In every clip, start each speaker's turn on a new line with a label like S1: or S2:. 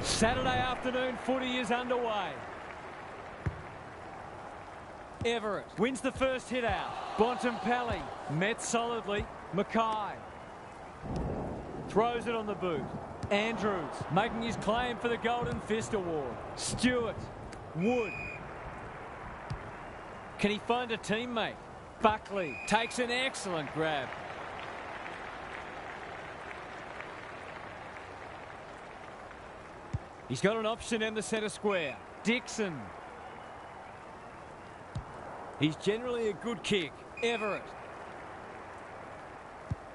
S1: Saturday afternoon footy is underway. Everett wins the first hit out. Bontempelli met solidly. Mackay throws it on the boot. Andrews making his claim for the Golden Fist Award. Stewart. Wood. Can he find a teammate? Buckley takes an excellent grab. He's got an option in the centre square. Dixon. He's generally a good kick. Everett.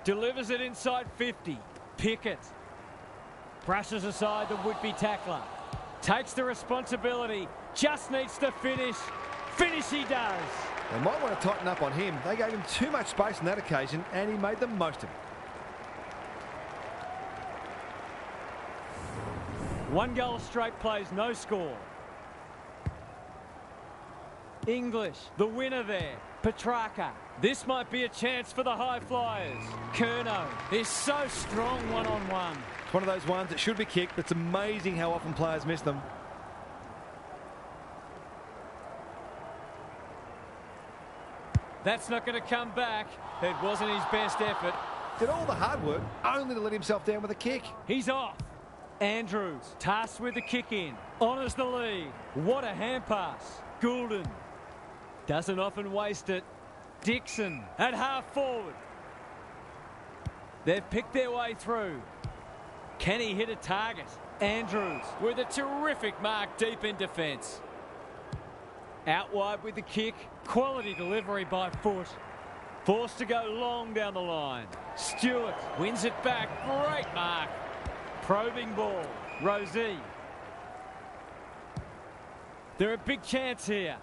S1: Delivers it inside 50. Pickett. Brushes aside the would-be tackler. Takes the responsibility. Just needs to finish. Finish he does.
S2: They might want to tighten up on him. They gave him too much space on that occasion, and he made the most of it.
S1: One goal straight plays, no score. English, the winner there. Petrarca. This might be a chance for the high flyers. Curnow is so strong one-on-one.
S2: It's one of those ones that should be kicked, but it's amazing how often players miss them.
S1: That's not going to come back. It wasn't his best effort.
S2: Did all the hard work only to let himself down with a kick.
S1: He's off. Andrews tasked with the kick in. Honours the lead. What a hand pass. Goulden doesn't often waste it. Dixon at half forward. They've picked their way through. Can he hit a target? Andrews with a terrific mark deep in defence. Out wide with the kick. Quality delivery by foot. Forced to go long down the line. Stewart wins it back. Great mark. Probing ball. Rosie. They're a big chance here.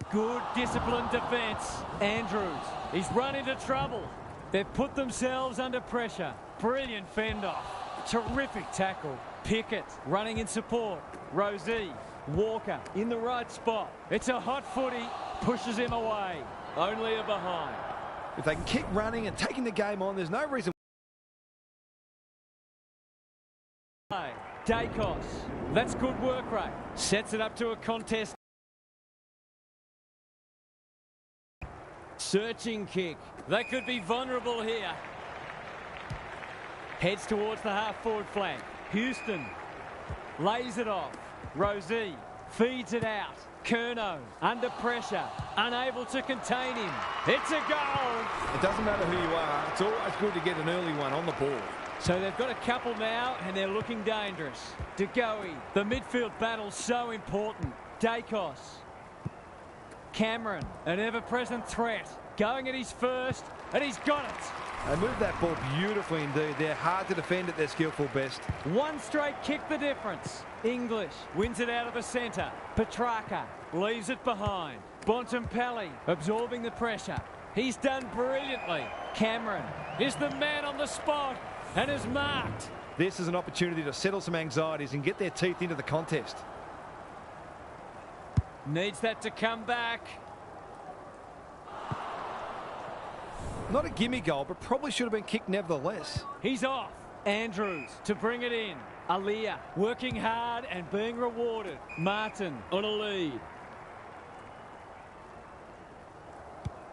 S1: Good disciplined defence. Andrews. He's run into trouble. They've put themselves under pressure. Brilliant fend off. Terrific tackle. Pickett running in support. Rosie. Walker in the right spot. It's a hot footy. Pushes him away. Only a behind.
S2: If they can keep running and taking the game on, there's no reason.
S1: Dacos. That's good work rate. Sets it up to a contest. Searching kick. They could be vulnerable here. Heads towards the half-forward flank. Houston lays it off. Rosie feeds it out. Curnow under pressure. Unable to contain him. It's a goal.
S2: It doesn't matter who you are. It's always good to get an early one on the ball.
S1: So they've got a couple now, and they're looking dangerous. De Goey, the midfield battle's so important. Dacos. Cameron, an ever-present threat. Going at his first, and he's got it.
S2: They moved that ball beautifully indeed. They're hard to defend at their skillful best.
S1: One straight kick the difference. English wins it out of the centre. Petrarca leaves it behind. Bontempelli absorbing the pressure. He's done brilliantly. Cameron is the man on the spot and is marked.
S2: This is an opportunity to settle some anxieties and get their teeth into the contest.
S1: Needs that to come back.
S2: Not a gimme goal, but probably should have been kicked nevertheless.
S1: He's off. Andrews to bring it in. Aliyah working hard and being rewarded. Martin on a lead.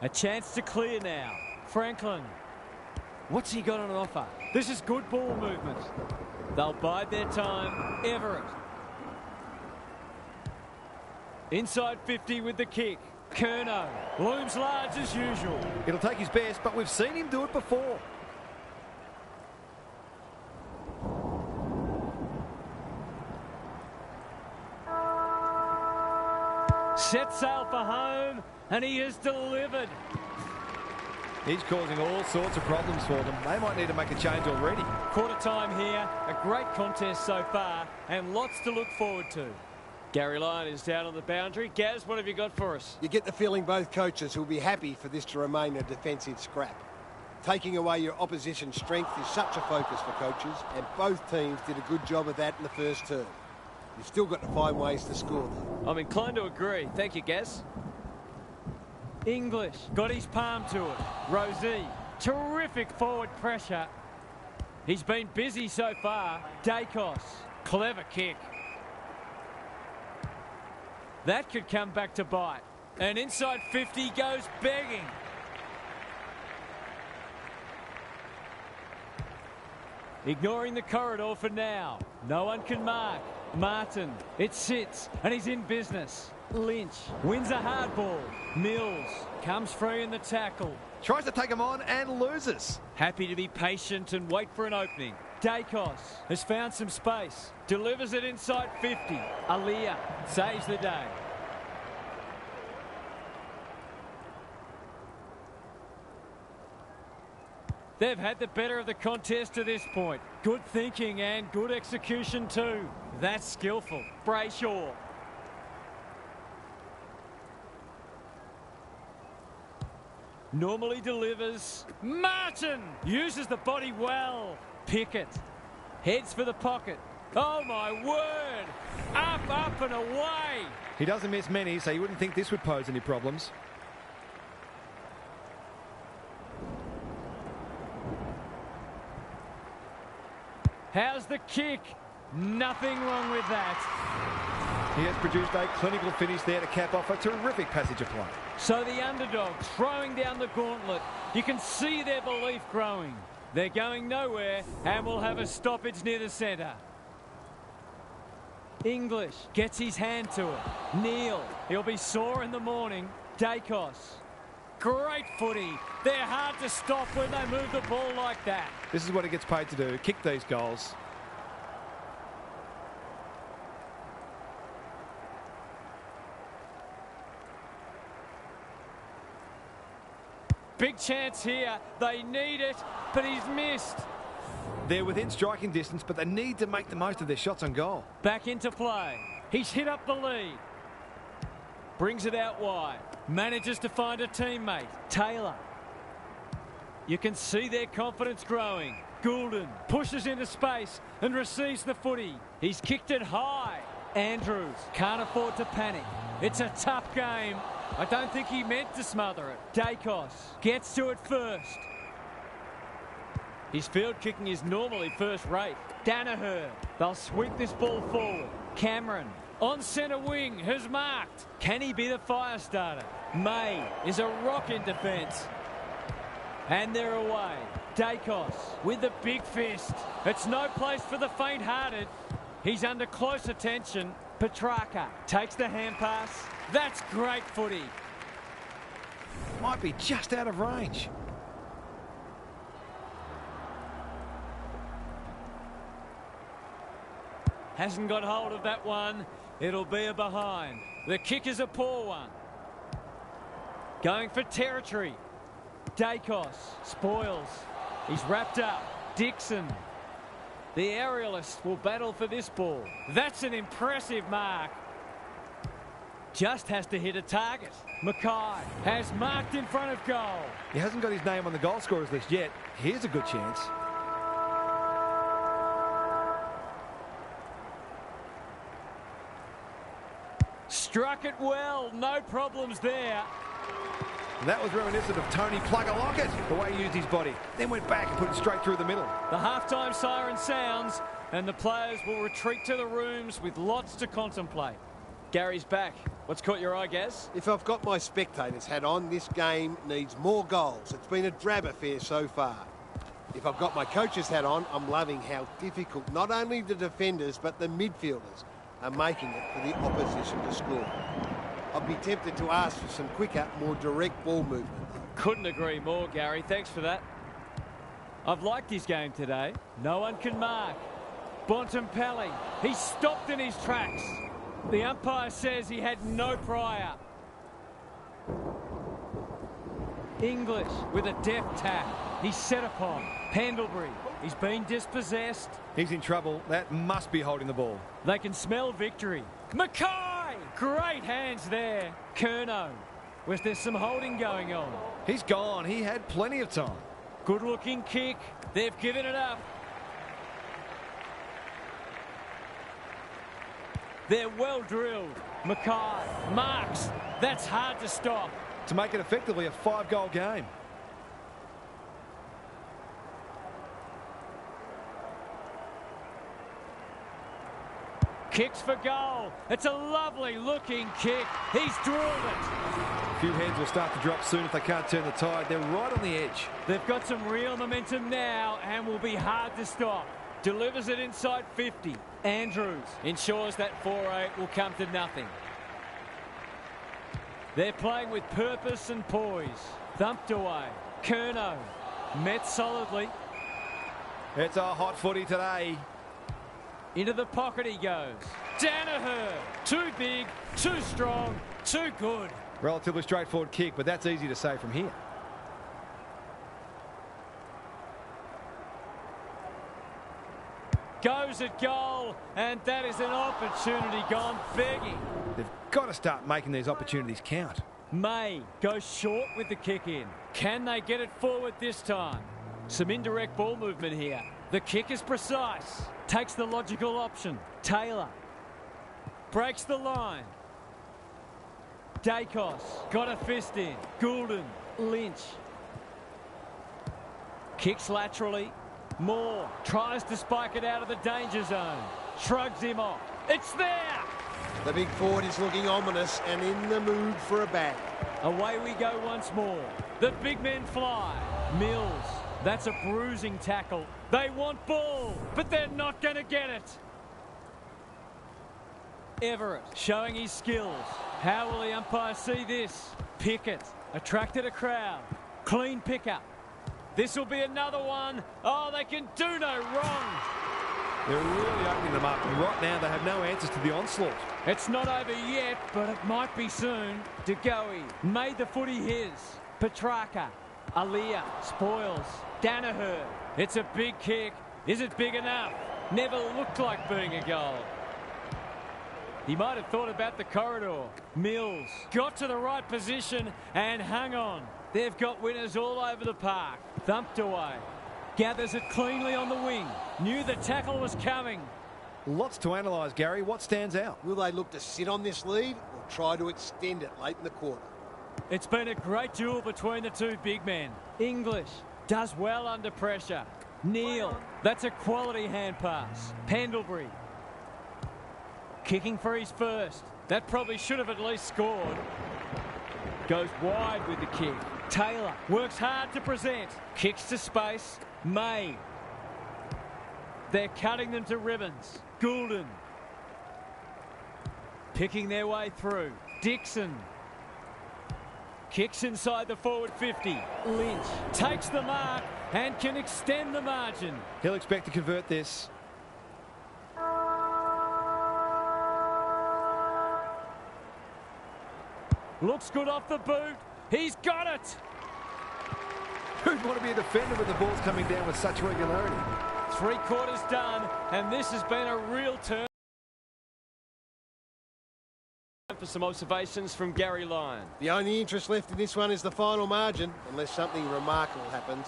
S1: A chance to clear now. Franklin. What's he got on offer? This is good ball movement. They'll bide their time. Everett. Inside 50 with the kick. Curnow looms large as usual.
S2: It'll take his best, but we've seen him do it before.
S1: Set sail for home, and he has delivered.
S2: He's causing all sorts of problems for them. They might need to make a change already.
S1: Quarter time here. A great contest so far, and lots to look forward to. Gary Lyon is down on the boundary. Gaz, what have you got for us?
S3: You get the feeling both coaches will be happy for this to remain a defensive scrap. Taking away your opposition's strength is such a focus for coaches, and both teams did a good job of that in the first term. You've still got to find ways to score them.
S1: I'm inclined to agree. Thank you, Gaz. English got his palm to it. Rosie, terrific forward pressure. He's been busy so far. Dacos, clever kick. That could come back to bite. And inside 50 goes begging. Ignoring the corridor for now. No one can mark. Martin, it sits, and he's in business. Lynch wins a hard ball. Mills comes free in the tackle.
S2: Tries to take him on and loses.
S1: Happy to be patient and wait for an opening. Dacos has found some space. Delivers it inside 50. Aaliyah saves the day. They've had the better of the contest to this point. Good thinking and good execution too. That's skillful. Brayshaw. Normally delivers. Martin uses the body well. Pickett heads for the pocket. Oh my word. Up and away.
S2: He doesn't miss many, so you wouldn't think this would pose any problems.
S1: How's the kick? Nothing wrong with that.
S2: He has produced a clinical finish there to cap off a terrific passage of play.
S1: So the underdog throwing down the gauntlet. You can see their belief growing. They're going nowhere and will have a stoppage near the centre. English gets his hand to it. Neal, he'll be sore in the morning. Dacos. Great footy. They're hard to stop when they move the ball like that.
S2: This is what he gets paid to do, kick these goals.
S1: Big chance here. They need it, but he's missed.
S2: They're within striking distance, but they need to make the most of their shots on goal.
S1: Back into play. He's hit up the lead. Brings it out wide. Manages to find a teammate. Taylor. You can see their confidence growing. Goulden pushes into space and receives the footy. He's kicked it high. Andrews can't afford to panic. It's a tough game. I don't think he meant to smother it. Dacos gets to it first. His field kicking is normally first rate. Danaher. They'll sweep this ball forward. Cameron on centre wing has marked. Can he be the fire starter? May is a rock in defence. And they're away. Dacos with the big fist. It's no place for the faint-hearted. He's under close attention. Petrarca takes the hand pass. That's great footy.
S2: Might be just out of range.
S1: Hasn't got hold of that one. It'll be a behind. The kick is a poor one. Going for territory. Dacos spoils. He's wrapped up. Dixon. The aerialist will battle for this ball. That's an impressive mark. Just has to hit a target. Mackay has marked in front of goal.
S2: He hasn't got his name on the goal scorers list yet. Here's a good chance.
S1: Struck it well. No problems there.
S2: That was reminiscent of Tony Plugger-Lockett, the way he used his body. Then went back and put it straight through the middle.
S1: The halftime siren sounds, and the players will retreat to the rooms with lots to contemplate. Gary's back. What's caught your eye, Gaz?
S3: If I've got my spectator's hat on, this game needs more goals. It's been a drab affair so far. If I've got my coach's hat on, I'm loving how difficult not only the defenders but the midfielders are making it for the opposition to score. I'd be tempted to ask for some quicker, more direct ball movement.
S1: Couldn't agree more, Gary. Thanks for that. I've liked his game today. No one can mark. Bontempelli. He's stopped in his tracks. The umpire says he had no prior. English with a deft tap. He's set upon. Pendlebury. He's been dispossessed.
S2: He's in trouble. That must be holding the ball.
S1: They can smell victory. Mackay! Great hands there. Curnow. Was there some holding going on?
S2: He's gone. He had plenty of time.
S1: Good looking kick. They've given it up. They're well drilled. Mackay marks. That's hard to stop.
S2: To make it effectively a 5-goal game.
S1: Kicks for goal. It's a lovely looking kick. He's drilled it.
S2: A few heads will start to drop soon if they can't turn the tide. They're right on the edge.
S1: They've got some real momentum now and will be hard to stop. Delivers it inside 50. Andrews ensures that 4-8 will come to nothing. They're playing with purpose and poise. Thumped away. Curnow met solidly.
S2: It's a hot footy today.
S1: Into the pocket he goes. Danaher. Too big, too strong, too good.
S2: Relatively straightforward kick, but that's easy to say from here.
S1: Goes at goal, and that is an opportunity gone begging.
S2: They've got to start making these opportunities count.
S1: May goes short with the kick in. Can they get it forward this time? Some indirect ball movement here. The kick is precise. Takes the logical option. Taylor breaks the line. Dacos got a fist in. Goulden, Lynch. Kicks laterally. Moore tries to spike it out of the danger zone. Shrugs him off. It's there!
S3: The big forward is looking ominous and in the mood for a bag.
S1: Away we go once more. The big men fly. Mills. That's a bruising tackle. They want ball, but they're not going to get it. Everett showing his skills. How will the umpire see this? Pickett attracted a crowd. Clean pickup. This will be another one. Oh, they can do no wrong.
S2: They're really opening them up, and right now they have no answers to the onslaught.
S1: It's not over yet, but it might be soon. De Goey made the footy his. Petrarca. Aaliyah spoils. Danaher. It's a big kick. Is it big enough? Never looked like being a goal. He might have thought about the corridor. Mills got to the right position and hung on. They've got winners all over the park. Thumped away. Gathers it cleanly on the wing. Knew the tackle was coming.
S2: Lots to analyse, Gary. What stands out?
S3: Will they look to sit on this lead or try to extend it late in the quarter?
S1: It's been a great duel between the two big men. English does well under pressure. Neal, that's a quality hand pass. Pendlebury kicking for his first. That probably should have at least scored. Goes wide with the kick. Taylor works hard to present. Kicks to space. May. They're cutting them to ribbons. Goulden picking their way through. Dixon kicks inside the forward 50. Lynch takes the mark and can extend the margin.
S2: He'll expect to convert this.
S1: Looks good off the boot. He's got it.
S2: Who'd want to be a defender when the ball's coming down with such regularity?
S1: 3 quarters done, and this has been a real turn. For some observations from Gary Lyon.
S3: The only interest left in this one is the final margin, unless something remarkable happens.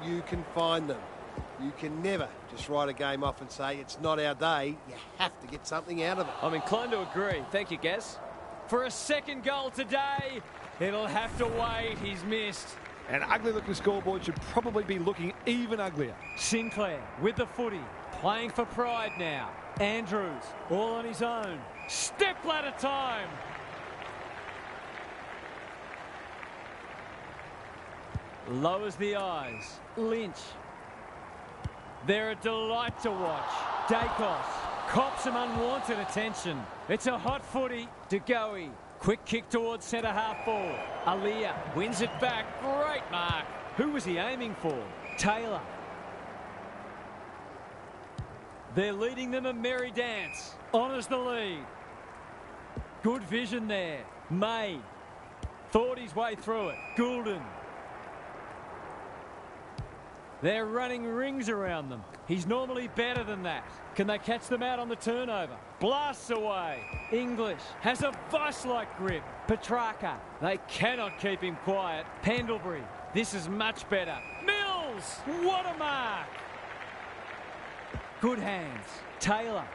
S3: You can find them. You can never just write a game off and say it's not our day. You have to get something out of it.
S1: I'm inclined to agree. Thank you, Gaz. For a second goal today, it'll have to wait. He's missed.
S2: An ugly-looking scoreboard should probably be looking even uglier.
S1: Sinclair with the footy, playing for pride now. Andrews, all on his own. Step ladder time. Lowers the eyes. Lynch. They're a delight to watch. Dacos cops some unwanted attention. It's a hot footy. De Goey. Quick kick towards centre half forward. Aaliyah wins it back. Great mark. Who was he aiming for? Taylor. They're leading them a merry dance. Honours the lead. Good vision there. May. Thought his way through it. Goulden. They're running rings around them. He's normally better than that. Can they catch them out on the turnover? Blasts away. English has a vice-like grip. Petrarca. They cannot keep him quiet. Pendlebury. This is much better. Mills. What a mark. Good hands. Taylor.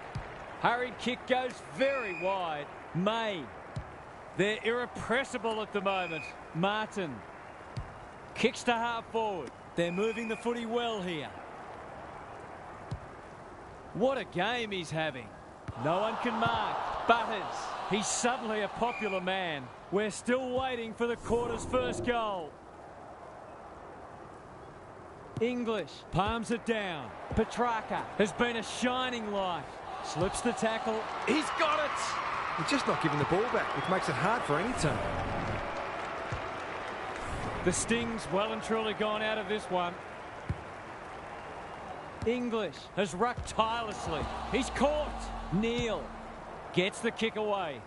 S1: Hurried kick goes very wide. May. They're irrepressible at the moment. Martin. Kicks to half forward. They're moving the footy well here. What a game he's having. No one can mark. Butters. He's suddenly a popular man. We're still waiting for the quarter's first goal. English palms it down. Petrarca has been a shining light. Slips the tackle. He's got it.
S2: He's just not giving the ball back, which makes it hard for any team.
S1: The sting's well and truly gone out of this one. English has rucked tirelessly. He's caught. Neal gets the kick away.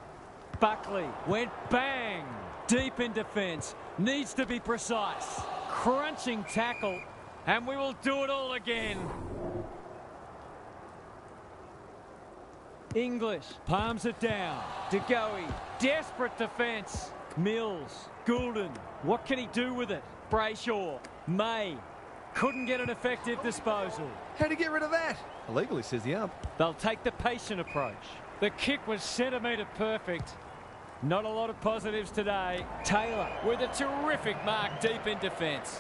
S1: Buckley went bang. Deep in defence. Needs to be precise. Crunching tackle. And we will do it all again. English palms it down. De Goey, desperate defence. Mills, Goulden, what can he do with it? Brayshaw, May, couldn't get an effective disposal.
S2: How'd he get rid of that? Illegally, says the ump.
S1: They'll take the patient approach. The kick was centimetre perfect. Not a lot of positives today. Taylor with a terrific mark deep in defence.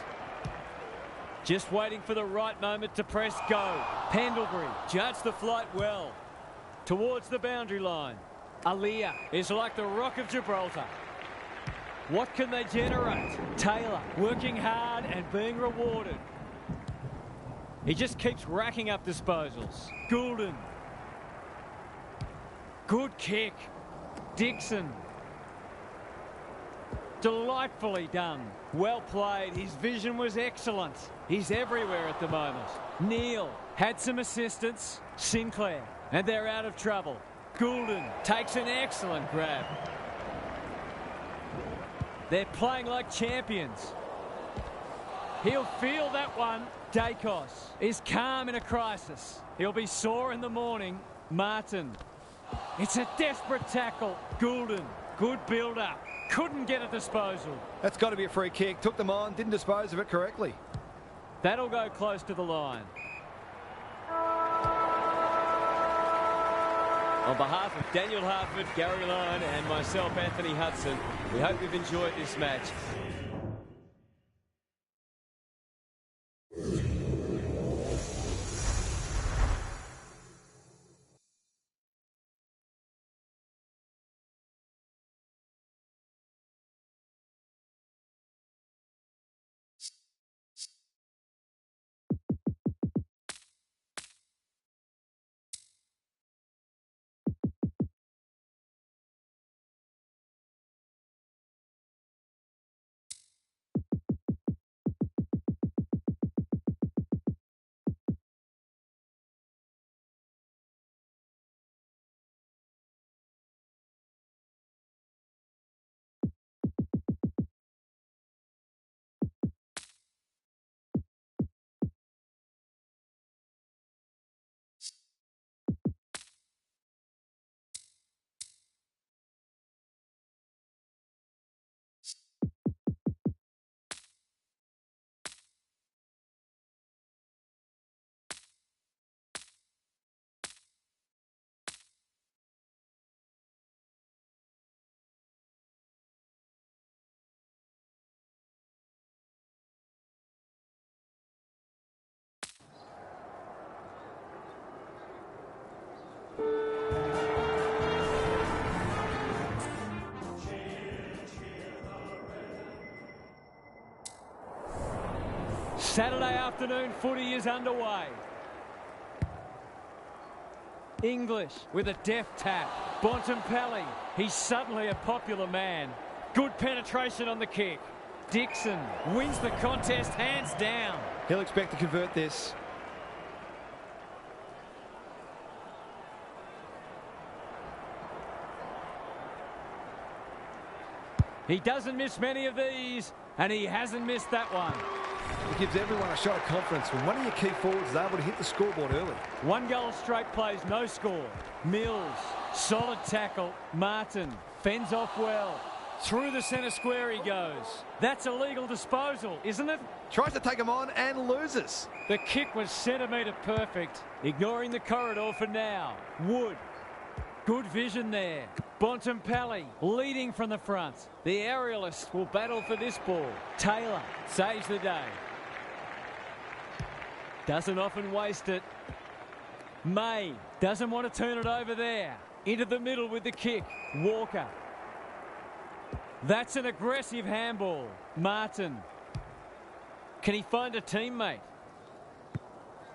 S1: Just waiting for the right moment to press go. Pendlebury judged the flight well. Towards the boundary line. Aliyah is like the Rock of Gibraltar. What can they generate? Taylor working hard and being rewarded. He just keeps racking up disposals. Goulden. Good kick. Dixon. Delightfully done. Well played. His vision was excellent. He's everywhere at the moment. Neal had some assistance. Sinclair. And they're out of trouble. Goulden takes an excellent grab. They're playing like champions. He'll feel that one. Dacos is calm in a crisis. He'll be sore in the morning. Martin. It's a desperate tackle. Goulden. Good build-up. Couldn't get a disposal.
S2: That's got to be a free kick. Took them on, didn't dispose of it correctly.
S1: That'll go close to the line. On behalf of Daniel Hartford, Gary Lyon and myself, Anthony Hudson, we hope you've enjoyed this match. Saturday afternoon footy is underway. English with a deft tap. Bontempelli, he's suddenly a popular man. Good penetration on the kick. Dixon wins the contest hands down.
S2: He'll expect to convert this.
S1: He doesn't miss many of these, and he hasn't missed that one.
S2: It gives everyone a shot of confidence when one of your key forwards is able to hit the scoreboard early.
S1: One goal straight plays, no score. Mills, solid tackle. Martin fends off well. Through the centre square he goes. That's a legal disposal, isn't it?
S2: Tries to take him on and loses.
S1: The kick was centimetre perfect. Ignoring the corridor for now. Wood. Good vision there. Bontempelli leading from the front. The aerialist will battle for this ball. Taylor saves the day. Doesn't often waste it. May doesn't want to turn it over there. Into the middle with the kick. Walker. That's an aggressive handball. Martin. Can he find a teammate?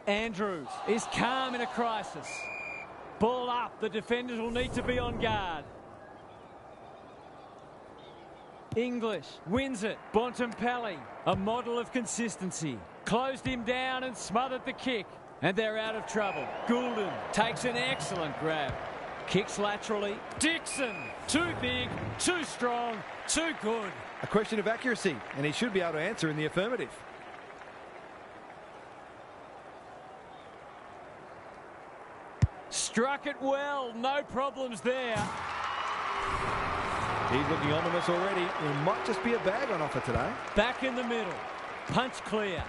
S1: Andrews is calm in a crisis. Ball up. The defenders will need to be on guard. English wins it. Bontempelli, a model of consistency. Closed him down and smothered the kick. And they're out of trouble. Goulden takes an excellent grab. Kicks laterally. Dixon, too big, too strong, too good.
S2: A question of accuracy, and he should be able to answer in the affirmative.
S1: Struck it well, no problems there.
S2: He's looking ominous already. There might just be a bag on offer today.
S1: Back in the middle. Punch clear.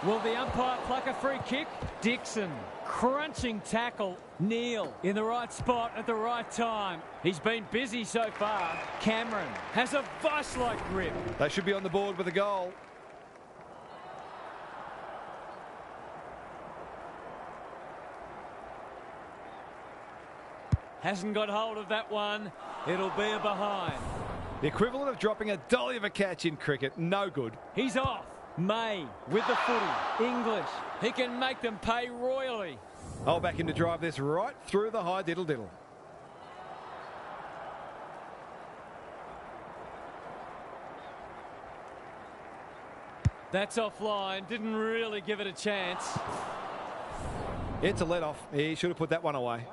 S1: Will the umpire pluck a free kick? Dixon, crunching tackle. Neal in the right spot at the right time. He's been busy so far. Cameron has a vice-like grip.
S2: They should be on the board with a goal.
S1: Hasn't got hold of that one. It'll be a behind.
S2: The equivalent of dropping a dolly of a catch in cricket. No good.
S1: He's off. May with the footy. English. He can make them pay royally.
S2: I'll back him to drive this right through the high diddle-diddle.
S1: That's offline. Didn't really give it a chance.
S2: It's a let-off. He should have put that one away.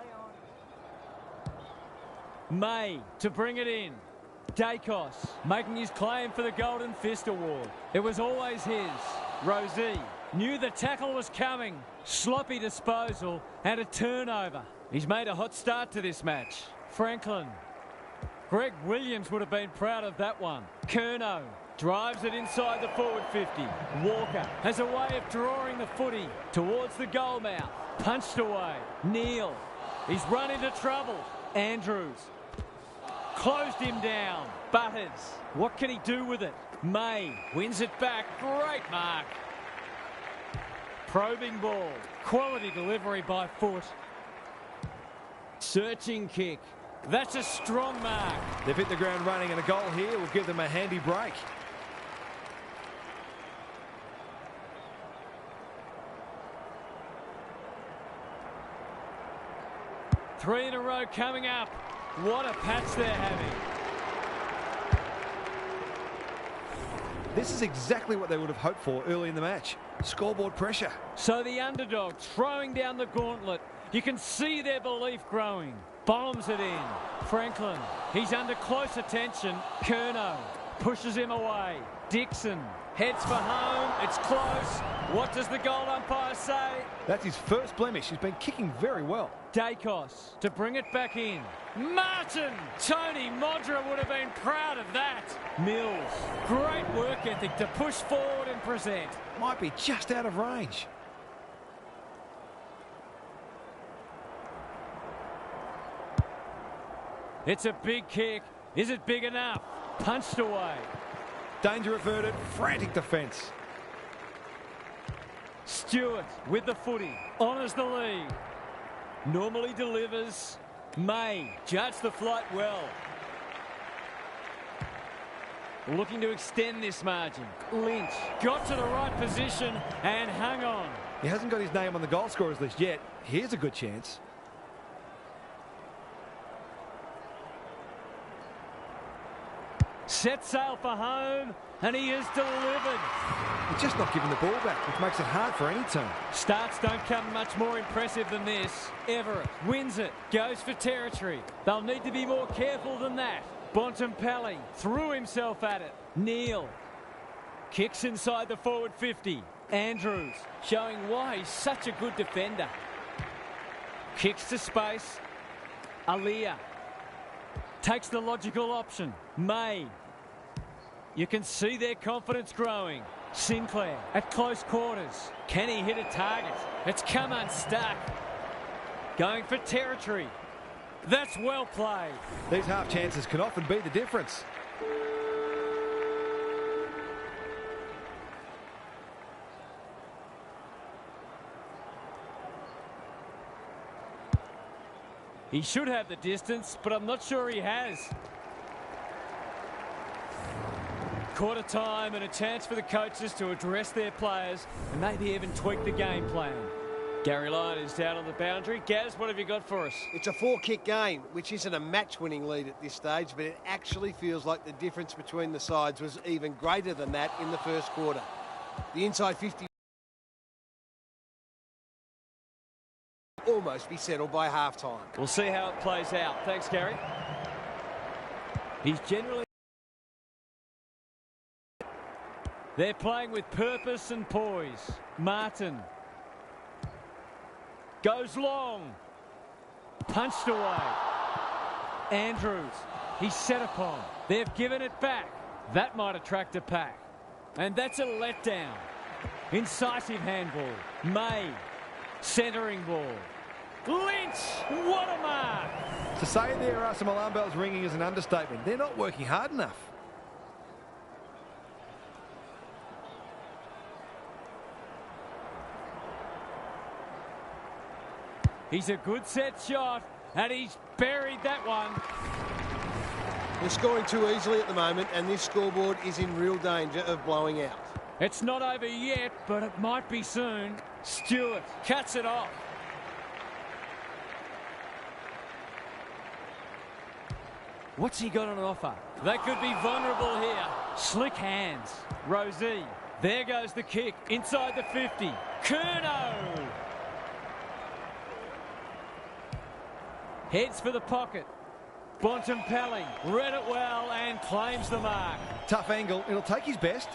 S1: May to bring it in. Dacos making his claim for the Golden Fist Award. It was always his. Rosie knew the tackle was coming. Sloppy disposal and a turnover. He's made a hot start to this match. Franklin. Greg Williams would have been proud of that one. Curnow drives it inside the forward 50. Walker has a way of drawing the footy towards the goal mouth. Punched away. Neal. He's run into trouble. Andrews. Closed him down. Butters. What can he do with it? May wins it back. Great mark. Probing ball. Quality delivery by foot. Searching kick. That's a strong mark.
S2: They've hit the ground running, and a goal here will give them a handy break.
S1: Three in a row coming up. What a patch they're having.
S2: This is exactly what they would have hoped for early in the match. Scoreboard pressure.
S1: So the underdog throwing down the gauntlet. You can see their belief growing. Bombs it in. Franklin, he's under close attention. Curnow pushes him away. Dixon heads for home. It's close. What does the goal umpire say?
S2: That's his first blemish. He's been kicking very well.
S1: Dacos to bring it back in. Martin! Tony Modra would have been proud of that. Mills, great work ethic to push forward and present.
S2: Might be just out of range.
S1: It's a big kick. Is it big enough? Punched away.
S2: Danger averted. Frantic defence.
S1: Stewart with the footy. Honours the lead. Normally delivers. May judged the flight well. Looking to extend this margin. Lynch got to the right position and hung on.
S2: He hasn't got his name on the goal scorers list yet. Here's a good chance.
S1: Set sail for home, and he is delivered.
S2: He's just not giving the ball back, which makes it hard for any team.
S1: Starts don't come much more impressive than this. Everett wins it, goes for territory. They'll need to be more careful than that. Bontempelli threw himself at it. Neal kicks inside the forward 50. Andrews showing why he's such a good defender. Kicks to space. Aliyah takes the logical option. May. You can see their confidence growing. Sinclair at close quarters. Can he hit a target? It's come unstuck. Going for territory. That's well played.
S2: These half chances can often be the difference.
S1: He should have the distance, but I'm not sure he has. Quarter time and a chance for the coaches to address their players and maybe even tweak the game plan. Gary Lyon is down on the boundary. Gaz, what have you got for us?
S3: It's a 4-kick game, which isn't a match-winning lead at this stage, but it actually feels like the difference between the sides was even greater than that in the first quarter. The inside 50 almost be settled by half-time.
S1: We'll see how it plays out. Thanks, Gary. He's generally... They're playing with purpose and poise. Martin goes long. Punched away. Andrews. He's set upon. They've given it back. That might attract a pack. And that's a letdown. Incisive handball. May. Centering ball. Lynch. What a mark.
S2: To say there are some alarm bells ringing is an understatement. They're not working hard enough.
S1: He's a good set shot, and he's buried that one.
S3: They're scoring too easily at the moment, and this scoreboard is in real danger of blowing out.
S1: It's not over yet, but it might be soon. Stewart cuts it off. What's he got on offer? They could be vulnerable here. Slick hands. Rosie. There goes the kick. Inside the 50. Curnow. Heads for the pocket. Bontempelli read it well and claims the mark.
S2: Tough angle. It'll take his best.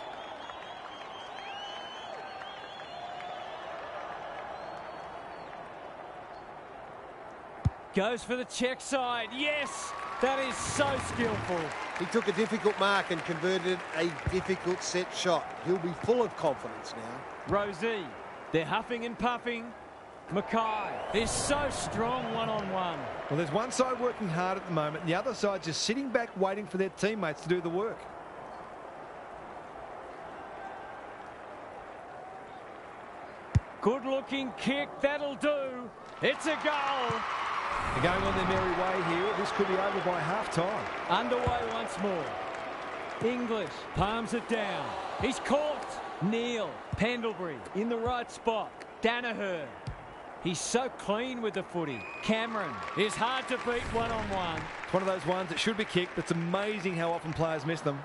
S1: Goes for the check side. Yes, that is so skillful.
S3: He took a difficult mark and converted a difficult set shot. He'll be full of confidence now.
S1: Rosie. They're huffing and puffing. Mackay is so strong one-on-one.
S2: Well, there's one side working hard at the moment, and the other side just sitting back waiting for their teammates to do the work.
S1: Good-looking kick, that'll do. It's a goal.
S2: They're going on their merry way here. This could be over by half-time.
S1: Underway once more. English palms it down. He's caught. Neal, Pendlebury in the right spot. Danaher. He's so clean with the footy. Cameron is hard to beat one-on-one.
S2: It's one of those ones that should be kicked. It's amazing how often players miss them.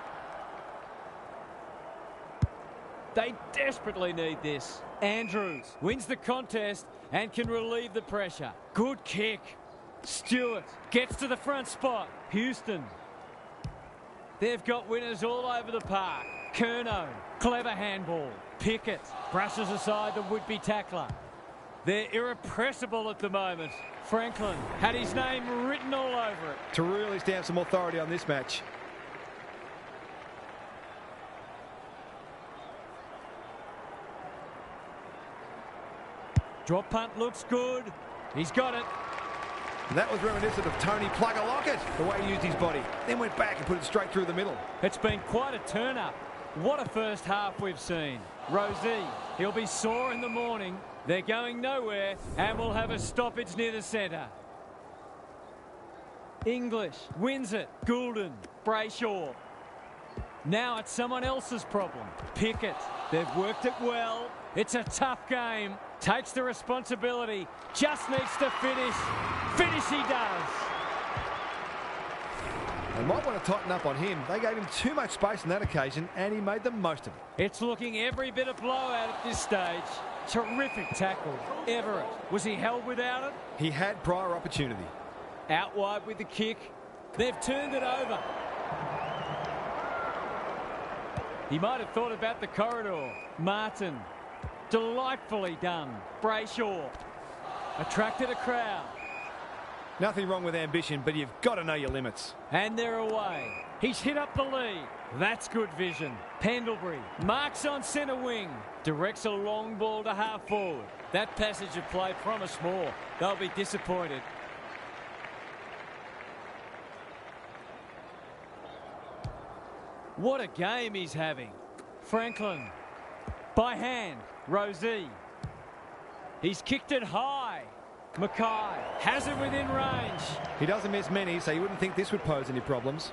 S1: They desperately need this. Andrews wins the contest and can relieve the pressure. Good kick. Stewart gets to the front spot. Houston. They've got winners all over the park. Curnow, clever handball. Pickett brushes aside the would-be tackler. They're irrepressible at the moment. Franklin had his name written all over it.
S2: To really stamp some authority on this match.
S1: Drop punt looks good. He's got it.
S2: And that was reminiscent of Tony Plugger-Lockett, the way he used his body. Then went back and put it straight through the middle.
S1: It's been quite a turn-up. What a first half we've seen. Rosie, he'll be sore in the morning. They're going nowhere, and we'll have a stoppage near the centre. English wins it. Goulden, Brayshaw. Now it's someone else's problem. Pickett, they've worked it well. It's a tough game. Takes the responsibility. Just needs to finish. Finish he does.
S2: They might want to tighten up on him. They gave him too much space on that occasion, and he made the most of it.
S1: It's looking every bit a blowout at this stage. Terrific tackle. Everett, was he held without it?
S2: He had prior opportunity.
S1: Out wide with the kick. They've turned it over. He might have thought about the corridor. Martin. Delightfully done. Brayshaw. Attracted a crowd.
S2: Nothing wrong with ambition, but you've got to know your limits.
S1: And they're away. He's hit up the lead. That's good vision. Pendlebury marks on centre wing. Directs a long ball to half forward. That passage of play promised more. They'll be disappointed. What a game he's having. Franklin. By hand. Rosie. He's kicked it high. Mackay has it within range.
S2: He doesn't miss many, so you wouldn't think this would pose any problems.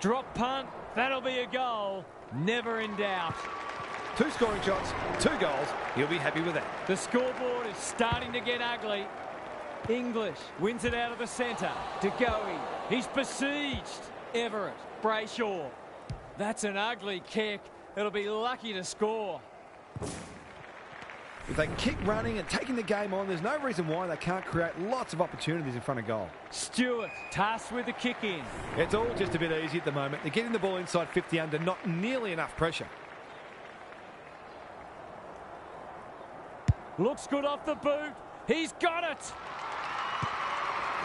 S1: Drop punt, that'll be a goal. Never in doubt.
S2: 2 scoring shots, 2 goals. He'll be happy with that.
S1: The scoreboard is starting to get ugly. English wins it out of the centre. De Goey, he's besieged. Everett, Brayshaw. That's an ugly kick. It'll be lucky to score.
S2: If they can keep running and taking the game on, there's no reason why they can't create lots of opportunities in front of goal.
S1: Stewart tasked with the kick in.
S2: It's all just a bit easy at the moment. They're getting the ball inside 50 under not nearly enough pressure.
S1: Looks good off the boot. He's got it.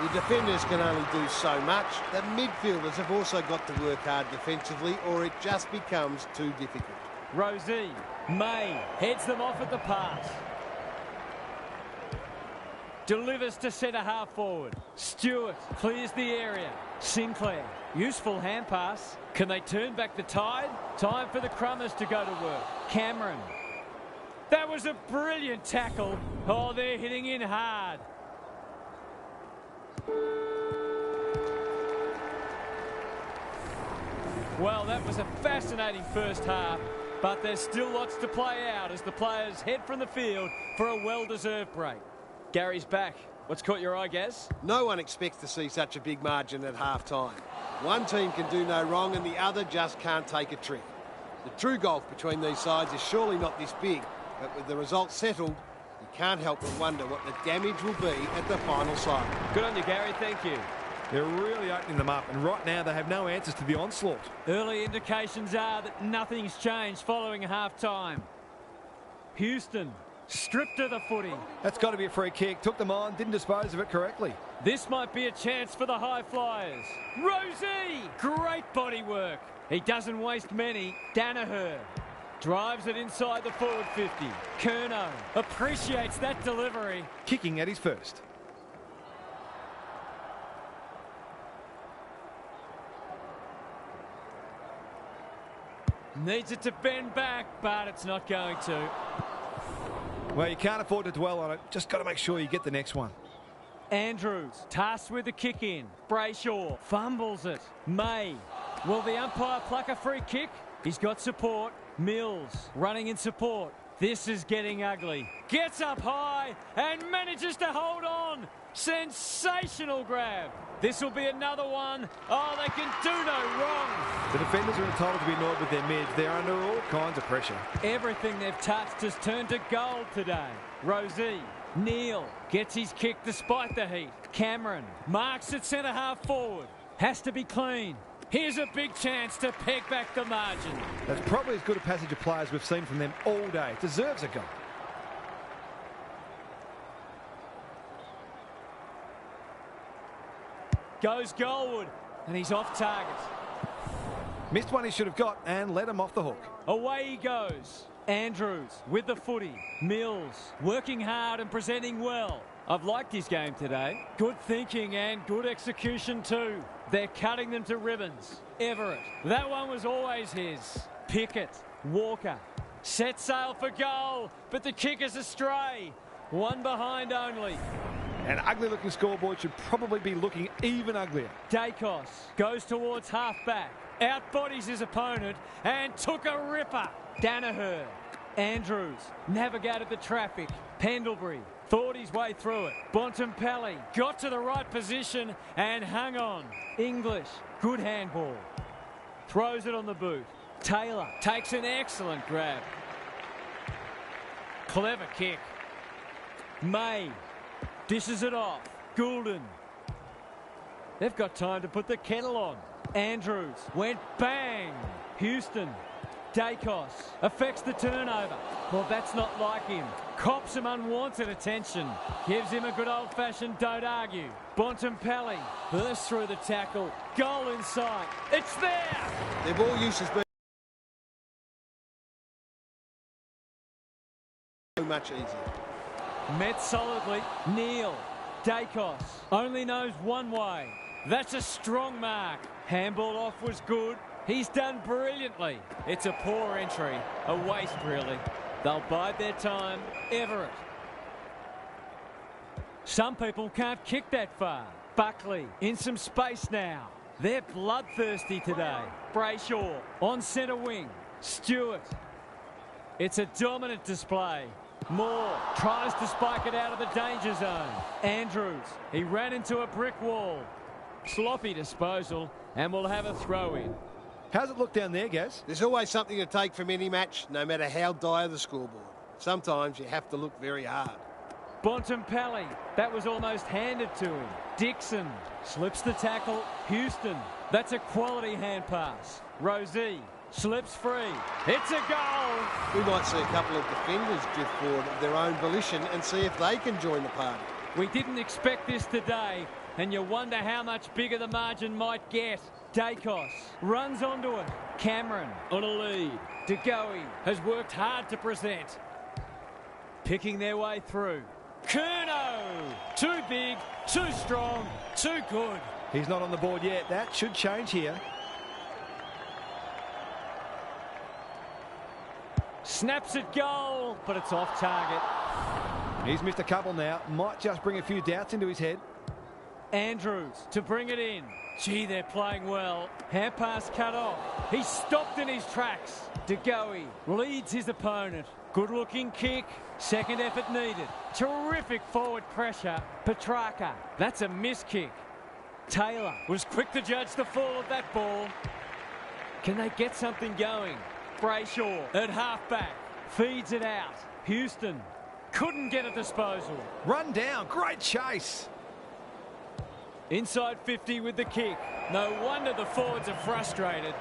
S3: The defenders can only do so much. The midfielders have also got to work hard defensively, or it just becomes too difficult.
S1: Rosie, May heads them off at the pass. Delivers to centre half forward. Stewart clears the area. Sinclair, useful hand pass. Can they turn back the tide? Time for the Crummers to go to work. Cameron. That was a brilliant tackle. Oh, they're hitting in hard. Well, that was a fascinating first half, but there's still lots to play out as the players head from the field for a well-deserved break. Gary's back. What's caught your eye, Gaz?
S3: No one expects to see such a big margin at half-time. One team can do no wrong and the other just can't take a trick. The true gulf between these sides is surely not this big, but with the result settled, you can't help but wonder what the damage will be at the final side.
S1: Good on you, Gary. Thank you.
S2: They're really opening them up, and right now they have no answers to the onslaught.
S1: Early indications are that nothing's changed following half-time. Houston stripped of the footy.
S2: That's got to be a free kick. Took them on, didn't dispose of it correctly.
S1: This might be a chance for the high flyers. Rosie! Great body work. He doesn't waste many. Danaher drives it inside the forward 50. Curnow appreciates that delivery.
S2: Kicking at his first.
S1: Needs it to bend back, but it's not going to.
S2: Well, you can't afford to dwell on it. Just got to make sure you get the next one.
S1: Andrews tasked with the kick in. Brayshaw fumbles it. May. Will the umpire pluck a free kick? He's got support. Mills running in support. This is getting ugly. Gets up high and manages to hold on. Sensational grab. This will be another one. Oh, they can do no wrong.
S2: The defenders are entitled to be annoyed with their mids. They're under all kinds of pressure.
S1: Everything they've touched has turned to gold today. Rosie. Neal gets his kick despite the heat. Cameron marks at centre half forward. Has to be clean. Here's a big chance to peg back the margin.
S2: That's probably as good a passage of players we've seen from them all day. Deserves a goal.
S1: Goes goalward, and he's off target.
S2: Missed one he should have got and let him off the hook.
S1: Away he goes. Andrews with the footy. Mills working hard and presenting well. I've liked his game today. Good thinking and good execution too. They're cutting them to ribbons. Everett, that one was always his. Pickett, Walker, set sail for goal, but the kick is astray. One behind only.
S2: An ugly-looking scoreboard should probably be looking even uglier.
S1: Dacos goes towards half-back. Outbodies his opponent and took a ripper. Danaher. Andrews navigated the traffic. Pendlebury thought his way through it. Bontempelli got to the right position and hung on. English, good handball. Throws it on the boot. Taylor takes an excellent grab. Clever kick. May dishes it off. Goulden. They've got time to put the kettle on. Andrews went bang. Houston. Dacos affects the turnover. Well, that's not like him. Cops some unwanted attention. Gives him a good old-fashioned don't argue. Bontempelli bursts through the tackle. Goal in sight. It's there!
S3: Their ball use has been so much easier.
S1: Met solidly. Neal. Dacos only knows one way. That's a strong mark. Handball off was good. He's done brilliantly. It's a poor entry. A waste, really. They'll bide their time. Everett. Some people can't kick that far. Buckley in some space now. They're bloodthirsty today. Brayshaw on centre wing. Stewart. It's a dominant display. Moore tries to spike it out of the danger zone. Andrews, he ran into a brick wall. Sloppy disposal, and we'll have a throw in.
S2: How's it look down there, Gaz?
S3: There's always something to take from any match, no matter how dire the scoreboard. Sometimes you have to look very hard.
S1: Bontempelli, that was almost handed to him. Dixon slips the tackle. Houston, that's a quality hand pass. Rosie slips free. It's a goal.
S3: We might see a couple of defenders drift forward of their own volition and see if they can join the party.
S1: We didn't expect this today, and you wonder how much bigger the margin might get. Dacos runs onto it. Cameron on a lead. De Goey has worked hard to present. Picking their way through. Curnow! Too big, too strong, too good.
S2: He's not on the board yet. That should change here.
S1: Snaps at goal, but it's off target.
S2: He's missed a couple now. Might just bring a few doubts into his head.
S1: Andrews to bring it in. Gee, they're playing well. Hand pass cut off. He's stopped in his tracks. De Goey leads his opponent. Good-looking kick. Second effort needed. Terrific forward pressure. Petrarca. That's a miss kick. Taylor was quick to judge the fall of that ball. Can they get something going? Brayshaw at halfback. Feeds it out. Houston couldn't get a disposal.
S2: Run down. Great chase.
S1: Inside 50 with the kick. No wonder the forwards are frustrated.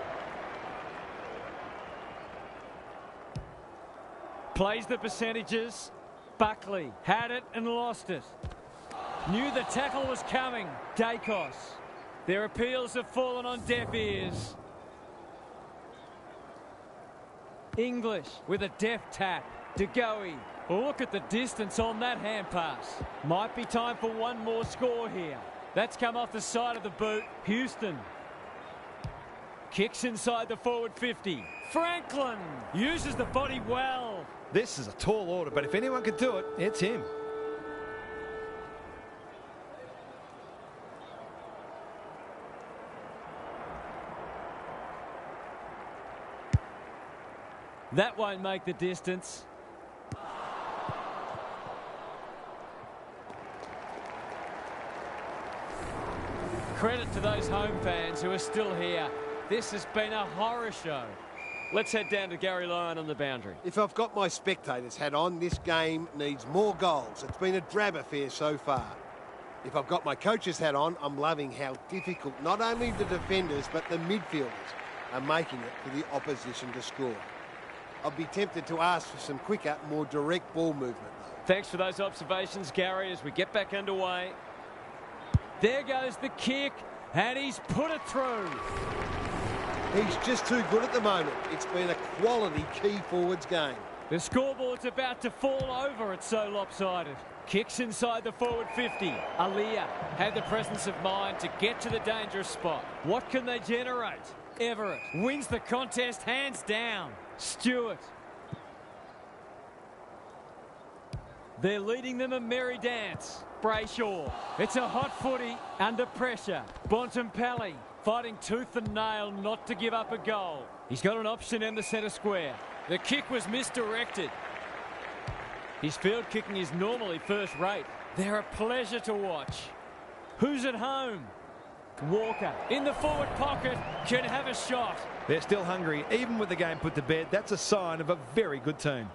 S1: Plays the percentages. Buckley had it and lost it. Knew the tackle was coming. Dacos. Their appeals have fallen on deaf ears. English with a deft tap. De Goey. Look at the distance on that hand pass. Might be time for one more score here. That's come off the side of the boot. Houston. Kicks inside the forward 50. Franklin uses the body well.
S2: This is a tall order, but if anyone could do it, it's him.
S1: That won't make the distance. Credit to those home fans who are still here. This has been a horror show. Let's head down to Gary Lyon on the boundary.
S3: If I've got my spectators hat on, this game needs more goals. It's been a drab affair so far. If I've got my coach's hat on, I'm loving how difficult not only the defenders but the midfielders are making it for the opposition to score. I'd be tempted to ask for some quicker, more direct ball movement, though.
S1: Thanks for those observations, Gary, as we get back underway. There goes the kick, and he's put it through.
S3: He's just too good at the moment. It's been a quality key forwards game.
S1: The scoreboard's about to fall over. It's so lopsided. Kicks inside the forward 50. Aaliyah had the presence of mind to get to the dangerous spot. What can they generate? Everett wins the contest hands down. Stewart. They're leading them a merry dance. Brayshaw. It's a hot footy under pressure. Bontempelli fighting tooth and nail not to give up a goal. He's got an option in the centre square. The kick was misdirected. His field kicking is normally first rate. They're a pleasure to watch. Who's at home? Walker in the forward pocket can have a shot.
S2: They're still hungry. Even with the game put to bed, that's a sign of a very good team.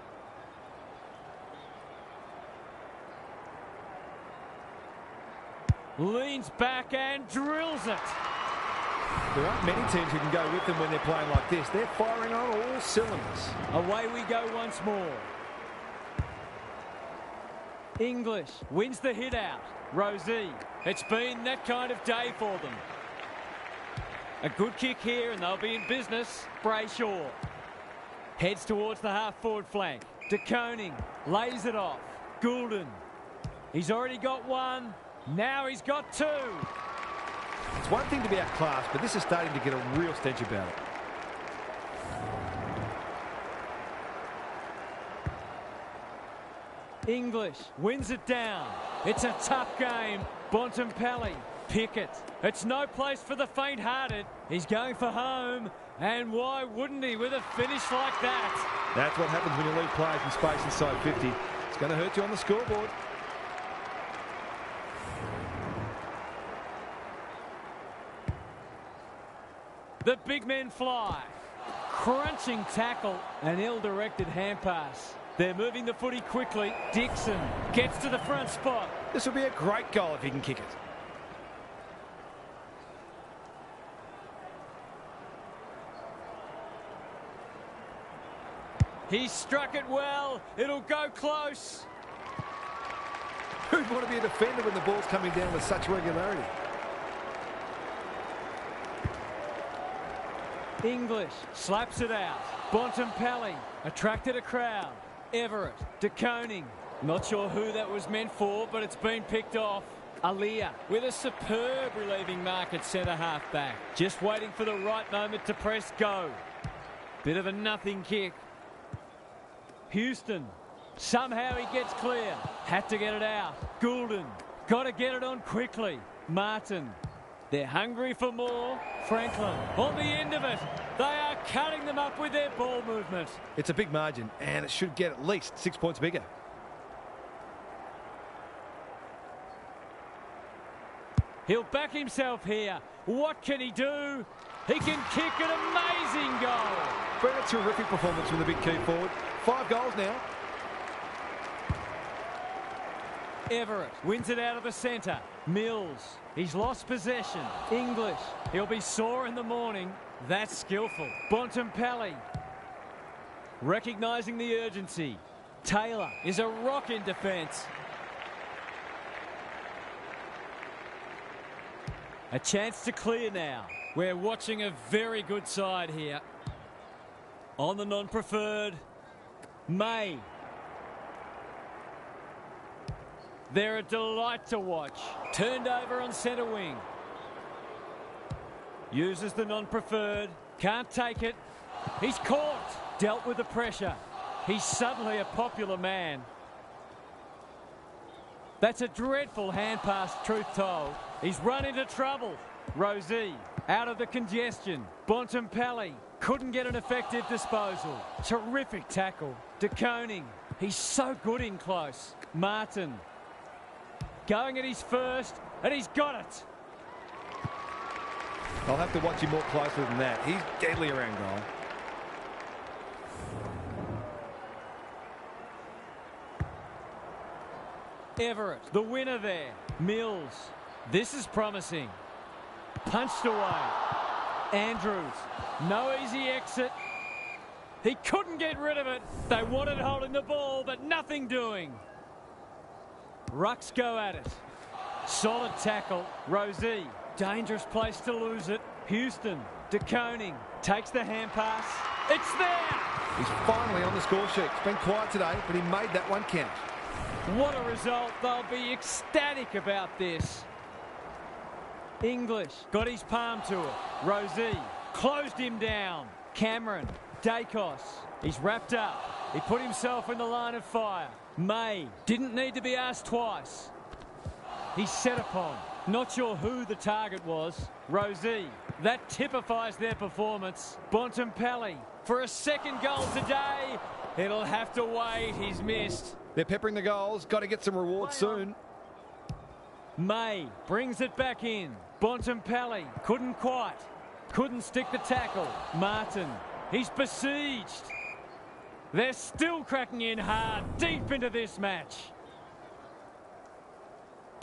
S1: Leans back and drills it.
S2: There aren't many teams who can go with them when they're playing like this. They're firing on all cylinders.
S1: Away we go once more. English wins the hit out. Rosie. It's been that kind of day for them. A good kick here and they'll be in business. Brayshaw heads towards the half-forward flank. De Koning lays it off. Goulden. He's already got one. Now he's got two.
S2: It's one thing to be outclassed, but this is starting to get a real stench about it.
S1: English wins it down. It's a tough game. Bontempelli, Pickett. It's no place for the faint-hearted. He's going for home. And why wouldn't he with a finish like that?
S2: That's what happens when you leave players in space inside 50. It's going to hurt you on the scoreboard.
S1: The big men fly. Crunching tackle. An ill-directed hand pass. They're moving the footy quickly. Dixon gets to the front spot.
S2: This will be a great goal if he can kick it.
S1: He struck it well. It'll go close.
S2: Who'd want to be a defender when the ball's coming down with such regularity?
S1: English slaps it out. Bontempelli attracted a crowd. Everett, De Koning. Not sure who that was meant for, but it's been picked off. Aaliyah with a superb relieving mark at centre-half back. Just waiting for the right moment to press go. Bit of a nothing kick. Houston. Somehow he gets clear. Had to get it out. Goulden. Got to get it on quickly. Martin. They're hungry for more. Franklin on the end of it. They are cutting them up with their ball movement.
S2: It's a big margin, and it should get at least 6 points bigger.
S1: He'll back himself here. What can he do? He can kick an amazing goal.
S2: Been a terrific performance from the big key forward. 5 goals now.
S1: Everett wins it out of the centre. Mills, he's lost possession. English, he'll be sore in the morning. That's skillful. Bontempelli, recognising the urgency. Taylor is a rock in defence. A chance to clear now. We're watching a very good side here. On the non-preferred, May. They're a delight to watch. Turned over on centre wing. Uses the non-preferred. Can't take it. He's caught. Dealt with the pressure. He's suddenly a popular man. That's a dreadful hand pass, truth told. He's run into trouble. Rosie out of the congestion. Bontempelli couldn't get an effective disposal. Terrific tackle. De Koning. He's so good in close. Martin. Going at his first, and he's got it.
S2: I'll have to watch him more closely than that. He's deadly around goal.
S1: Everett, the winner there. Mills. This is promising. Punched away. Andrews. No easy exit. He couldn't get rid of it. They wanted holding the ball, but nothing doing. Rucks go at it. Solid tackle. Rosie. Dangerous place to lose it. Houston. De Koning takes the hand pass. It's there!
S2: He's finally on the score sheet. It's been quiet today, but he made that one count.
S1: What a result. They'll be ecstatic about this. English got his palm to it. Rosie closed him down. Cameron. Dacos. He's wrapped up. He put himself in the line of fire. May didn't need to be asked twice. He's set upon. Not sure who the target was. Rosie. That typifies their performance. Bontempelli for a second goal today. It'll have to wait. He's missed.
S2: They're peppering the goals. Got to get some rewards soon.
S1: May brings it back in. Bontempelli couldn't quite. Couldn't stick the tackle. Martin. He's besieged. They're still cracking in hard deep into this match.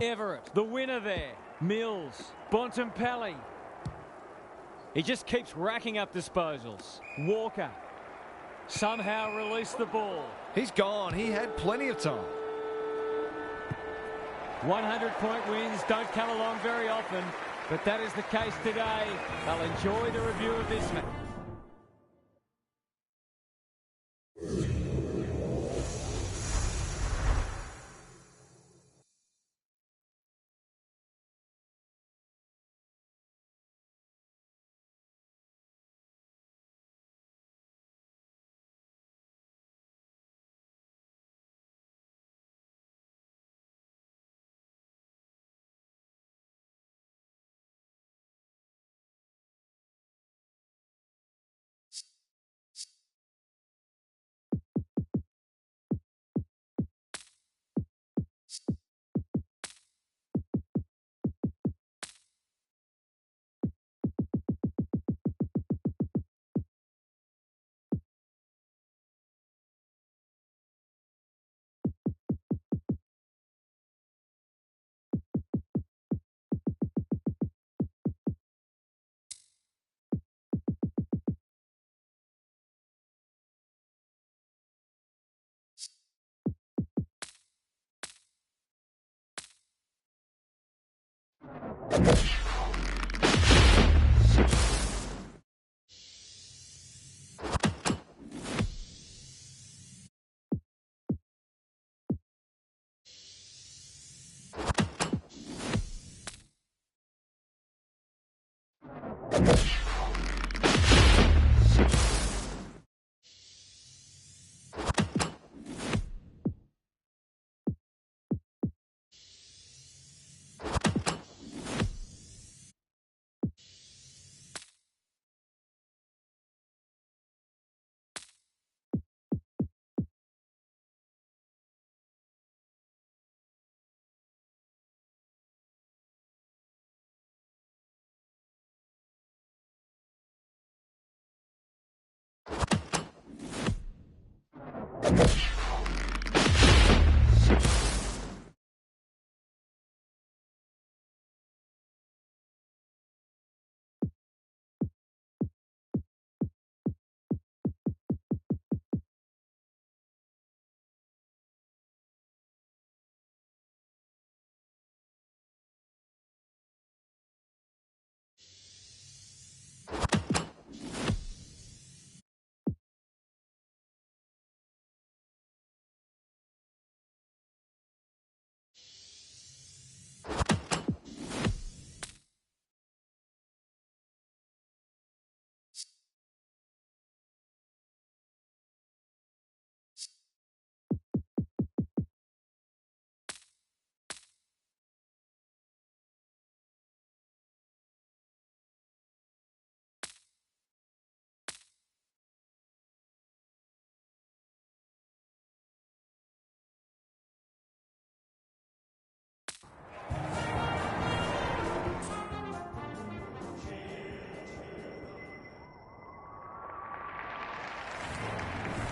S1: Everett, the winner there. Mills. Bontempelli. He just keeps racking up disposals. Walker. Somehow released the ball.
S2: He's gone. He had plenty of time.
S1: 100-point wins don't come along very often, but that is the case today. They'll enjoy the review of this match.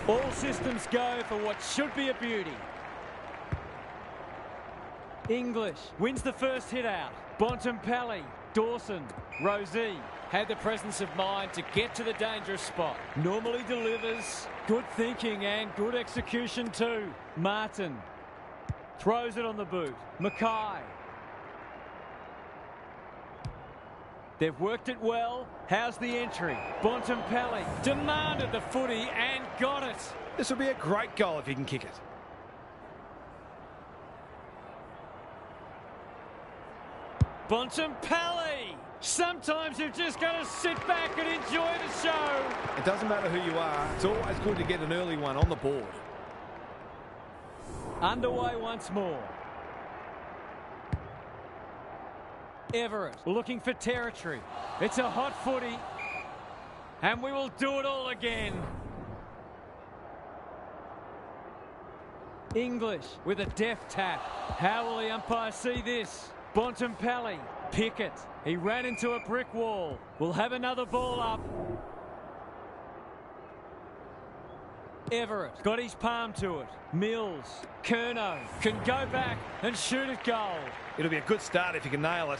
S1: All systems go for what should be a beauty. English wins the first hit out. Bontempelli, Dawson, Rosie had the presence of mind to get to the dangerous spot. Normally delivers. Good thinking and good execution too. Martin throws it on the boot. Mackay. They've worked it well. How's the entry? Bontempelli demanded the footy and got it.
S2: This will be a great goal if he can kick it.
S1: Bontempelli! Sometimes you've just got to sit back and enjoy the show.
S2: It doesn't matter who you are. It's always good to get an early one on the board.
S1: Underway once more. Everett looking for territory. It's a hot footy. And we will do it all again. English with a deft tap. How will the umpire see this? Bontempelli, Pickett. He ran into a brick wall. We'll have another ball up. Everett got his palm to it. Mills, Curnow can go back and shoot it goal.
S2: It'll be a good start if you can nail it.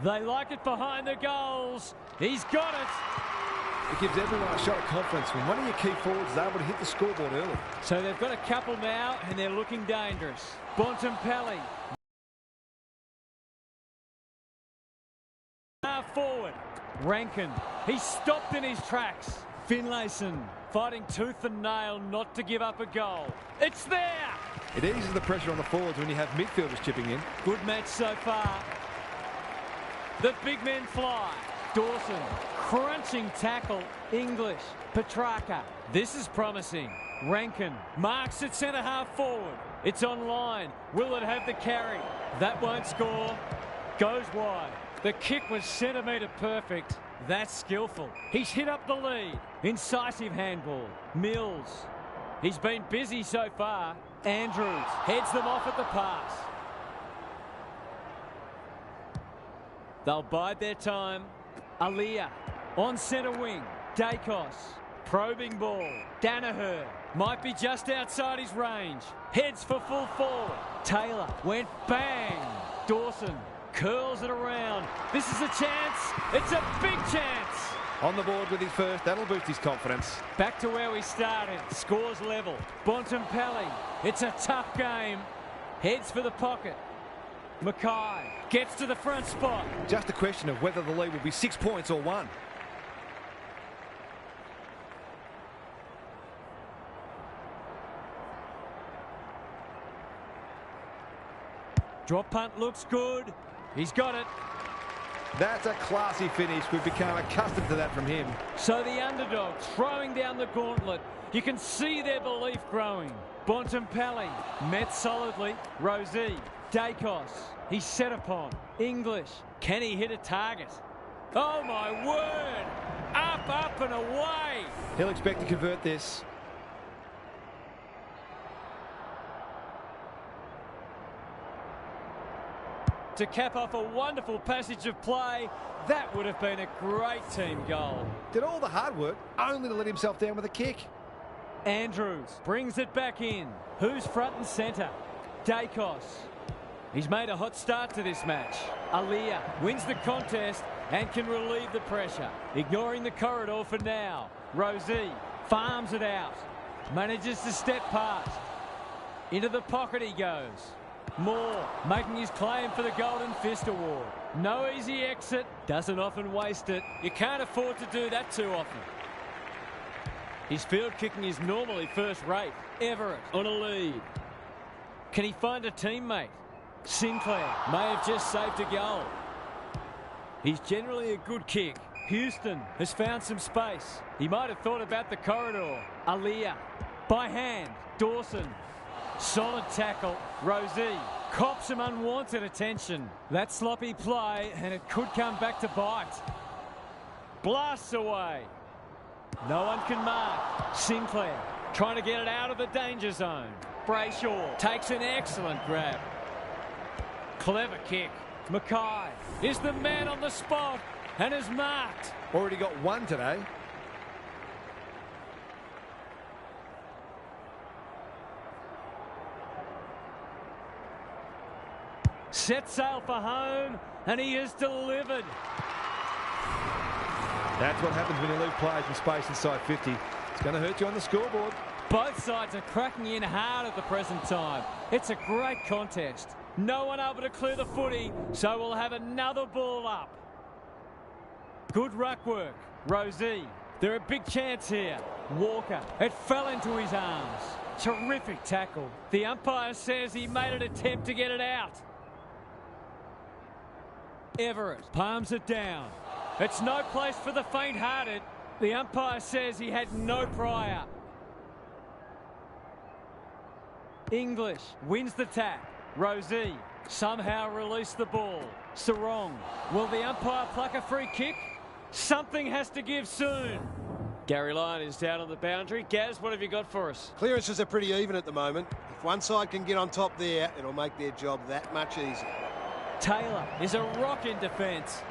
S1: They like it behind the goals. He's got it.
S2: It gives everyone a shot of confidence when one of your key forwards is able to hit the scoreboard early.
S1: So they've got a couple now and they're looking dangerous. Bontempelli. Half forward. Rankin. He's stopped in his tracks. Finlayson fighting tooth and nail not to give up a goal. It's there.
S2: It eases the pressure on the forwards when you have midfielders chipping in.
S1: Good match so far. The big men fly. Dawson, crunching tackle. English, Petrarca. This is promising. Rankin marks at centre half forward. It's on line. Will it have the carry? That won't score. Goes wide. The kick was centimetre perfect. That's skillful. He's hit up the lead. Incisive handball. Mills. He's been busy so far. Andrews heads them off at the pass. They'll bide their time. Aliyah on centre wing. Dacos. Probing ball. Danaher might be just outside his range. Heads for full forward. Taylor went bang. Dawson curls it around. This is a chance. It's a big chance.
S2: On the board with his first. That'll boost his confidence.
S1: Back to where we started. Scores level. Bontempelli. It's a tough game. Heads for the pocket. Mackay gets to the front spot.
S2: Just a question of whether the lead will be 6 points or 1.
S1: Drop punt looks good. He's got it.
S2: That's a classy finish. We've become accustomed to that from him.
S1: So the underdog throwing down the gauntlet. You can see their belief growing. Bontempelli met solidly. Rosie. Dacos. He's set upon. English. Can he hit a target? Oh my word! Up and away!
S2: He'll expect to convert this.
S1: To cap off a wonderful passage of play, that would have been a great team goal.
S2: Did all the hard work only to let himself down with a kick.
S1: Andrews brings it back in. Who's front and centre? Dacos. He's made a hot start to this match. Alia wins the contest and can relieve the pressure. Ignoring the corridor for now. Rosie farms it out. Manages to step past. Into the pocket he goes. Moore making his claim for the Golden Fist Award. No easy exit. Doesn't often waste it. You can't afford to do that too often. His field kicking is normally first rate. Everett on a lead. Can he find a teammate? Sinclair may have just saved a goal. He's generally a good kick. Houston has found some space. He might have thought about the corridor. Alia by hand. Dawson. Solid tackle. Rosie cops some unwanted attention. That sloppy play, and it could come back to bite. Blasts away. No one can mark. Sinclair trying to get it out of the danger zone. Brayshaw takes an excellent grab. Clever kick. Mackay is the man on the spot and is marked.
S2: Already got 1 today.
S1: Set sail for home, and he has delivered.
S2: That's what happens when you leave players in space inside 50. It's going to hurt you on the scoreboard.
S1: Both sides are cracking in hard at the present time. It's a great contest. No one able to clear the footy, so we'll have another ball up. Good ruck work. Rosie. They're a big chance here. Walker. It fell into his arms. Terrific tackle. The umpire says he made an attempt to get it out. Everett palms it down. It's no place for the faint-hearted. The umpire says he had no prior. English wins the tap. Rosie somehow released the ball. Sarong. Will the umpire pluck a free kick? Something has to give soon. Gary Lyon is down on the boundary. Gaz, what have you got for us?
S3: Clearances are pretty even at the moment. If one side can get on top there, it'll make their job that much easier.
S1: Taylor is a rock in defence.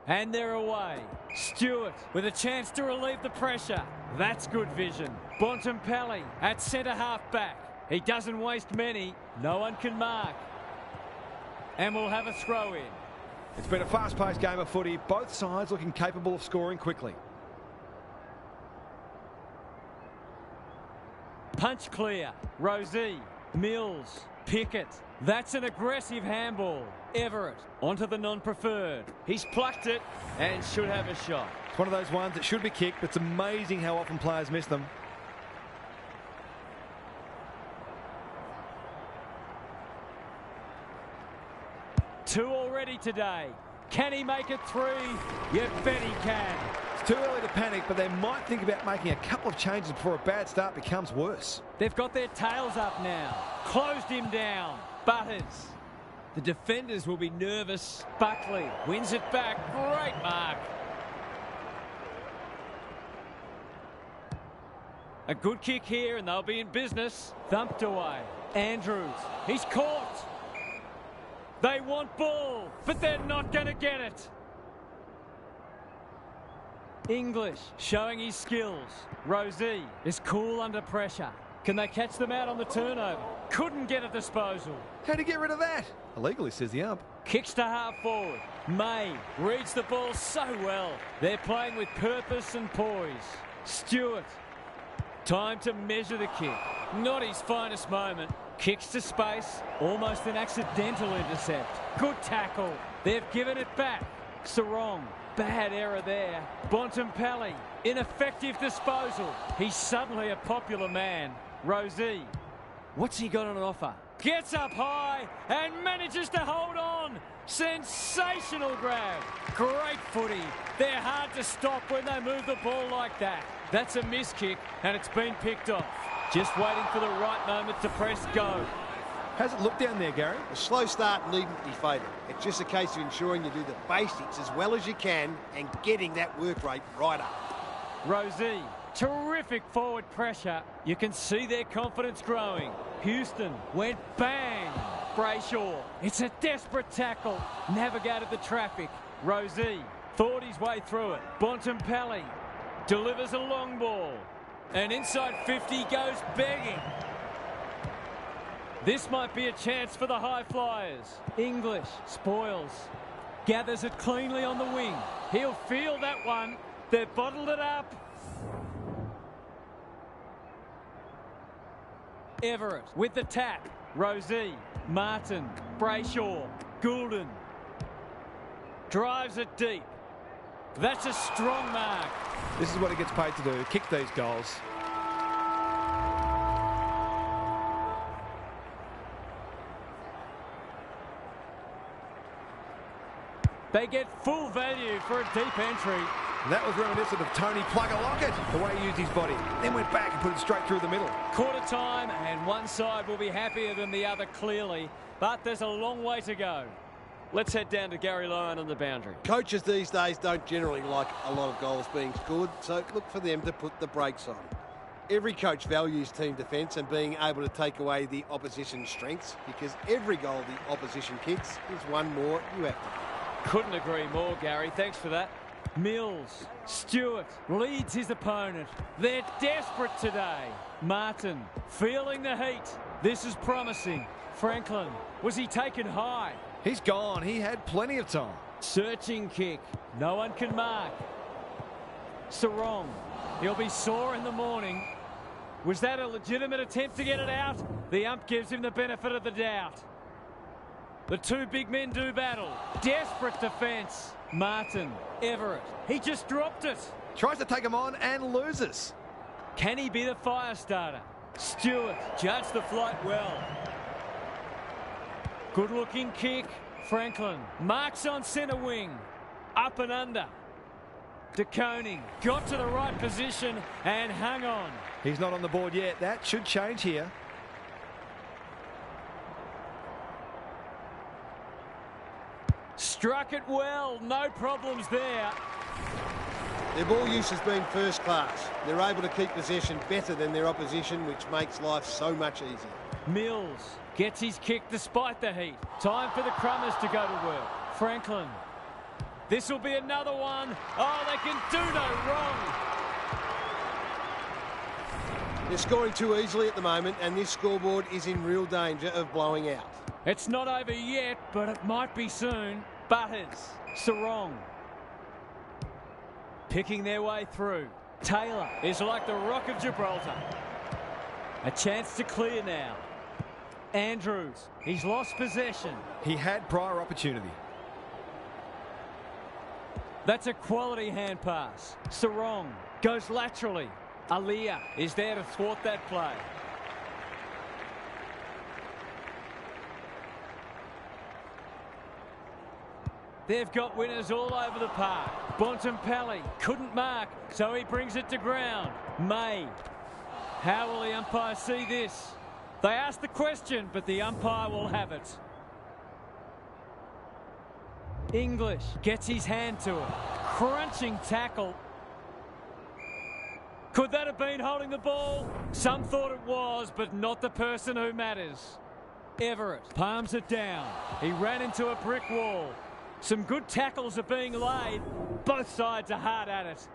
S1: And they're away. Stewart with a chance to relieve the pressure. That's good vision. Bontempelli at centre-half back. He doesn't waste many. No one can mark. And we'll have a throw in.
S2: It's been a fast-paced game of footy. Both sides looking capable of scoring quickly.
S1: Punch clear. Rosie. Mills. Pickett. That's an aggressive handball. Everett onto the non-preferred. He's plucked it and should have a shot.
S2: It's one of those ones that should be kicked, but it's amazing how often players miss them.
S1: Two already today. Can he make it 3? You bet he can.
S2: It's too early to panic, but they might think about making a couple of changes before a bad start becomes worse.
S1: They've got their tails up now. Closed him down. Butters. The defenders will be nervous. Buckley wins it back. Great mark. A good kick here and they'll be in business. Thumped away. Andrews. He's caught. They want ball, but they're not going to get it. English showing his skills. Rosie is cool under pressure. Can they catch them out on the turnover? Couldn't get a disposal.
S2: How'd he get rid of that? Illegally, says the ump.
S1: Kicks to half forward. May reads the ball so well. They're playing with purpose and poise. Stewart. Time to measure the kick. Not his finest moment. Kicks to space. Almost an accidental intercept. Good tackle. They've given it back. Sarong. Bad error there. Bontempelli. Ineffective disposal. He's suddenly a popular man. Rosie. What's he got on offer? Gets up high and manages to hold on. Sensational grab. Great footy. They're hard to stop when they move the ball like that. That's a miss kick and it's been picked off. Just waiting for the right moment to press go.
S2: How's it look down there, Gary?
S3: A slow start needn't be fatal. It's just a case of ensuring you do the basics as well as you can and getting that work rate right up.
S1: Rosie. Terrific forward pressure. You can see their confidence growing. Houston went bang. Brayshaw. It's a desperate tackle. Navigated the traffic. Rosie thought his way through it. Bontempelli delivers a long ball. And inside 50 goes begging. This might be a chance for the high flyers. English spoils. Gathers it cleanly on the wing. He'll feel that one. They've bottled it up. Everett with the tap. Rosie, Martin, Brayshaw, Goulden. Drives it deep. That's a strong mark.
S2: This is what he gets paid to do, kick these goals.
S1: They get full value for a deep entry.
S2: And that was reminiscent of Tony Plugger-Lockett, the way he used his body. Then went back and put it straight through the middle.
S1: Quarter time, and one side will be happier than the other clearly, but there's a long way to go. Let's head down to Gary Lyon on the boundary.
S3: Coaches these days don't generally like a lot of goals being scored, so look for them to put the brakes on. Every coach values team defence and being able to take away the opposition's strengths, because every goal the opposition kicks is one more you have to make.
S1: Couldn't agree more, Gary. Thanks for that. Mills. Stewart leads his opponent. They're desperate today. Martin feeling the heat. This is promising. Franklin. Was he taken high?
S2: He's gone. He had plenty of time.
S1: Searching kick. No one can mark. Sarong. He'll be sore in the morning. Was that a legitimate attempt to get it out? The ump gives him the benefit of the doubt. The two big men do battle. Desperate defence. Martin. Everett. He just dropped it.
S2: Tries to take him on and loses.
S1: Can he be the fire starter? Stewart judged the flight well. Good looking kick. Franklin marks on centre wing. Up and under. De Koning got to the right position and hung on.
S2: He's not on the board yet. That should change here.
S1: Struck it well. No problems there.
S3: Their ball use has been first class. They're able to keep possession better than their opposition, which makes life so much easier.
S1: Mills gets his kick despite the heat. Time for the Crummers to go to work. Franklin. This will be another one. Oh, they can do no wrong.
S3: They're scoring too easily at the moment, and this scoreboard is in real danger of blowing out.
S1: It's not over yet, but it might be soon. Butters. Sarong. Picking their way through. Taylor is like the Rock of Gibraltar. A chance to clear now. Andrews. He's lost possession.
S2: He had prior opportunity.
S1: That's a quality hand pass. Sarong goes laterally. Aliyah is there to thwart that play. They've got winners all over the park. Bontempelli couldn't mark, so he brings it to ground. May. How will the umpire see this? They ask the question, but the umpire will have it. English gets his hand to it. Crunching tackle. Could that have been holding the ball? Some thought it was, but not the person who matters. Everett palms it down. He ran into a brick wall. Some good tackles are being laid. Both sides are hard at it.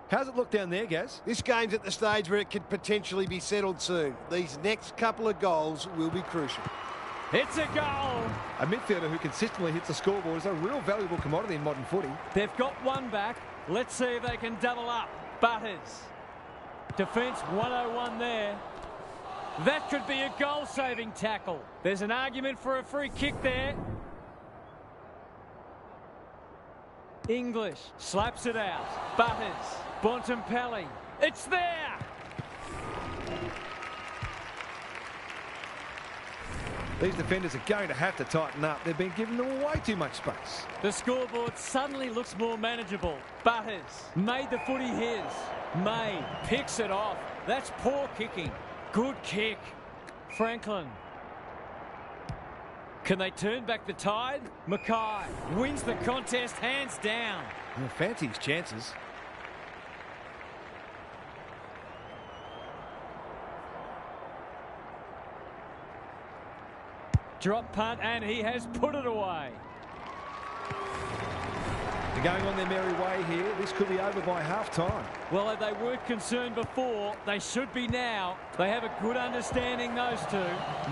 S2: How's it look down there, Gaz?
S3: This game's at the stage where it could potentially be settled soon. These next couple of goals will be crucial.
S1: It's a goal.
S2: A midfielder who consistently hits the scoreboard is a real valuable commodity in modern footy.
S1: They've got one back. Let's see if they can double up. Butters. Defence 101 there. That could be a goal-saving tackle. There's an argument for a free kick there. English slaps it out. Butters. Bontempelli. It's there.
S2: These defenders are going to have to tighten up. They've been giving them way too much space.
S1: The scoreboard suddenly looks more manageable. Butters made the footy his. May picks it off. That's poor kicking. Good kick. Franklin. Can they turn back the tide? Mackay wins the contest hands down.
S2: Well, fancy his chances.
S1: Drop punt, and he has put it away.
S2: They're going on their merry way here. This could be over by half-time.
S1: Well, if they weren't concerned before, they should be now. They have a good understanding, those two.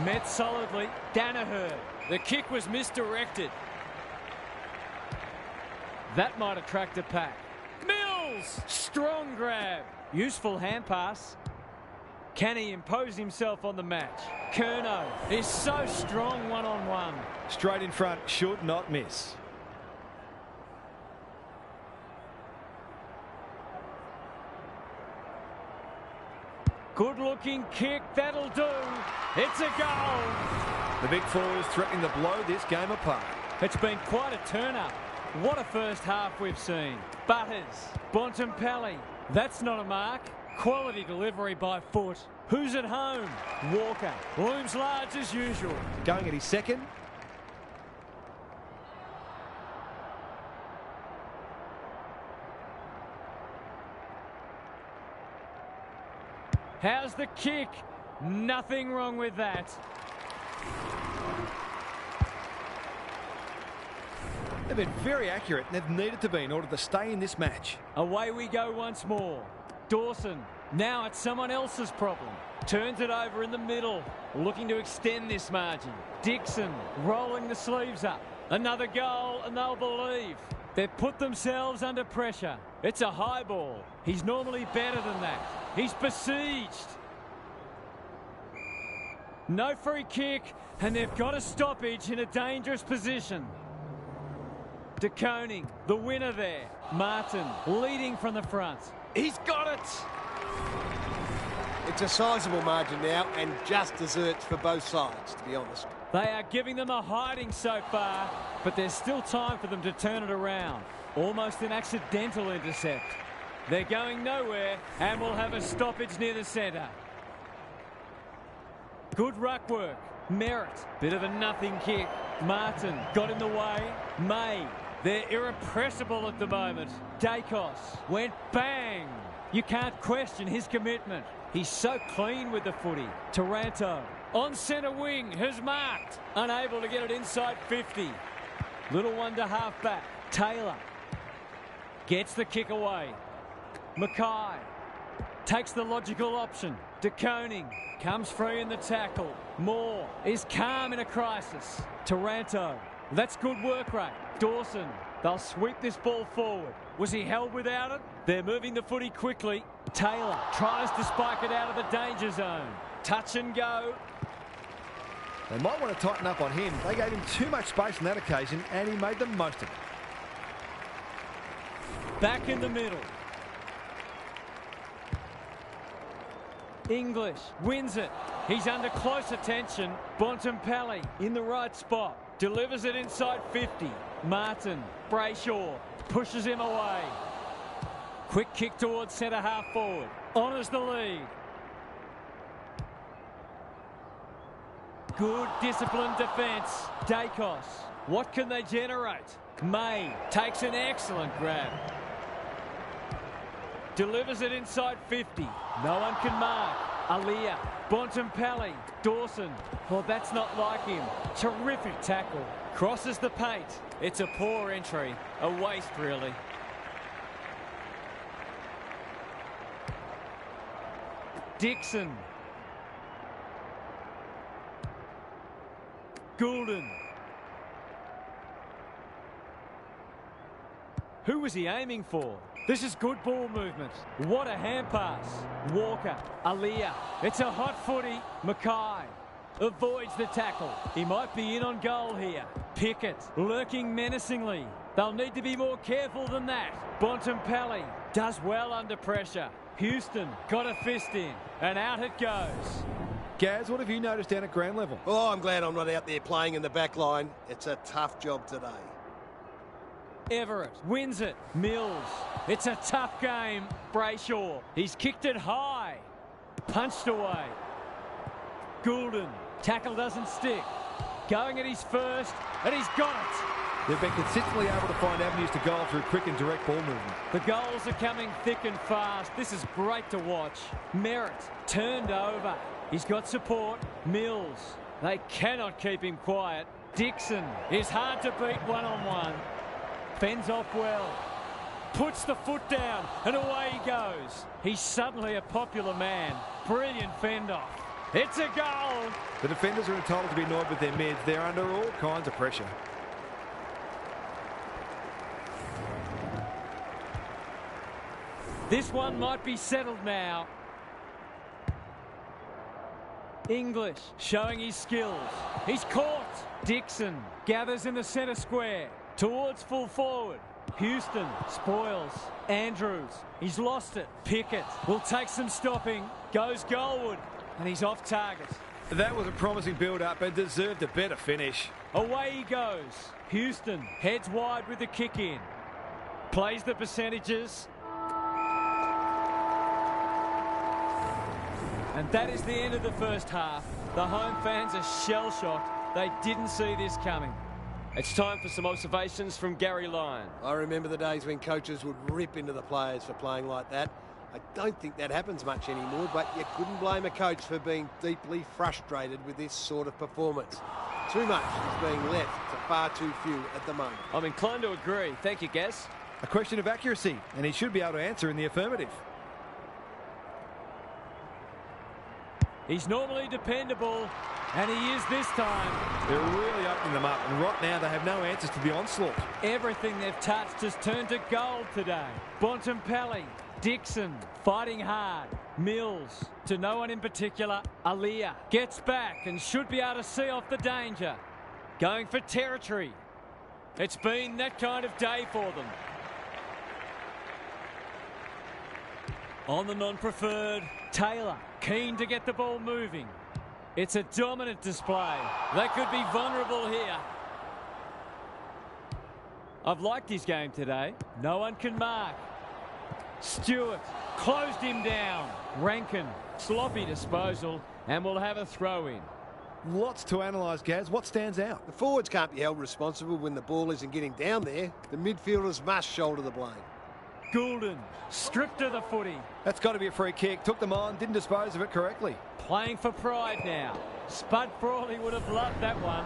S1: Met solidly. Danaher. The kick was misdirected. That might attract a pack. Mills! Strong grab. Useful hand pass. Can he impose himself on the match? Curnow is so strong one-on-one.
S2: Straight in front, should not miss.
S1: Good-looking kick, that'll do. It's a goal.
S2: The big fours threatening to blow this game apart.
S1: It's been quite a turn-up. What a first half we've seen. Butters, Bontempelli. That's not a mark. Quality delivery by foot. Who's at home? Walker looms large as usual.
S2: Going at his second.
S1: How's the kick? Nothing wrong with that.
S2: They've been very accurate and they've needed to be in order to stay in this match.
S1: Away we go once more. Dawson, now it's someone else's problem. Turns it over in the middle, looking to extend this margin. Dixon rolling the sleeves up. Another goal and they'll believe. They've put themselves under pressure. It's a high ball. He's normally better than that. He's besieged. No free kick, and they've got a stoppage in a dangerous position. De Koning, the winner there. Martin leading from the front. He's got it.
S3: It's a sizable margin now and just desserts for both sides, to be honest.
S1: They are giving them a hiding so far, but there's still time for them to turn it around. Almost an accidental intercept. They're going nowhere and will have a stoppage near the centre. Good ruck work. Merritt, bit of a nothing kick. Martin got in the way. May, they're irrepressible at the moment. Dacos went bang. You can't question his commitment. He's so clean with the footy. Taranto on centre wing has marked. Unable to get it inside 50. Little one to half back. Taylor gets the kick away. Mackay takes the logical option. De Koning comes free in the tackle. Moore is calm in a crisis. Taranto, that's good work rate. Dawson, they'll sweep this ball forward. Was he held without it? They're moving the footy quickly. Taylor tries to spike it out of the danger zone. Touch and go.
S2: They might want to tighten up on him. They gave him too much space on that occasion and he made the most of it.
S1: Back in the middle. English wins it. He's under close attention. Bontempelli in the right spot. Delivers it inside 50. Martin, Brayshaw pushes him away. Quick kick towards centre half forward. Honours the lead. Good disciplined defence. Dacos. What can they generate? May takes an excellent grab. Delivers it inside 50. No one can mark. Aliyah, Bontempelli, Dawson. Well, that's not like him. Terrific tackle. Crosses the paint. It's a poor entry. A waste, really. Dixon. Goulden. Who was he aiming for? This is good ball movement. What a hand pass. Walker. Aliyah. It's a hot footy. Mackay avoids the tackle. He might be in on goal here. Pickett lurking menacingly. They'll need to be more careful than that. Bontempelli does well under pressure. Houston got a fist in, and out it goes.
S2: Gaz, what have you noticed down at ground level?
S3: Oh, I'm glad I'm not out there playing in the back line. It's a tough job today.
S1: Everett wins it. Mills. It's a tough game. Brayshaw. He's kicked it high. Punched away. Goulden. Tackle doesn't stick. Going at his first, and he's got it.
S2: They've been consistently able to find avenues to goal through quick and direct ball movement.
S1: The goals are coming thick and fast. This is great to watch. Merritt turned over. He's got support. Mills. They cannot keep him quiet. Dixon is hard to beat one-on-one. Fends off well. Puts the foot down, and away he goes. He's suddenly a popular man. Brilliant fend-off. It's a goal.
S2: The defenders are entitled to be annoyed with their mids. They're under all kinds of pressure.
S1: This one might be settled now. English showing his skills. He's caught. Dixon gathers in the centre square. Towards full forward. Houston spoils. Andrews. He's lost it. Pickett will take some stopping. Goes goalward. And he's off target.
S2: That was a promising build-up and deserved a better finish.
S1: Away he goes. Houston heads wide with the kick in. Plays the percentages. And that is the end of the first half. The home fans are shell-shocked. They didn't see this coming. It's time for some observations from Gary Lyon.
S3: I remember the days when coaches would rip into the players for playing like that. I don't think that happens much anymore, but you couldn't blame a coach for being deeply frustrated with this sort of performance. Too much is being left to far too few at the moment.
S1: I'm inclined to agree. Thank you, Gaz.
S2: A question of accuracy, and he should be able to answer in the affirmative.
S1: He's normally dependable, and he is this time.
S2: They're really opening them up, and right now they have no answers to the onslaught.
S1: Everything they've touched has turned to gold today. Bontempelli, Dixon, fighting hard. Mills, to no one in particular. Aliyah gets back and should be able to see off the danger. Going for territory. It's been that kind of day for them. On the non-preferred, Taylor, keen to get the ball moving. It's a dominant display. They could be vulnerable here. I've liked his game today. No one can mark. Stewart closed him down. Rankin, sloppy disposal, and will have a throw in.
S2: Lots to analyse, Gaz. What stands out?
S3: The forwards can't be held responsible when the ball isn't getting down there. The midfielders must shoulder the blame.
S1: Goulden, stripped of the footy.
S2: That's got to be a free kick. Took them on, didn't dispose of it correctly.
S1: Playing for pride now. Spud Frawley would have loved that one.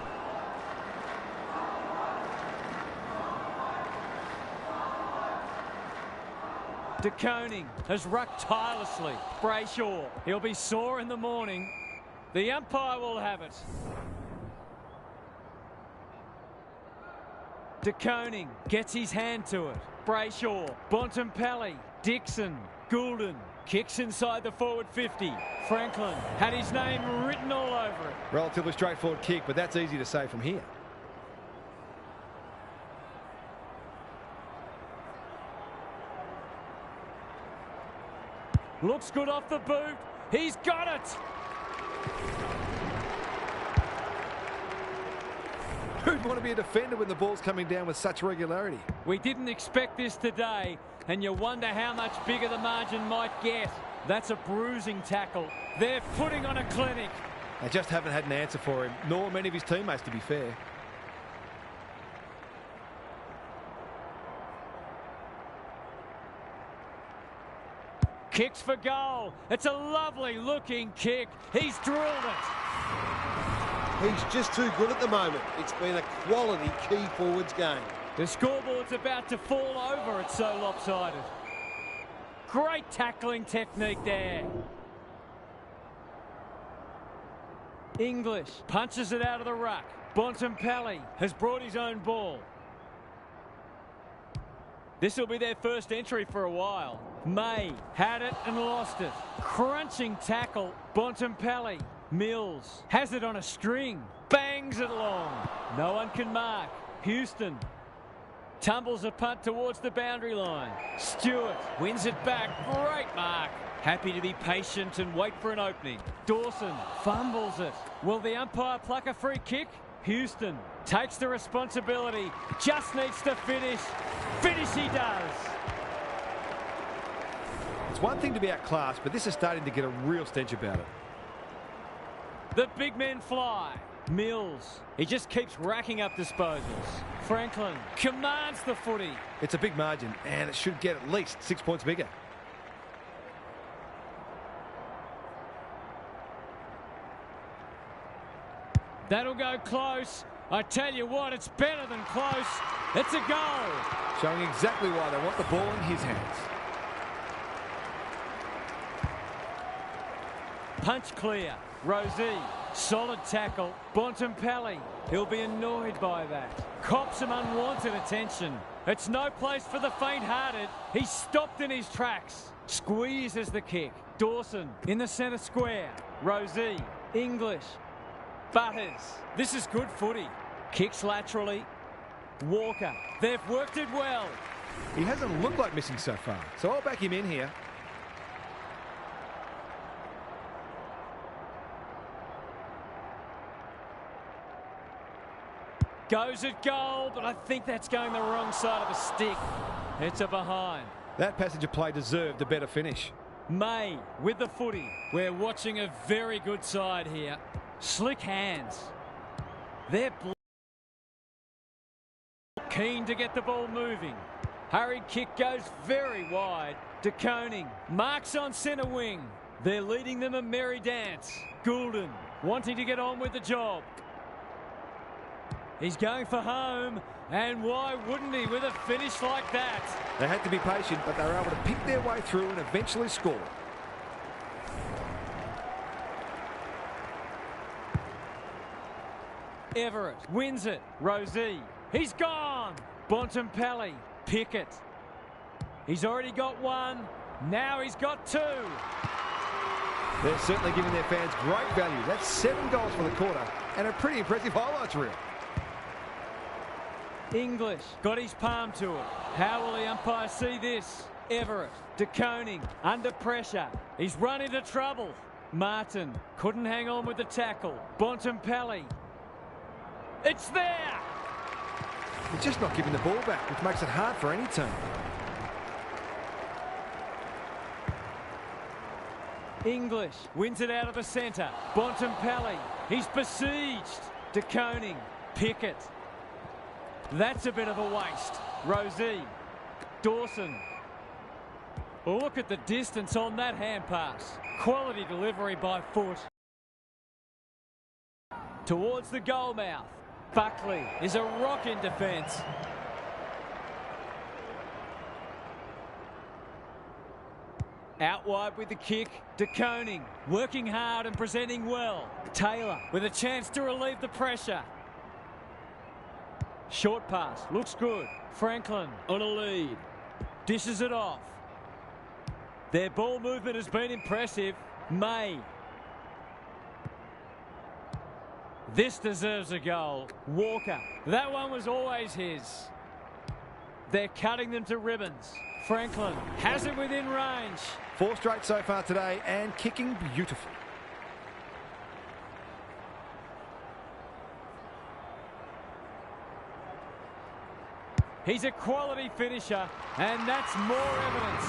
S1: De Koning has rucked tirelessly. Brayshaw, he'll be sore in the morning. The umpire will have it. De Koning gets his hand to it. Brayshaw, Bontempelli, Dixon, Goulden kicks inside the forward 50. Franklin had his name written all over it.
S2: Relatively straightforward kick, but that's easy to say from here.
S1: Looks good off the boot. He's got it.
S2: Who'd want to be a defender when the ball's coming down with such regularity?
S1: We didn't expect this today, and you wonder how much bigger the margin might get. That's a bruising tackle. They're putting on a clinic.
S2: They just haven't had an answer for him, nor many of his teammates, to be fair.
S1: Kicks for goal. It's a lovely looking kick. He's drilled it.
S3: He's just too good at the moment. It's been a quality key forwards game.
S1: The scoreboard's about to fall over. It's so lopsided. Great tackling technique there. English punches it out of the ruck. Bontempelli has brought his own ball. This will be their first entry for a while. May had it and lost it. Crunching tackle. Bontempelli. Mills has it on a string. Bangs it long. No one can mark. Houston tumbles a punt towards the boundary line. Stewart wins it back. Great mark. Happy to be patient and wait for an opening. Dawson fumbles it. Will the umpire pluck a free kick? Houston takes the responsibility. Just needs to finish. Finish he does.
S2: It's one thing to be outclassed, but this is starting to get a real stench about it.
S1: The big men fly. Mills, he just keeps racking up disposals. Franklin commands the footy.
S2: It's a big margin, and it should get at least 6 points bigger.
S1: That'll go close. I tell you what, it's better than close. It's a goal.
S2: Showing exactly why they want the ball in his hands.
S1: Punch clear. Rosie, solid tackle. Bontempelli, he'll be annoyed by that. Cops some unwanted attention. It's no place for the faint-hearted. He's stopped in his tracks. Squeezes the kick. Dawson in the centre square. Rosie, English. Butters. This is good footy. Kicks laterally. Walker. They've worked it well.
S2: He hasn't looked like missing so far, so I'll back him in here.
S1: Goes at goal, but I think that's going the wrong side of the stick. It's a behind.
S2: That passage of play deserved a better finish.
S1: May with the footy. We're watching a very good side here. Slick hands. They're keen to get the ball moving. Hurried kick goes very wide. De Koning marks on centre wing. They're leading them a merry dance. Goulden wanting to get on with the job. He's going for home, and why wouldn't he with a finish like that?
S2: They had to be patient, but they were able to pick their way through and eventually score.
S1: Everett wins it. Rosie. He's gone. Bontempelli. Pickett. He's already got one. Now he's got two.
S2: They're certainly giving their fans great value. That's 7 goals for the quarter and a pretty impressive highlights reel.
S1: English got his palm to it. How will the umpire see this? Everett. De Koning under pressure. He's run into trouble. Martin couldn't hang on with the tackle. Bontempelli. It's there!
S2: They're just not giving the ball back, which makes it hard for any team.
S1: English wins it out of the centre. Bontempelli. He's besieged. De Koning. Pickett. That's a bit of a waste. Rosie. Dawson. Look at the distance on that hand pass. Quality delivery by foot. Towards the goal mouth. Buckley is a rock in defence. Out wide with the kick. De Koning working hard and presenting well. Taylor with a chance to relieve the pressure. Short pass, looks good. Franklin on a lead. Dishes it off. Their ball movement has been impressive. May. This deserves a goal. Walker. That one was always his. They're cutting them to ribbons. Franklin has it within range.
S2: 4 straight so far today and kicking beautifully.
S1: He's a quality finisher, and that's more evidence.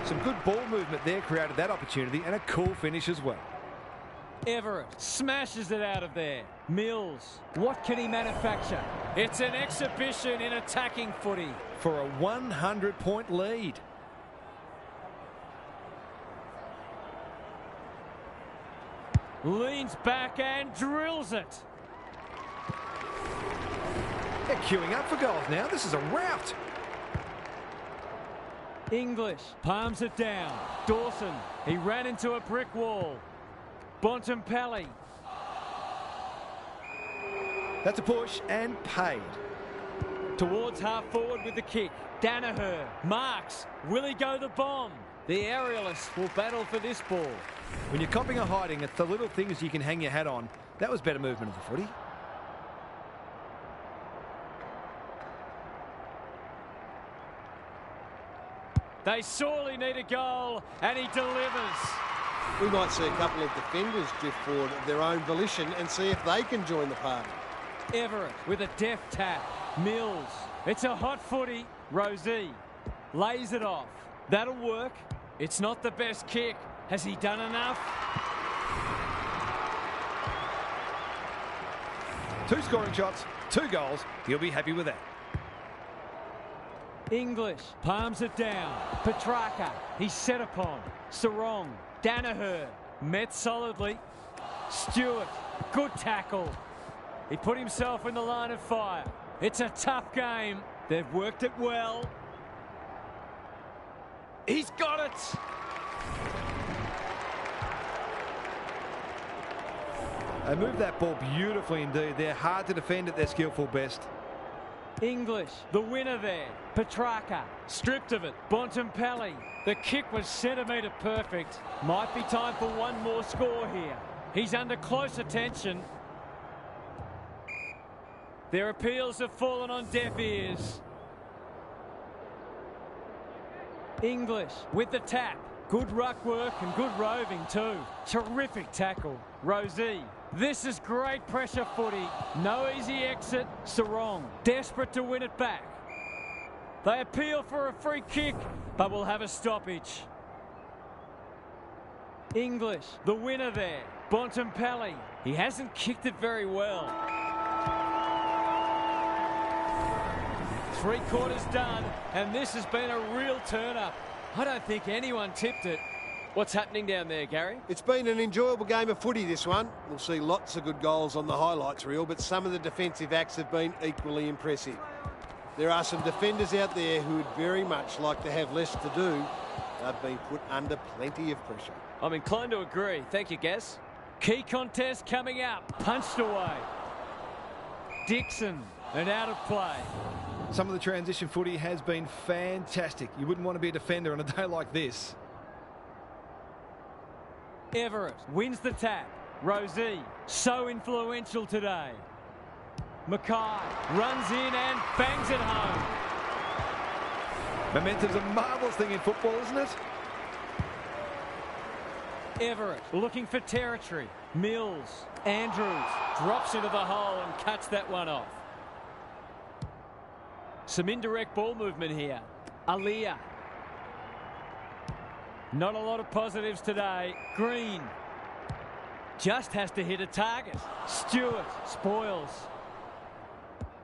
S2: Some good ball movement there created that opportunity, and a cool finish as well.
S1: Everett smashes it out of there. Mills, what can he manufacture? It's an exhibition in attacking footy.
S2: For a 100-point lead.
S1: Leans back and drills it.
S2: They're queuing up for goals now. This is a rout.
S1: English palms it down. Dawson, he ran into a brick wall. Bontempelli.
S2: That's a push and paid.
S1: Towards half forward with the kick. Danaher marks. Will he go the bomb? The aerialists will battle for this ball.
S2: When you're copping or hiding, it's the little things you can hang your hat on. That was better movement of the footy.
S1: They sorely need a goal, and he delivers.
S3: We might see a couple of defenders drift forward of their own volition and see if they can join the party.
S1: Everett with a deft tap. Mills. It's a hot footy. Rosie lays it off. That'll work. It's not the best kick. Has he done enough?
S2: 2 scoring shots, 2 goals. He'll be happy with that.
S1: English palms it down. Petrarca, he's set upon. Sarong, Danaher, met solidly. Stewart, good tackle. He put himself in the line of fire. It's a tough game. They've worked it well. He's got it.
S2: They move that ball beautifully indeed. They're hard to defend at their skillful best.
S1: English, the winner there. Petrarca, stripped of it. Bontempelli, the kick was centimetre perfect. Might be time for one more score here. He's under close attention. Their appeals have fallen on deaf ears. English with the tap. Good ruck work and good roving too. Terrific tackle. Rosie. This is great pressure footy. No easy exit. Sarong desperate to win it back. They appeal for a free kick, but will have a stoppage. English, the winner there. Bontempelli. He hasn't kicked it very well. 3 quarters done, and this has been a real turn-up. I don't think anyone tipped it. What's happening down there, Gary?
S3: It's been an enjoyable game of footy, this one. We'll see lots of good goals on the highlights reel, but some of the defensive acts have been equally impressive. There are some defenders out there who would very much like to have less to do. They've been put under plenty of pressure.
S1: I'm inclined to agree. Thank you, Gaz. Key contest coming up. Punched away. Dixon, and out of play.
S2: Some of the transition footy has been fantastic. You wouldn't want to be a defender on a day like this.
S1: Everett wins the tap. Rosie, so influential today. Mackay runs in and bangs it home.
S2: Momentum's a marvellous thing in football, isn't it?
S1: Everett looking for territory. Mills, Andrews drops into the hole and cuts that one off. Some indirect ball movement here. Aliyah. Not a lot of positives today. Green just has to hit a target. Stewart spoils.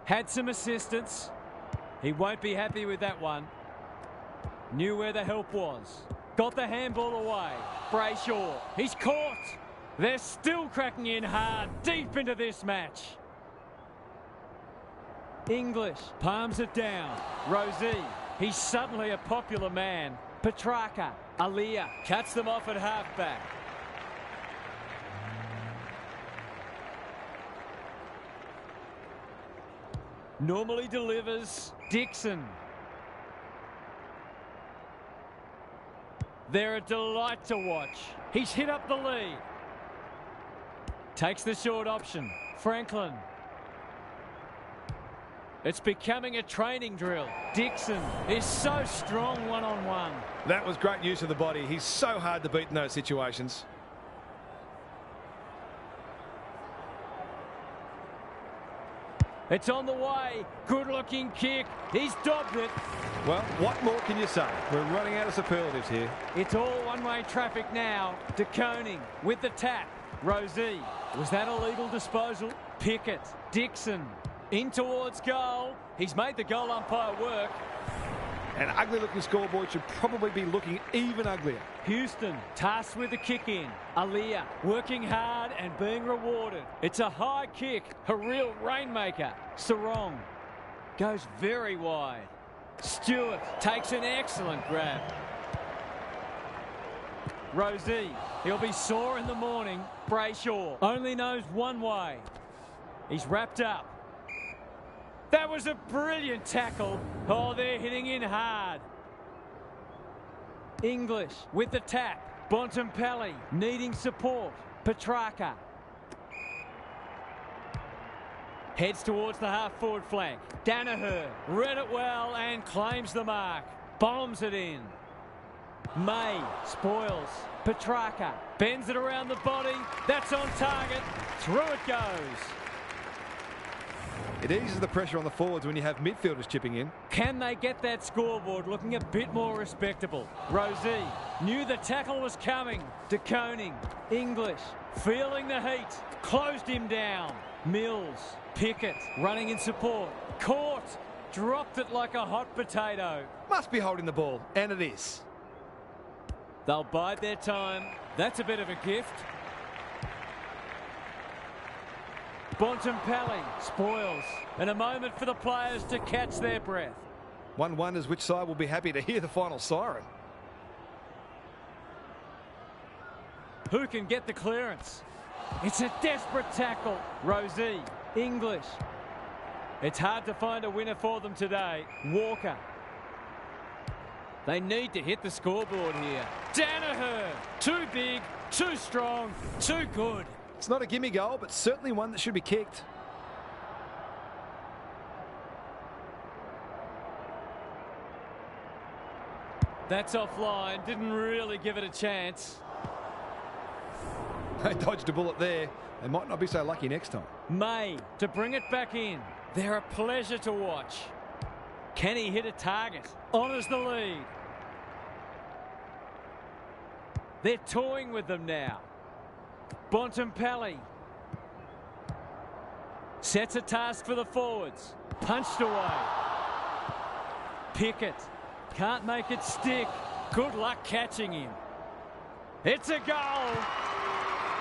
S1: Had some assistance. He won't be happy with that one. Knew where the help was. Got the handball away. Brayshaw. He's caught. They're still cracking in hard deep into this match. English palms it down. Rosie. He's suddenly a popular man. Petrarca. Aliyah cuts them off at halfback. Normally delivers. Dixon. They're a delight to watch. He's hit up the lead. Takes the short option. Franklin. It's becoming a training drill. Dixon is so strong one-on-one.
S2: That was great use of the body. He's so hard to beat in those situations.
S1: It's on the way. Good-looking kick. He's dobbed it.
S2: Well, what more can you say? We're running out of superlatives here.
S1: It's all one-way traffic now. De Koning with the tap. Rosie. Was that a legal disposal? Pickett. Dixon. In towards goal. He's made the goal umpire work.
S2: An ugly-looking scoreboard should probably be looking even uglier.
S1: Houston tasked with the kick in. Aliyah working hard and being rewarded. It's a high kick. A real rainmaker. Sarong goes very wide. Stewart takes an excellent grab. Rosie, he'll be sore in the morning. Brayshaw only knows one way. He's wrapped up. That was a brilliant tackle. Oh, they're hitting in hard. English with the tap. Bontempelli needing support. Petrarca heads towards the half-forward flank. Danaher read it well and claims the mark. Bombs it in. May spoils. Petrarca bends it around the body. That's on target. Through it goes.
S2: It eases the pressure on the forwards when you have midfielders chipping in.
S1: Can they get that scoreboard looking a bit more respectable? Rosie knew the tackle was coming. De Koning, English, feeling the heat. Closed him down. Mills, Pickett, running in support. Caught. Dropped it like a hot potato.
S2: Must be holding the ball, and it is.
S1: They'll bide their time. That's a bit of a gift. Bontempelli spoils. And a moment for the players to catch their breath.
S2: One wonders which side will be happy to hear the final siren.
S1: Who can get the clearance? It's a desperate tackle. Rosie, English. It's hard to find a winner for them today. Walker. They need to hit the scoreboard here. Danaher. Too big, too strong, too good.
S2: It's not a gimme goal, but certainly one that should be kicked.
S1: That's offline. Didn't really give it a chance.
S2: They dodged a bullet there. They might not be so lucky next time.
S1: May to bring it back in. They're a pleasure to watch. Can he hit a target? Honours the lead. They're toying with them now. Bontempelli sets a task for the forwards. Punched away. Pickett can't make it stick. Good luck catching him. It's a goal.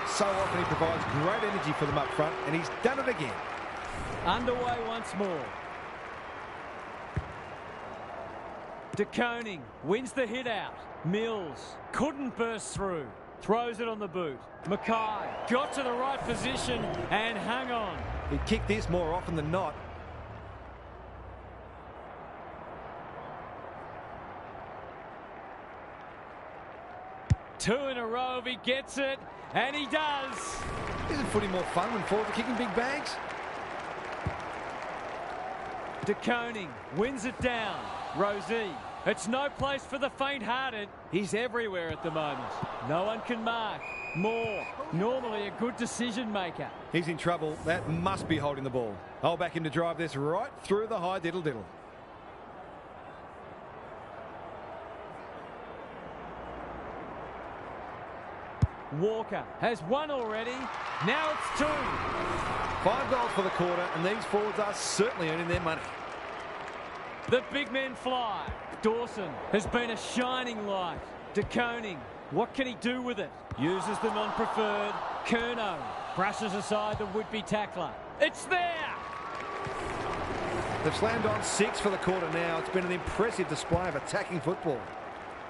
S2: So often he provides great energy for them up front, and he's done it again.
S1: Underway once more. De Koning wins the hit out. Mills couldn't burst through. Throws it on the boot. Mackay got to the right position and hung on.
S2: He'd kick this more often than not.
S1: Two in a row if he gets it, and he does.
S2: Isn't footy more fun when forwards are kicking big bags?
S1: De Koning wins it down. Rosie. It's no place for the faint-hearted. He's everywhere at the moment. No one can mark. Moore, normally a good decision maker.
S2: He's in trouble. That must be holding the ball. I'll back him to drive this right through the high diddle-diddle.
S1: Walker has one already. Now it's 2.
S2: 5 goals for the quarter, and these forwards are certainly earning their money.
S1: The big men fly. Dawson has been a shining light. De Koning, what can he do with it? Uses the non-preferred. Curnow brushes aside the would-be tackler. It's there!
S2: They've slammed on 6 for the quarter now. It's been an impressive display of attacking football.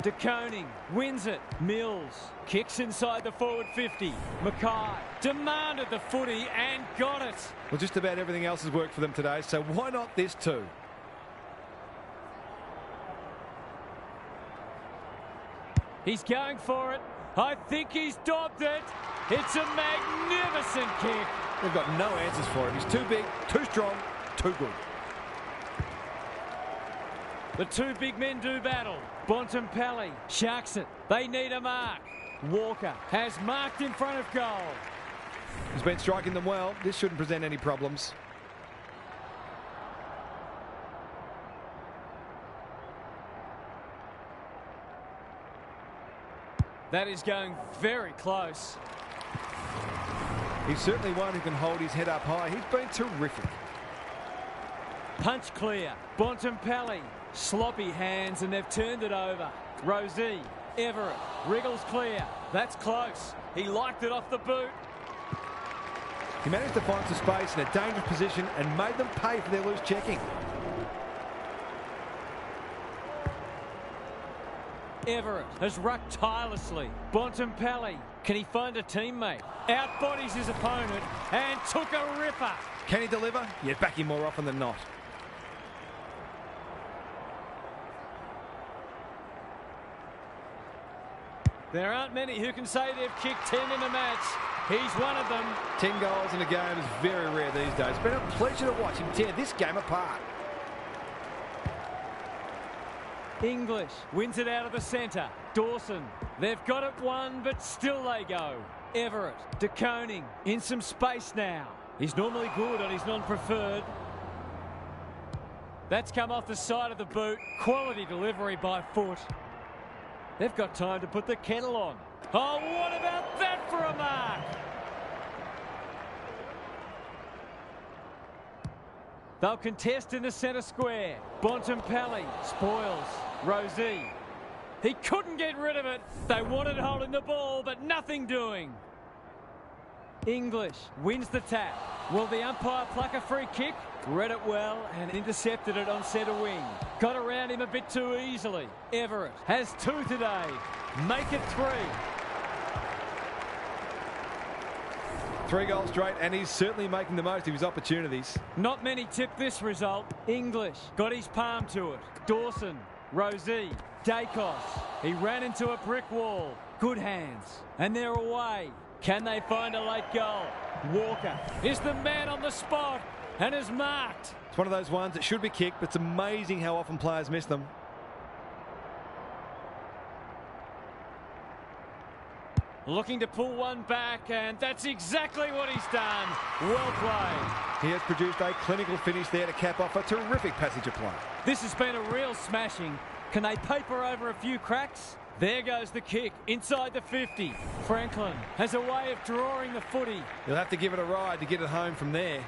S1: De Koning wins it. Mills kicks inside the forward 50. Mackay demanded the footy and got it.
S2: Well, just about everything else has worked for them today, so why not this too?
S1: He's going for it. I think he's dobbed it. It's a magnificent kick.
S2: They've got no answers for him. He's too big, too strong, too good.
S1: The two big men do battle. Bontempelli sharks it. They need a mark. Walker has marked in front of goal.
S2: He's been striking them well. This shouldn't present any problems.
S1: That is going very close.
S2: He's certainly one who can hold his head up high. He's been terrific.
S1: Punch clear. Bontempelli. Sloppy hands and they've turned it over. Rosie. Everett. Wriggles clear. That's close. He liked it off the boot.
S2: He managed to find some space in a dangerous position and made them pay for their loose checking.
S1: Everett has rucked tirelessly. Bontempelli, can he find a teammate? Outbodies his opponent and took a ripper.
S2: Can he deliver? Yeah, back him more often than not.
S1: There aren't many who can say they've kicked 10 in a match. He's one of them.
S2: 10 goals in a game is very rare these days. It's been a pleasure to watch him tear this game apart.
S1: English wins it out of the centre. Dawson, they've got it won, but still they go. Everett, De Koning, in some space now. He's normally good on his non-preferred. That's come off the side of the boot. Quality delivery by foot. They've got time to put the kettle on. Oh, what about that for a mark? They'll contest in the centre square. Bontempelli spoils. Rosie. He couldn't get rid of it. They wanted holding the ball, but nothing doing. English wins the tap. Will the umpire pluck a free kick? Read it well and intercepted it on centre wing. Got around him a bit too easily. Everett has 2 today. Make it 3.
S2: 3 goals straight, and he's certainly making the most of his opportunities.
S1: Not many tip this result. English got his palm to it. Dawson, Rosie, Dacos. He ran into a brick wall. Good hands. And they're away. Can they find a late goal? Walker is the man on the spot and is marked.
S2: It's one of those ones that should be kicked, but it's amazing how often players miss them.
S1: Looking to pull one back, and that's exactly what he's done. Well played.
S2: He has produced a clinical finish there to cap off a terrific passage of play.
S1: This has been a real smashing. Can they paper over a few cracks? There goes the kick inside the 50. Franklin has a way of drawing the footy.
S2: He'll have to give it a ride to get it home from there.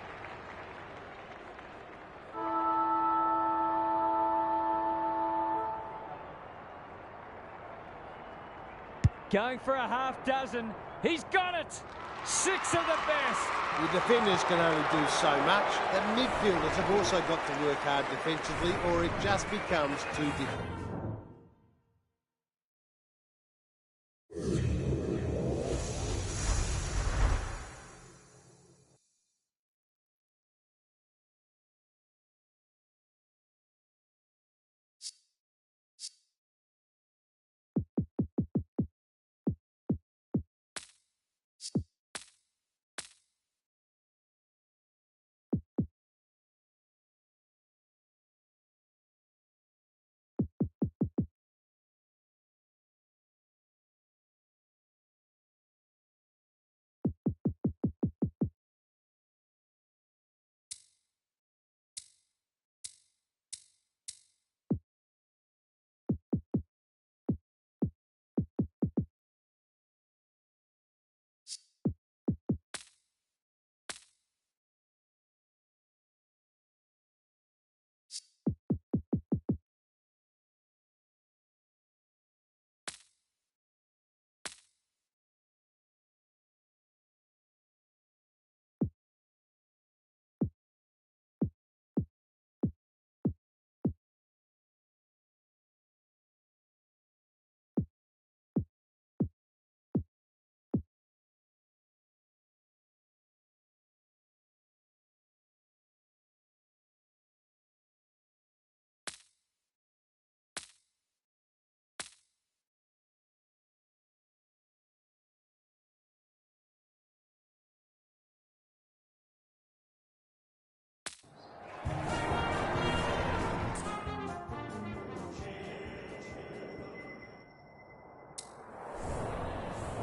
S1: Going for a half dozen. He's got it. 6 of the best.
S3: The defenders can only do so much. The midfielders have also got to work hard defensively, or it just becomes too difficult.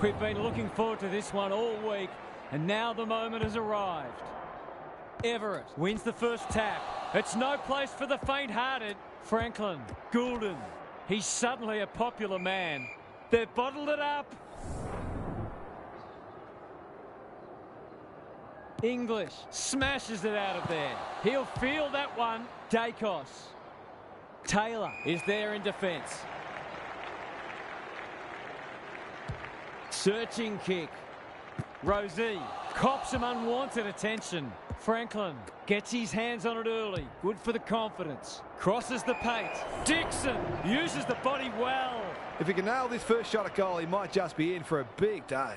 S1: We've been looking forward to this one all week, and now the moment has arrived. Everett wins the first tap. It's no place for the faint-hearted. Franklin, Goulden. He's suddenly a popular man. They've bottled it up. English smashes it out of there. He'll feel that one. Dacos. Taylor is there in defence. Searching kick. Rosie cops some unwanted attention. Franklin gets his hands on it early. Good for the confidence. Crosses the paint. Dixon uses the body well.
S2: If he can nail this first shot at goal, he might just be in for a big day.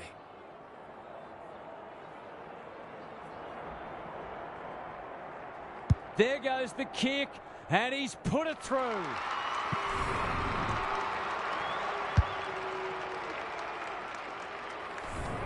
S1: There goes the kick, and he's put it through.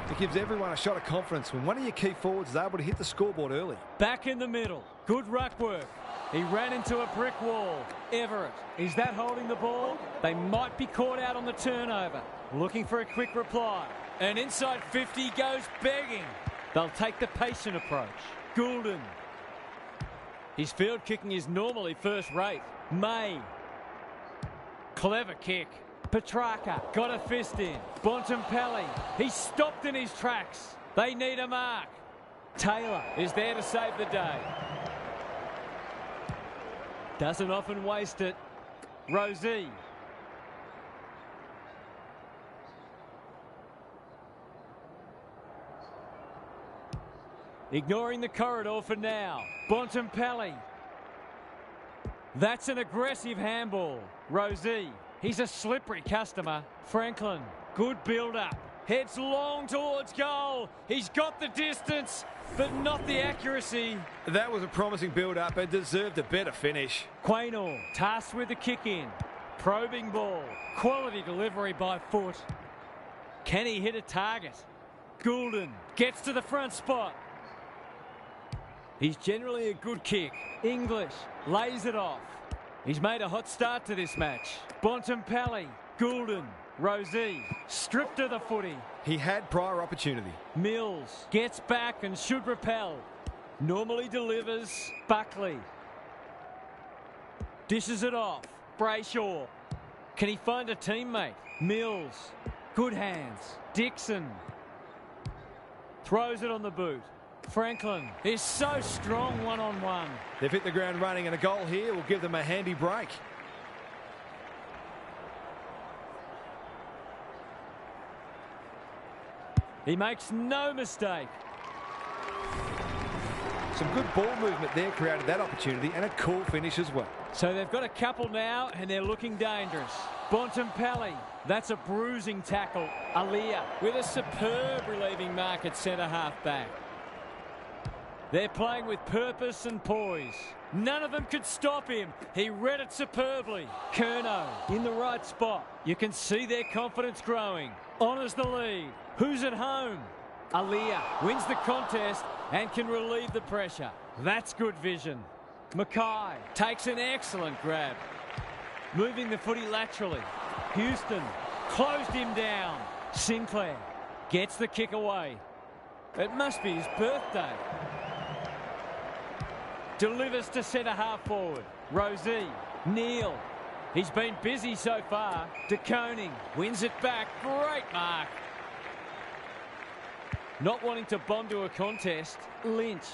S2: It gives everyone a shot of confidence when one of your key forwards is able to hit the scoreboard early.
S1: Back in the middle. Good ruck work. He ran into a brick wall. Everett. Is that holding the ball? They might be caught out on the turnover. Looking for a quick reply. And inside 50 goes begging. They'll take the patient approach. Goulden. His field kicking is normally first rate. May. Clever kick. Petrarca got a fist in. Bontempelli. He's stopped in his tracks. They need a mark. Taylor is there to save the day. Doesn't often waste it. Rosie. Ignoring the corridor for now. Bontempelli. That's an aggressive handball. Rosie. He's a slippery customer. Franklin. Good build-up. Heads long towards goal. He's got the distance, but not the accuracy.
S2: That was a promising build-up and deserved a better finish.
S1: Quaynor tasked with the kick-in. Probing ball. Quality delivery by foot. Can he hit a target? Goulden gets to the front spot. He's generally a good kick. English lays it off. He's made a hot start to this match. Bontempelli, Goulden, Rosie, stripped of the footy.
S2: He had prior opportunity.
S1: Mills gets back and should repel. Normally delivers. Buckley. Dishes it off. Brayshaw. Can he find a teammate? Mills. Good hands. Dixon. Throws it on the boot. Franklin is so strong one-on-one.
S2: They've hit the ground running, and a goal here will give them a handy break.
S1: He makes no mistake.
S2: Some good ball movement there created that opportunity, and a cool finish as well.
S1: So they've got a couple now, and they're looking dangerous. Bontempelli, that's a bruising tackle. Alia with a superb relieving mark at centre-half back. They're playing with purpose and poise. None of them could stop him. He read it superbly. Curnow in the right spot. You can see their confidence growing. Honours the lead. Who's at home? Alia wins the contest and can relieve the pressure. That's good vision. Mackay takes an excellent grab. Moving the footy laterally. Houston closed him down. Sinclair gets the kick away. It must be his birthday. Delivers to centre-half forward. Rosie. Neal. He's been busy so far. De Koning wins it back. Great mark. Not wanting to bomb to a contest. Lynch.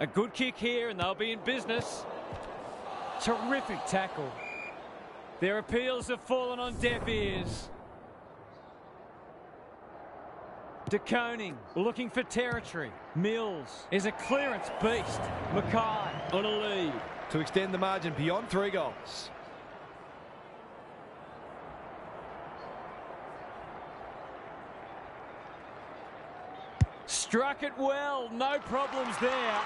S1: A good kick here and they'll be in business. Terrific tackle. Their appeals have fallen on deaf ears. De Koning looking for territory. Mills is a clearance beast. Mackay on a lead.
S2: To extend the margin beyond 3 goals.
S1: Struck it well. No problems there.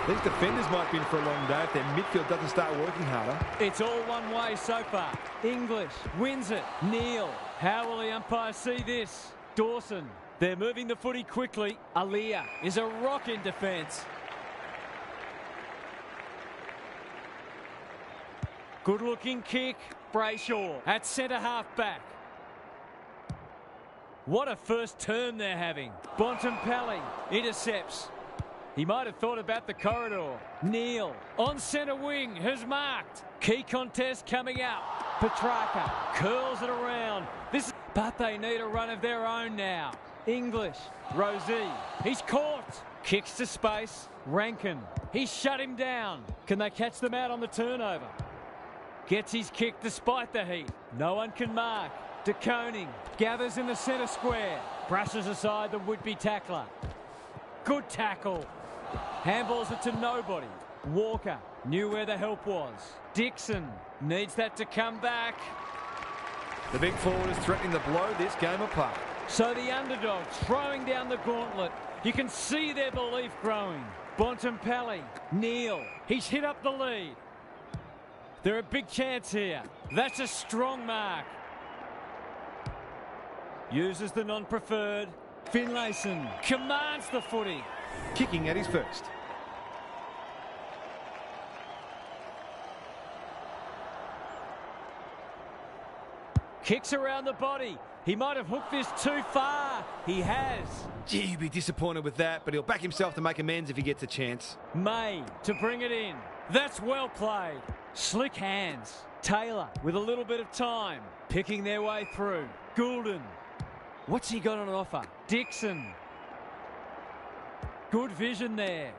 S2: These defenders might be in for a long day if their midfield doesn't start working harder.
S1: It's all one way so far. English wins it. Neal. How will the umpire see this? Dawson. They're moving the footy quickly. Alia is a rock in defence. Good looking kick. Brayshaw at centre-half back. What a first turn they're having. Bontempelli intercepts. He might have thought about the corridor. Neal on centre wing has marked. Key contest coming up. Petrarca curls it around. But they need a run of their own now. English. Rosie. He's caught. Kicks to space. Rankin. He's shut him down. Can they catch them out on the turnover? Gets his kick despite the heat. No one can mark. De Koning gathers in the centre square. Brushes aside the would-be tackler. Good tackle. Handballs it to nobody. Walker knew where the help was. Dixon needs that to come back.
S2: The big forward is threatening to blow this game apart.
S1: So the underdog throwing down the gauntlet. You can see their belief growing. Bontempelli, Neal, he's hit up the lead. They're a big chance here. That's a strong mark. Uses the non-preferred. Finlayson commands the footy.
S2: Kicking at his first.
S1: Kicks around the body. He might have hooked this too far. He has.
S2: Gee, you'd be disappointed with that, but he'll back himself to make amends if he gets a chance.
S1: May to bring it in. That's well played. Slick hands. Taylor with a little bit of time. Picking their way through. Goulden. What's he got on offer? Dixon. Good vision there.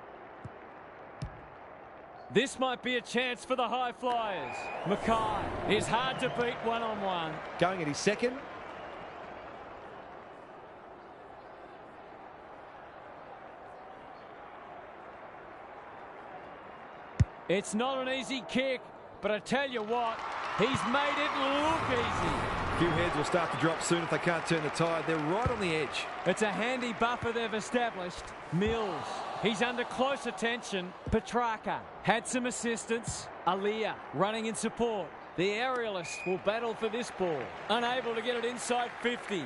S1: This might be a chance for the high flyers. Mackay is hard to beat one-on-one.
S2: Going at his second.
S1: It's not an easy kick, but I tell you what, he's made it look easy.
S2: A few heads will start to drop soon if they can't turn the tide. They're right on the edge.
S1: It's a handy buffer they've established. Mills, he's under close attention. Petrarca had some assistance. Aaliyah running in support. The aerialists will battle for this ball. Unable to get it inside 50.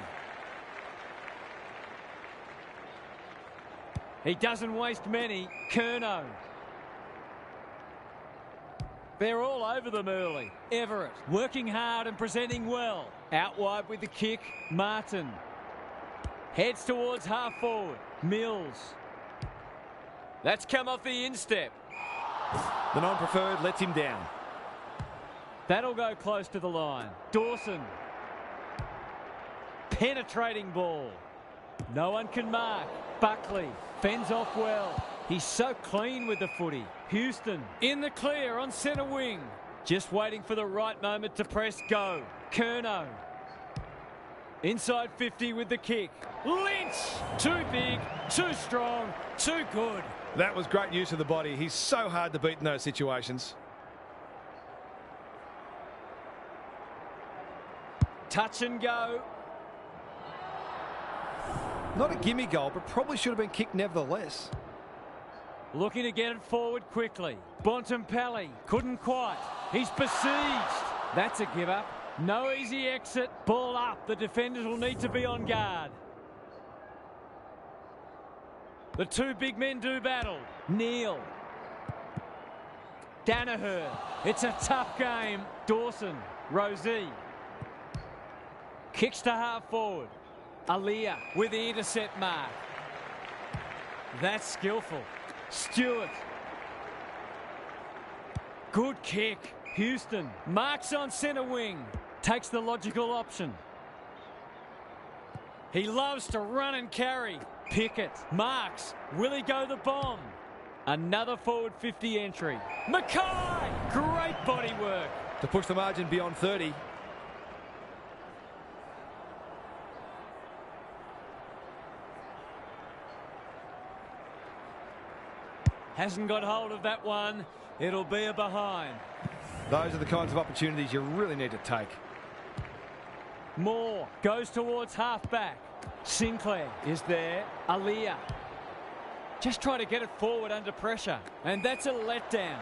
S1: He doesn't waste many. Curnow. They're all over them early. Everett working hard and presenting well. Out wide with the kick. Martin heads towards half forward. Mills. That's come off the instep.
S2: The non-preferred lets him down.
S1: That'll go close to the line. Dawson. Penetrating ball. No one can mark. Buckley fends off well. He's so clean with the footy. Houston in the clear on centre wing. Just waiting for the right moment to press go. Curnow. Inside 50 with the kick. Lynch. Too big, too strong, too good.
S2: That was great use of the body. He's so hard to beat in those situations.
S1: Touch and go.
S2: Not a gimme goal, but probably should have been kicked nevertheless.
S1: Looking to get it forward quickly. Bontempelli couldn't quite. He's besieged. That's a give up. No easy exit. Ball up. The defenders will need to be on guard. The two big men do battle. Neal. Danaher. It's a tough game. Dawson. Rosie. Kicks to half forward. Aaliyah with the intercept mark. That's skillful. Stewart. Good kick. Houston marks on centre wing. Takes the logical option. He loves to run and carry. Pickett marks. Will he go the bomb? Another forward 50 entry. Mackay! Great body work.
S2: To push the margin beyond 30.
S1: Hasn't got hold of that one. It'll be a behind.
S2: Those are the kinds of opportunities you really need to take.
S1: Moore goes towards half-back. Sinclair is there. Aaliyah. Just try to get it forward under pressure. And that's a letdown.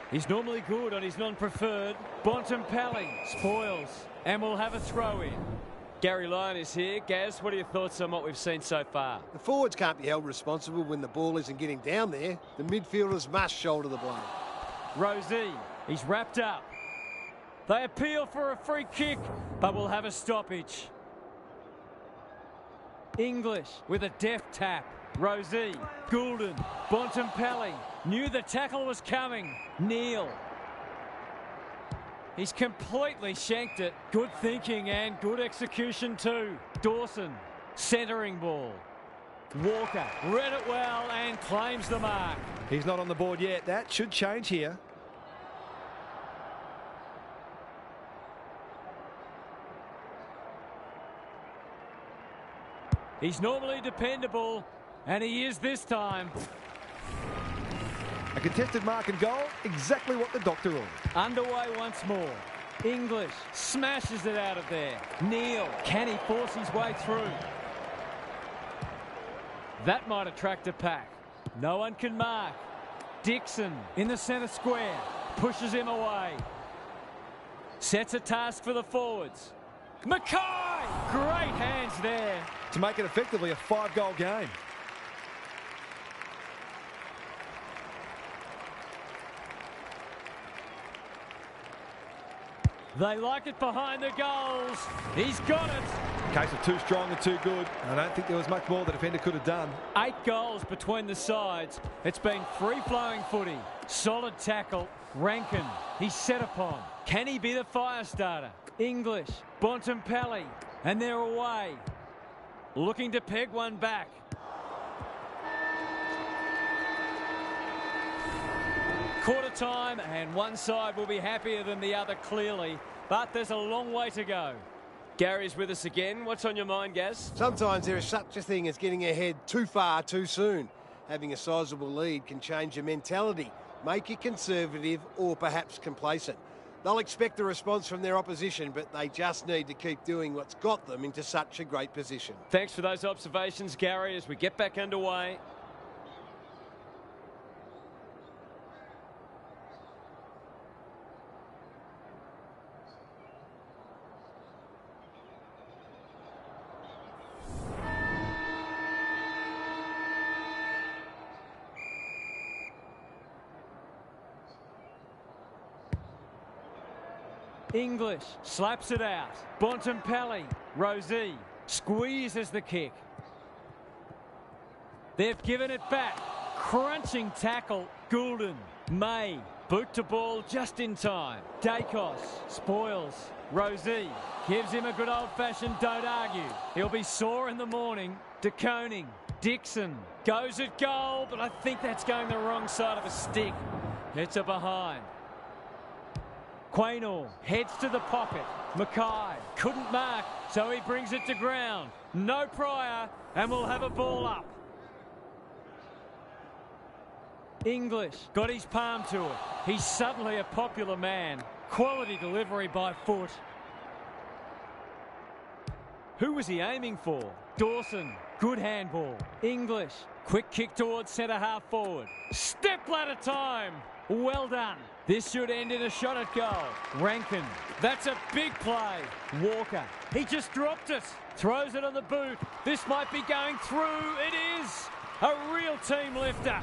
S1: He's normally good on his non-preferred. Bontempelli spoils. And we'll have a throw-in. Gary Lyon is here. Gaz, what are your thoughts on what we've seen so far?
S3: The forwards can't be held responsible when the ball isn't getting down there. The midfielders must shoulder the blame.
S1: Rosie, he's wrapped up. They appeal for a free kick, but will have a stoppage. English with a deft tap. Rosie, Goulden, Bontempelli knew the tackle was coming. Neal. He's completely shanked it. Good thinking and good execution too. Dawson, centering ball. Walker read it well and claims the mark.
S2: He's not on the board yet. That should change here.
S1: He's normally dependable, and he is this time.
S2: A contested mark and goal, exactly what the doctor ordered.
S1: Underway once more. English smashes it out of there. Neal, can he force his way through? That might attract a pack. No one can mark. Dixon in the centre square. Pushes him away. Sets a task for the forwards. Mackay! Great hands there.
S2: To make it effectively a 5-goal game.
S1: They like it behind the goals. He's got it.
S2: Case of too strong and too good. I don't think there was much more the defender could have done.
S1: 8 goals between the sides. It's been free-flowing footy. Solid tackle. Rankin, he's set upon. Can he be the fire starter? English, Bontempelli, and they're away. Looking to peg one back. Quarter time, and one side will be happier than the other clearly, but there's a long way to go. Gary's with us again. What's on your mind, Gaz?
S3: Sometimes there is such a thing as getting ahead too far too soon. Having a sizable lead can change your mentality, make you conservative or perhaps complacent. They'll expect a response from their opposition, but they just need to keep doing what's got them into such a great position.
S1: Thanks for those observations, Gary, as we get back underway. English slaps it out. Bontempelli, Rosie, squeezes the kick. They've given it back. Crunching tackle, Goulden. May, boot to ball just in time. Dacos spoils. Rosie gives him a good old-fashioned don't argue. He'll be sore in the morning. De Koning, Dixon goes at goal, but I think that's going the wrong side of a stick. It's a behind. Quaynor heads to the pocket. Mackay couldn't mark, so he brings it to ground. No prior, and we'll have a ball up. English got his palm to it. He's suddenly a popular man. Quality delivery by foot. Who was he aiming for? Dawson, good handball. English, quick kick towards centre half forward. Step ladder time. Well done. This should end in a shot at goal. Rankin, that's a big play. Walker, he just dropped it. Throws it on the boot. This might be going through. It is. A real team lifter.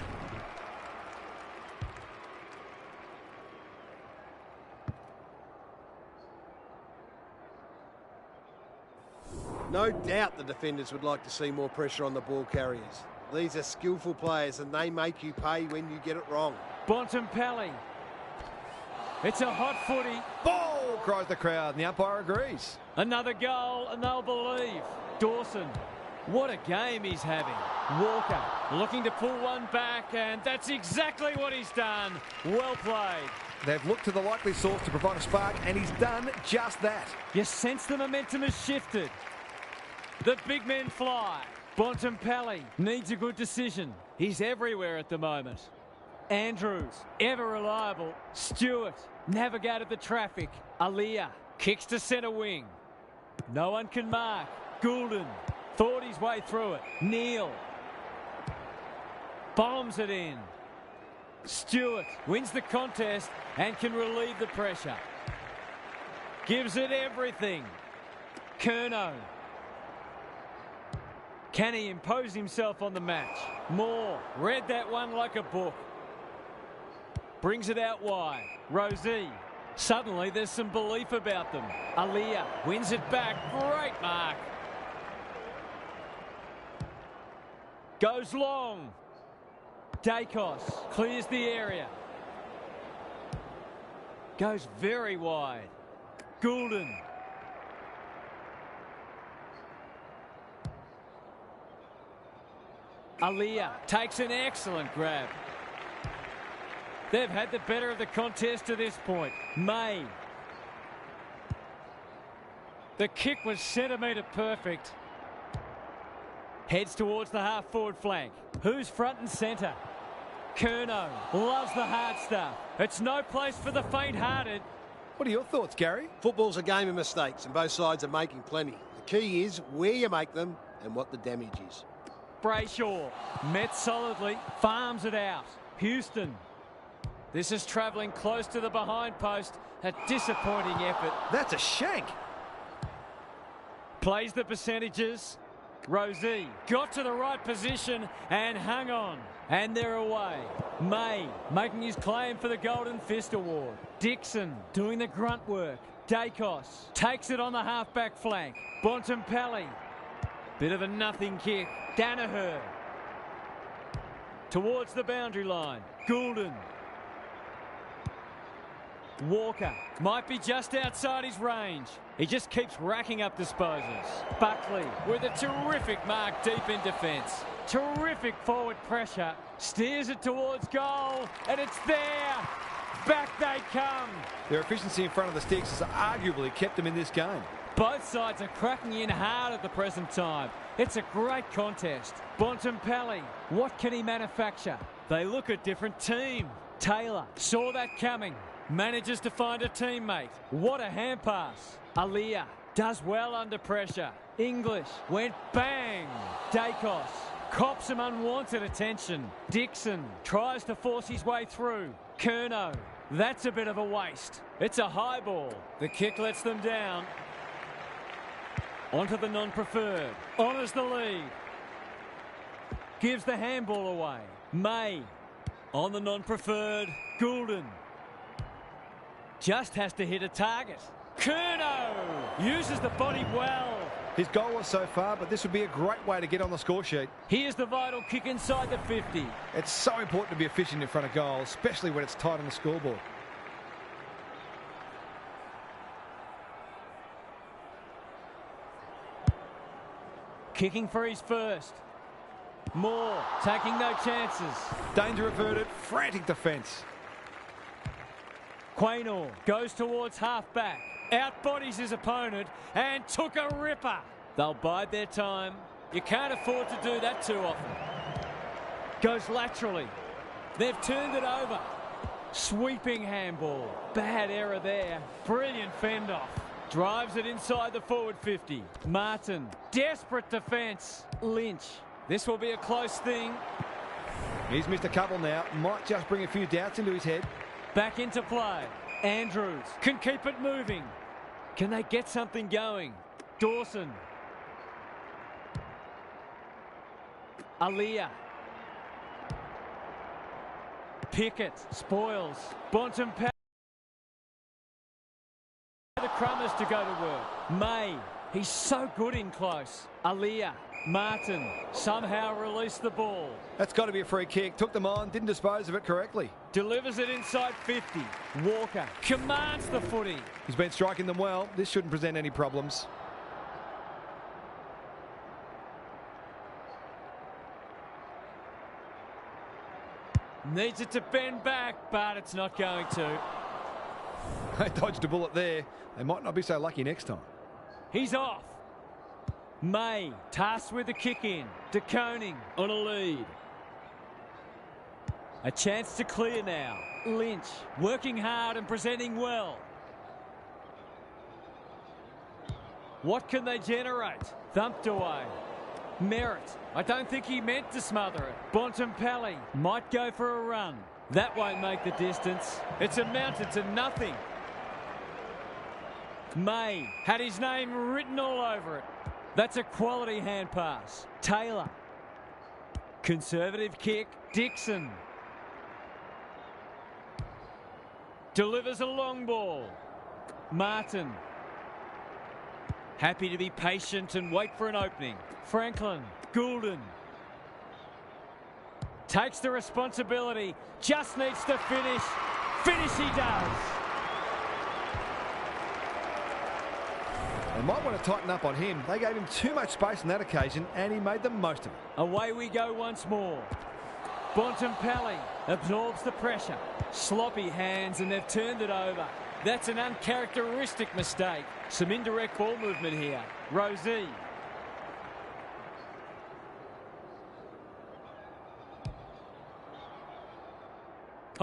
S3: No doubt the defenders would like to see more pressure on the ball carriers. These are skillful players and they make you pay when you get it wrong.
S1: Bontempelli. It's a hot footy.
S2: Ball, cries the crowd, and the umpire agrees.
S1: Another goal, and they'll believe. Dawson, what a game he's having. Walker looking to pull one back, and that's exactly what he's done. Well played.
S2: They've looked to the likely source to provide a spark, and he's done just that.
S1: You sense the momentum has shifted. The big men fly. Bontempelli needs a good decision. He's everywhere at the moment. Andrews, ever reliable. Stewart navigated the traffic. Aliyah kicks to centre wing. No one can mark. Goulden thought his way through it. Neal bombs it in. Stewart wins the contest and can relieve the pressure. Gives it everything. Curnow. Can he impose himself on the match? Moore read that one like a book. Brings it out wide. Rosie. Suddenly there's some belief about them. Aliyah wins it back. Great mark. Goes long. Dacos clears the area. Goes very wide. Goulden. Aliyah takes an excellent grab. They've had the better of the contest to this point. May. The kick was centimetre perfect. Heads towards the half-forward flank. Who's front and centre? Curnow loves the hard stuff. It's no place for the faint-hearted.
S2: What are your thoughts, Gary?
S3: Football's a game of mistakes, and both sides are making plenty. The key is where you make them and what the damage is.
S1: Brayshaw met solidly, farms it out. Houston. This is travelling close to the behind post. A disappointing effort.
S2: That's a shank.
S1: Plays the percentages. Rosie got to the right position and hung on. And they're away. May making his claim for the Golden Fist Award. Dixon doing the grunt work. Dacos takes it on the half-back flank. Bontempelli. Bit of a nothing kick. Danaher. Towards the boundary line. Goulden. Walker might be just outside his range. He just keeps racking up disposals. Buckley with a terrific mark deep in defence. Terrific forward pressure. Steers it towards goal, and it's there. Back they come.
S2: Their efficiency in front of the sticks has arguably kept them in this game.
S1: Both sides are cracking in hard at the present time. It's a great contest. Bontempelli, what can he manufacture? They look a different team. Taylor saw that coming. Manages to find a teammate. What a hand pass. Aliyah does well under pressure. English went bang. Dacos cops some unwanted attention. Dixon tries to force his way through. Curnow, that's a bit of a waste. It's a high ball. The kick lets them down. Onto the non-preferred. Honours the lead. Gives the handball away. May on the non-preferred. Goulden. Just has to hit a target. Curnow uses the body well.
S2: His goal was so far, but this would be a great way to get on the score sheet.
S1: Here's the vital kick inside the 50.
S2: It's so important to be efficient in front of goal, especially when it's tight on the scoreboard.
S1: Kicking for his first. Moore taking no chances.
S2: Danger averted, frantic defence.
S1: Quaynor goes towards half-back. Outbodies his opponent and took a ripper. They'll bide their time. You can't afford to do that too often. Goes laterally. They've turned it over. Sweeping handball. Bad error there. Brilliant fend-off. Drives it inside the forward 50. Martin. Desperate defence. Lynch. This will be a close thing.
S2: He's missed a couple now. Might just bring a few doubts into his head.
S1: Back into play. Andrews can keep it moving. Can they get something going? Dawson. Aliyah. Pickett spoils. Bontempelli. The Crummers to go to work. May. He's so good in close. Aliyah. Martin somehow released the ball.
S2: That's got to be a free kick. Took them on, didn't dispose of it correctly.
S1: Delivers it inside 50. Walker commands the footy.
S2: He's been striking them well. This shouldn't present any problems.
S1: Needs it to bend back, but it's not going to.
S2: They dodged a bullet there. They might not be so lucky next time.
S1: He's off. May tasked with the kick in. De Koning on a lead. A chance to clear now. Lynch working hard and presenting well. What can they generate? Thumped away. Merritt. I don't think he meant to smother it. Bontempelli might go for a run. That won't make the distance. It's amounted to nothing. May had his name written all over it. That's a quality hand pass. Taylor. Conservative kick. Dixon. Delivers a long ball. Martin. Happy to be patient and wait for an opening. Franklin. Goulden. Takes the responsibility. Just needs to finish. Finish he does.
S2: They might want to tighten up on him. They gave him too much space on that occasion, and he made the most of it.
S1: Away we go once more. Bontempelli absorbs the pressure. Sloppy hands, and they've turned it over. That's an uncharacteristic mistake. Some indirect ball movement here. Rosie.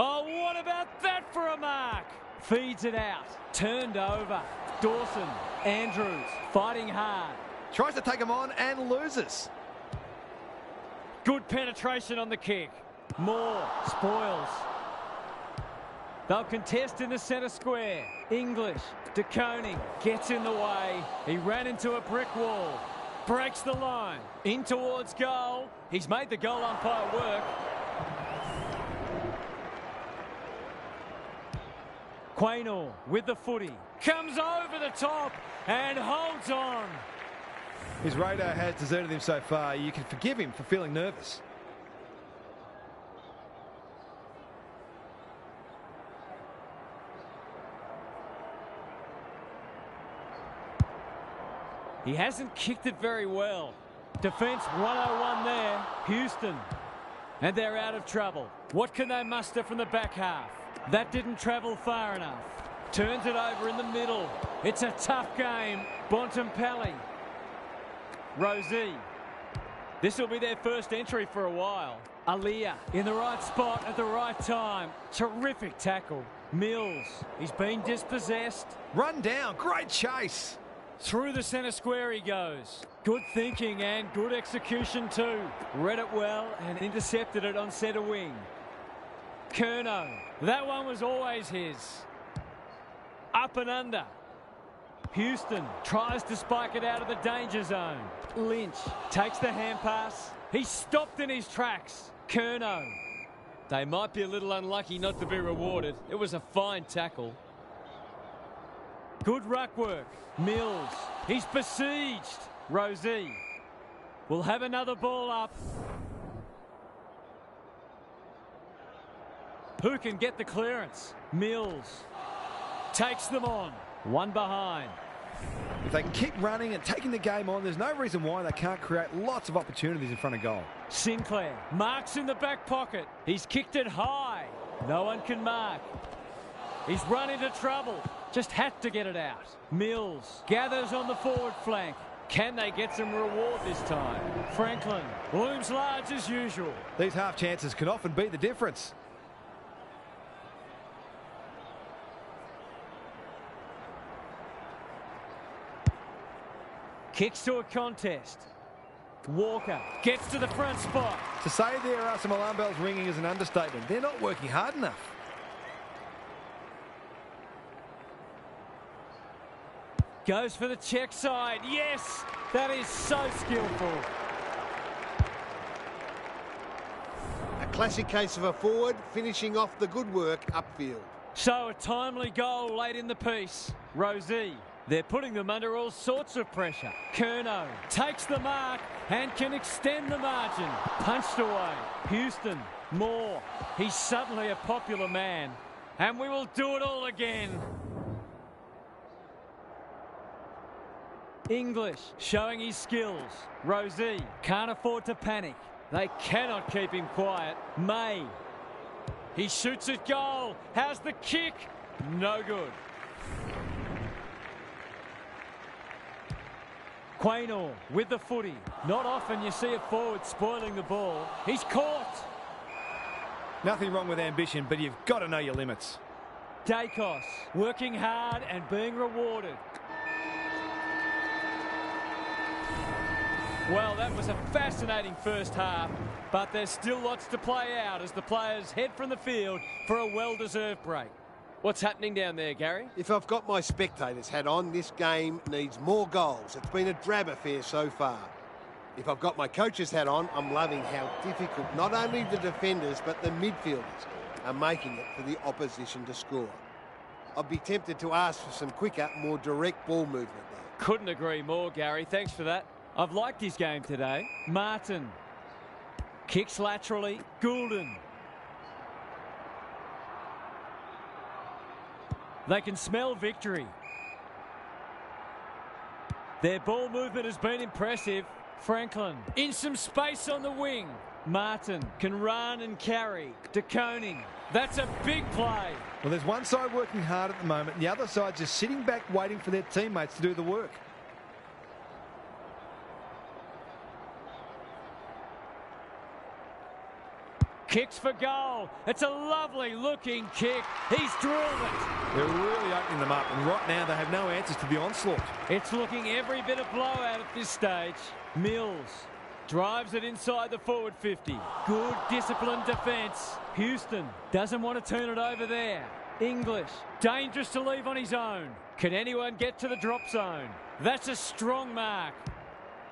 S1: Oh, what about that for a mark? Feeds it out. Turned over. Dawson. Andrews. Fighting hard.
S2: Tries to take him on and loses.
S1: Good penetration on the kick. Moore. Spoils. They'll contest in the centre square. English. DeConing gets in the way. He ran into a brick wall. Breaks the line. In towards goal. He's made the goal umpire work. Quaynor with the footy. Comes over the top and holds on.
S2: His radar has deserted him so far. You can forgive him for feeling nervous.
S1: He hasn't kicked it very well. Defence 101 there. Houston. And they're out of trouble. What can they muster from the back half? That didn't travel far enough. Turns it over in the middle. It's a tough game. Bontempelli. Rosie. This will be their first entry for a while. Aaliyah in the right spot at the right time. Terrific tackle. Mills. He's been dispossessed.
S2: Run down. Great chase.
S1: Through the centre square he goes. Good thinking and good execution too. Read it well and intercepted it on centre wing. Curnow. That one was always his. Up and under. Houston tries to spike it out of the danger zone. Lynch takes the hand pass. He's stopped in his tracks. Curnow. They might be a little unlucky not to be rewarded. It was a fine tackle. Good ruck work. Mills. He's besieged. Rosie will have another ball up. Who can get the clearance? Mills takes them on. One behind.
S2: If they can keep running and taking the game on, there's no reason why they can't create lots of opportunities in front of goal.
S1: Sinclair marks in the back pocket. He's kicked it high. No one can mark. He's run into trouble. Just had to get it out. Mills gathers on the forward flank. Can they get some reward this time? Franklin looms large as usual.
S2: These half chances can often be the difference.
S1: Kicks to a contest. Walker gets to the front spot.
S2: To say there are some alarm bells ringing is an understatement. They're not working hard enough.
S1: Goes for the check side. Yes, that is so skillful.
S3: A classic case of a forward finishing off the good work upfield.
S1: So a timely goal late in the piece. Rosie. They're putting them under all sorts of pressure. Curnow takes the mark and can extend the margin. Punched away. Houston. Moore. He's suddenly a popular man. And we will do it all again. English showing his skills. Rosie can't afford to panic. They cannot keep him quiet. May. He shoots at goal. How's the kick? No good. Quaynor with the footy. Not often you see a forward spoiling the ball. He's caught.
S2: Nothing wrong with ambition, but you've got to know your limits.
S1: Dacos working hard and being rewarded. Well, that was a fascinating first half, but there's still lots to play out as the players head from the field for a well-deserved break. What's happening down there, Gary?
S3: If I've got my spectator's hat on, this game needs more goals. It's been a drab affair so far. If I've got my coach's hat on, I'm loving how difficult not only the defenders but the midfielders are making it for the opposition to score. I'd be tempted to ask for some quicker, more direct ball movement though.
S1: Couldn't agree more, Gary. Thanks for that. I've liked his game today. Martin. Kicks laterally. Goulden. They can smell victory. Their ball movement has been impressive. Franklin in some space on the wing. Martin can run and carry. DeConing. That's a big play.
S2: Well, there's one side working hard at the moment, and the other side just sitting back waiting for their teammates to do the work.
S1: Kicks for goal. It's a lovely looking kick. He's drilled it.
S2: They're really opening them up, and right now they have no answers to the onslaught.
S1: It's looking every bit a blowout at this stage. Mills drives it inside the forward 50. Good disciplined defence. Houston doesn't want to turn it over there. English, dangerous to leave on his own. Can anyone get to the drop zone? That's a strong mark.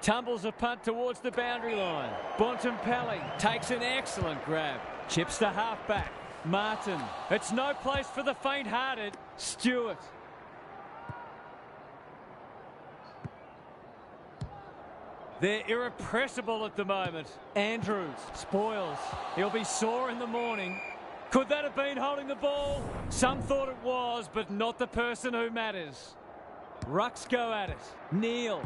S1: Tumbles a punt towards the boundary line. Bontempelli takes an excellent grab. Chips to halfback. Martin. It's no place for the faint-hearted. Stewart. They're irrepressible at the moment. Andrews spoils. He'll be sore in the morning. Could that have been holding the ball? Some thought it was, but not the person who matters. Rucks go at it. Neal.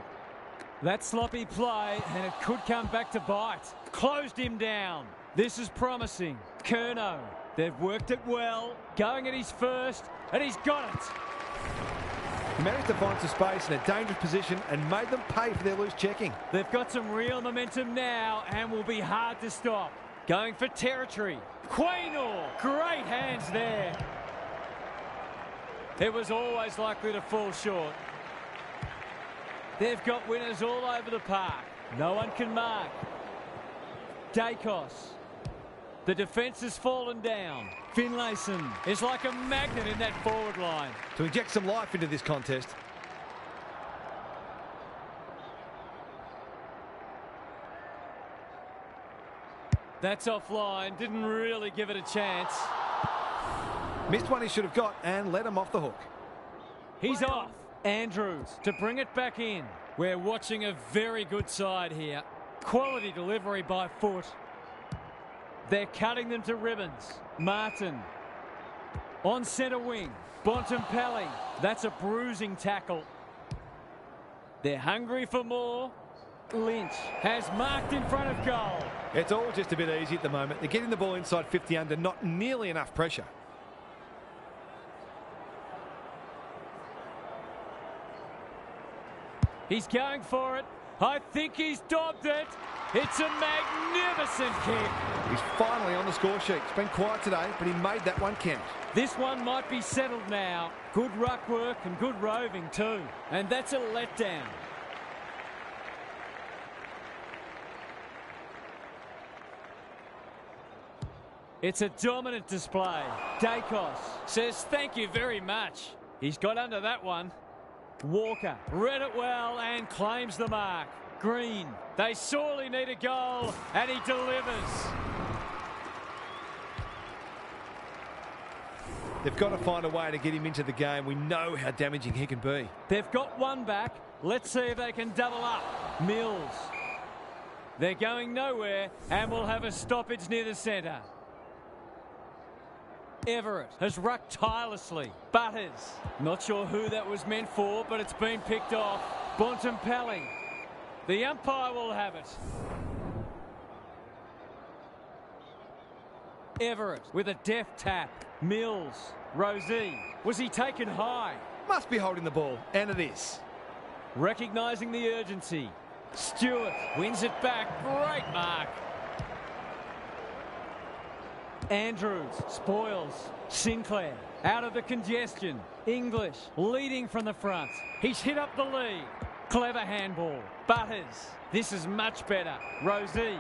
S1: That sloppy play, and it could come back to bite. Closed him down. This is promising. Curnow. They've worked it well. Going at his first, and he's got it.
S2: He managed to find some space in a dangerous position and made them pay for their loose checking.
S1: They've got some real momentum now and will be hard to stop. Going for territory. Quaynor. Great hands there. It was always likely to fall short. They've got winners all over the park. No one can mark. Dacos. The defence has fallen down. Finlayson is like a magnet in that forward line.
S2: To inject some life into this contest.
S1: That's offline. Didn't really give it a chance.
S2: Missed one he should have got and let him off the hook.
S1: He's off. Andrews to bring it back in. We're watching a very good side here. Quality delivery by foot. They're cutting them to ribbons. Martin on centre wing. Bontempelli. That's a bruising tackle. They're hungry for more. Lynch has marked in front of goal.
S2: It's all just a bit easy at the moment. They're getting the ball inside 50 under, not nearly enough pressure.
S1: He's going for it. I think he's dobbed it. It's a magnificent kick.
S2: He's finally on the score sheet. It's been quiet today, but he made that one count.
S1: This one might be settled now. Good ruck work and good roving too. And that's a letdown. It's a dominant display. Dacos says thank you very much. He's got under that one. Walker read it well and claims the mark. Green, they sorely need a goal, and he delivers.
S2: They've got to find a way to get him into the game. We know how damaging he can be.
S1: They've got one back. Let's see if they can double up. Mills. They're going nowhere, and we'll have a stoppage near the centre. Everett has rucked tirelessly. Butters. Not sure who that was meant for, but it's been picked off. Bontempelli. The umpire will have it. Everett with a deft tap. Mills. Rosie. Was he taken high?
S2: Must be holding the ball, and it is.
S1: Recognising the urgency. Stewart wins it back. Great mark. Andrews spoils. Sinclair out of the congestion. English leading from the front. He's hit up the lead. Clever handball. Butters. This is much better. Rosie.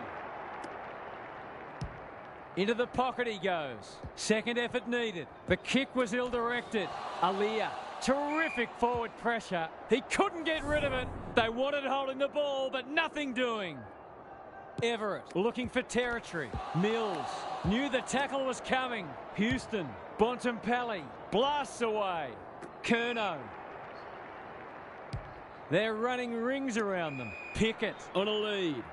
S1: Into the pocket he goes. Second effort needed. The kick was ill-directed. Aliyah. Terrific forward pressure. He couldn't get rid of it. They wanted holding the ball, but nothing doing. Everett looking for territory. Mills knew the tackle was coming. Houston. Bontempelli blasts away. Curnow. They're running rings around them. Pickett on a lead.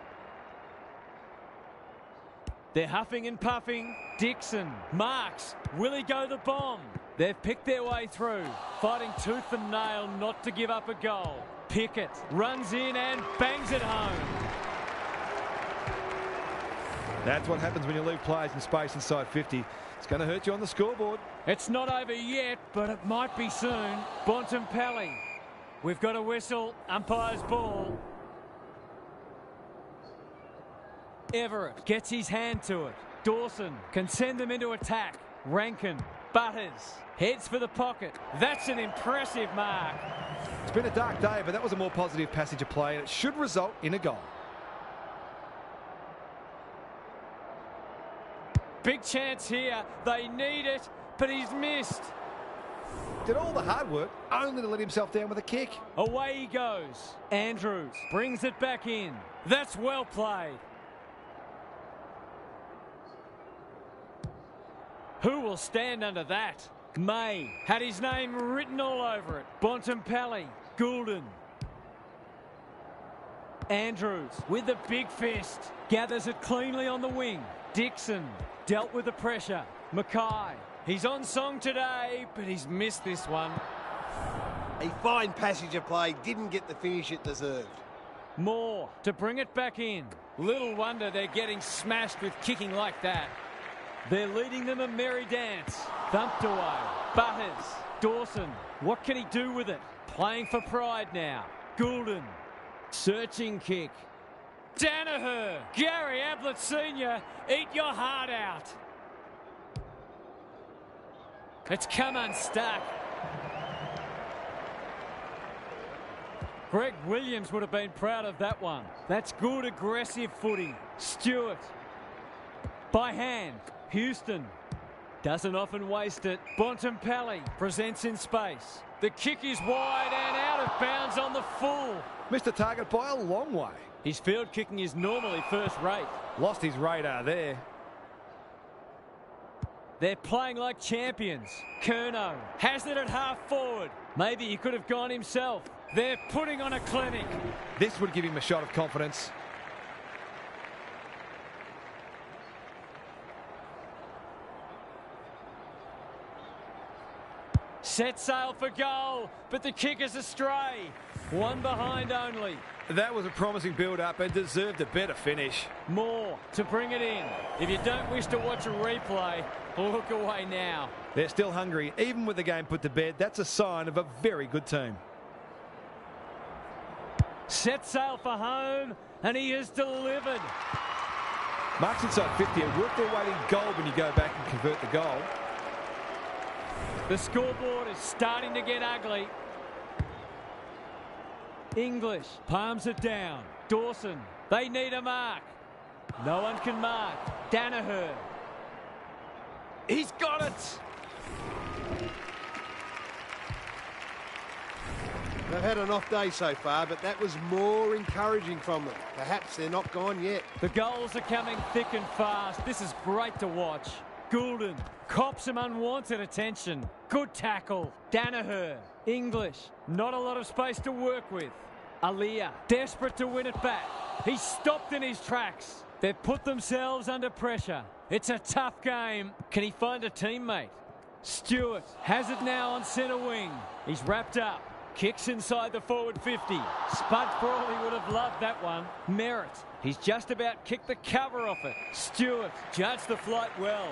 S1: They're huffing and puffing. Dixon marks. Will he go the bomb? They've picked their way through, fighting tooth and nail not to give up a goal. Pickett runs in and bangs it home.
S2: That's what happens when you leave players in space inside 50. It's going to hurt you on the scoreboard.
S1: It's not over yet, but it might be soon. Bontempelli. We've got a whistle. Umpire's ball. Everett gets his hand to it. Dawson can send them into attack. Rankin, Butters, heads for the pocket. That's an impressive mark.
S2: It's been a dark day, but that was a more positive passage of play, and it should result in a goal.
S1: Big chance here. They need it, but he's missed.
S2: Did all the hard work only to let himself down with a kick.
S1: Away he goes. Andrews brings it back in. That's well played. Who will stand under that? May had his name written all over it. Bontempelli, Goulden. Andrews with the big fist. Gathers it cleanly on the wing. Dixon dealt with the pressure. Mackay. He's on song today, but he's missed this one.
S3: A fine passage of play, didn't get the finish it deserved.
S1: Moore to bring it back in. Little wonder they're getting smashed with kicking like that. They're leading them a merry dance. Thumped away. Butters. Dawson. What can he do with it? Playing for pride now. Goulden. Searching kick. Danaher. Gary Ablett Sr. Eat your heart out. It's come unstuck. Greg Williams would have been proud of that one. That's good aggressive footy. Stewart. By hand. Houston. Doesn't often waste it. Bontempelli presents in space. The kick is wide and out of bounds on the full.
S2: Missed the target by a long way.
S1: His field kicking is normally first rate.
S2: Lost his radar there.
S1: They're playing like champions. Curnow has it at half forward. Maybe he could have gone himself. They're putting on a clinic.
S2: This would give him a shot of confidence.
S1: Set sail for goal, but the kick is astray. One behind only.
S2: That was a promising build-up and deserved a better finish.
S1: Moore to bring it in. If you don't wish to watch a replay, look away now.
S2: They're still hungry. Even with the game put to bed, that's a sign of a very good team.
S1: Set sail for home, and he has delivered.
S2: Marks inside 50 are worth their weight in gold when you go back and convert the goal.
S1: The scoreboard is starting to get ugly. English palms it down. Dawson, they need a mark. No one can mark. Danaher. He's got it.
S3: They've had an off day so far, but that was more encouraging from them. Perhaps they're not gone yet.
S1: The goals are coming thick and fast. This is great to watch. Goulden cops some unwanted attention. Good tackle. Danaher. English. Not a lot of space to work with. Aliyah desperate to win it back. He's stopped in his tracks. They've put themselves under pressure. It's a tough game. Can he find a teammate? Stewart has it now on centre wing. He's wrapped up. Kicks inside the forward 50. Spud Frawley would have loved that one. Merritt. He's just about kicked the cover off it. Stewart judged the flight well.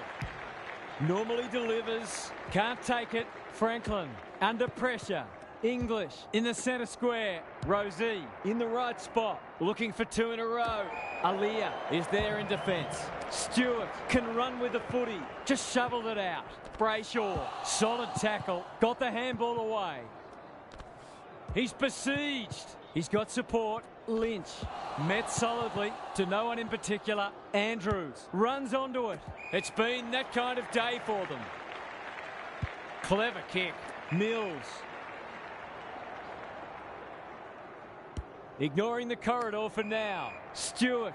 S1: Normally delivers. Can't take it. Franklin under pressure. English in the centre square. Rosie in the right spot. Looking for two in a row. Aliyah is there in defence. Stewart can run with the footy. Just shoveled it out. Brayshaw. Solid tackle. Got the handball away. He's besieged. He's got support. Lynch met solidly to no one in particular. Andrews runs onto it. It's been that kind of day for them. Clever kick. Mills. Ignoring the corridor for now. Stewart.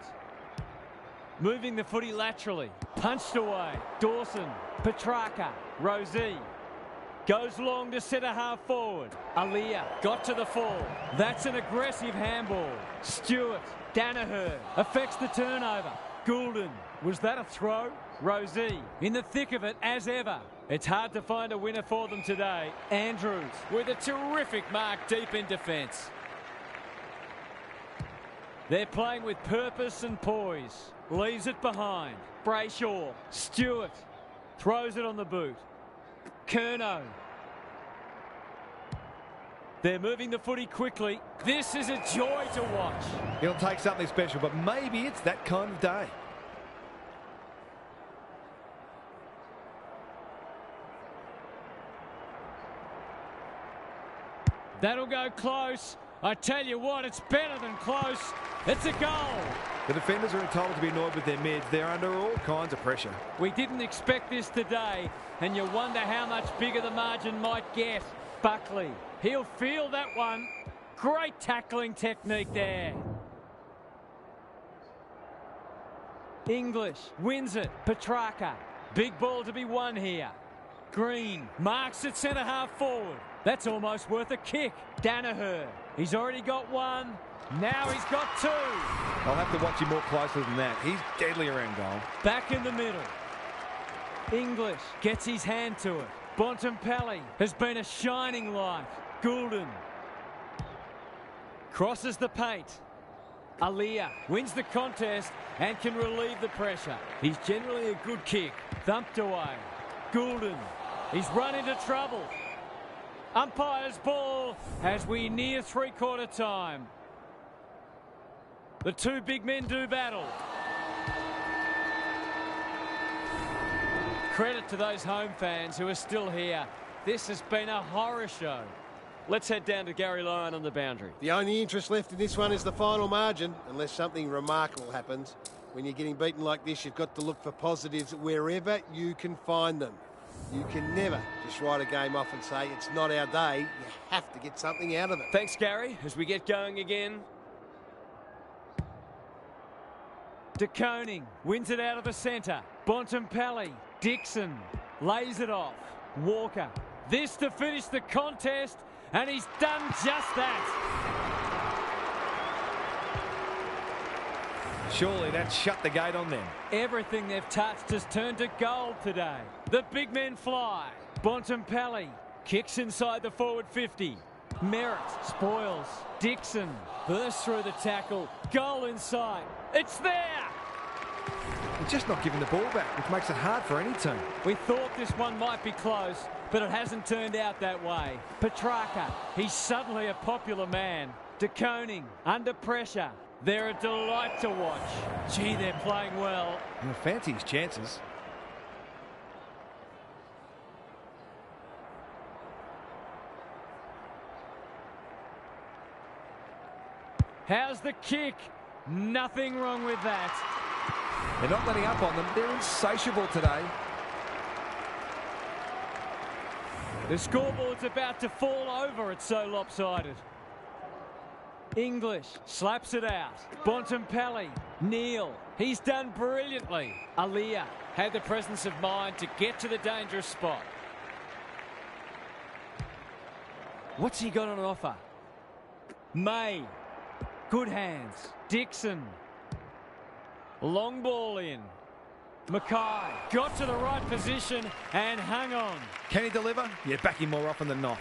S1: Moving the footy laterally. Punched away. Dawson. Petrarca. Rosie. Goes long to centre half forward. Aliyah got to the fall. That's an aggressive handball. Stewart. Danaher affects the turnover. Goulden. Was that a throw? Rosie in the thick of it as ever. It's hard to find a winner for them today. Andrews with a terrific mark deep in defence. They're playing with purpose and poise. Leaves it behind. Brayshaw. Stewart. Throws it on the boot. Curnow. They're moving the footy quickly. This is a joy to watch.
S2: It'll take something special, but maybe it's that kind of day.
S1: That'll go close. I tell you what, it's better than close. It's a goal.
S2: The defenders are entitled to be annoyed with their mids. They're under all kinds of pressure.
S1: We didn't expect this today, and you wonder how much bigger the margin might get. Buckley, he'll feel that one. Great tackling technique there. English wins it. Petrarca. Big ball to be won here. Green marks it centre half forward. That's almost worth a kick. Danaher. He's already got one. Now he's got two.
S2: I'll have to watch him more closely than that. He's deadly around goal.
S1: Back in the middle. English gets his hand to it. Bontempelli has been a shining light. Goulden crosses the paint. Alia wins the contest and can relieve the pressure. He's generally a good kick. Thumped away. Goulden. He's run into trouble. Umpire's ball as we near three-quarter time. The two big men do battle. Credit to those home fans who are still here. This has been a horror show. Let's head down to Gary Lyon on the boundary.
S3: The only interest left in this one is the final margin, unless something remarkable happens. When you're getting beaten like this, you've got to look for positives wherever you can find them. You can never just write a game off and say, it's not our day. You have to get something out of it.
S1: Thanks, Gary. As we get going again. De Koning wins it out of the centre. Bontempelli. Dixon lays it off. Walker. This to finish the contest, and he's done just that.
S2: Surely that shut the gate on them.
S1: Everything they've touched has turned to gold today. The big men fly. Bontempelli kicks inside the forward 50. Merritt spoils. Dixon bursts through the tackle. Goal inside. It's there.
S2: They're just not giving the ball back, which makes it hard for any team.
S1: We thought this one might be close, but it hasn't turned out that way. Petrarca, he's suddenly a popular man. De Koning under pressure. They're a delight to watch. Gee, they're playing well.
S2: I fancy his chances.
S1: How's the kick? Nothing wrong with that.
S2: They're not letting up on them. They're insatiable today.
S1: The scoreboard's about to fall over. It's so lopsided. English slaps it out. Bontempelli. Neal. He's done brilliantly. Alia had the presence of mind to get to the dangerous spot. What's he got on offer? May. Good hands. Dixon. Long ball in. Mackay got to the right position and hung on.
S2: Can he deliver? Yeah, back him more often than not.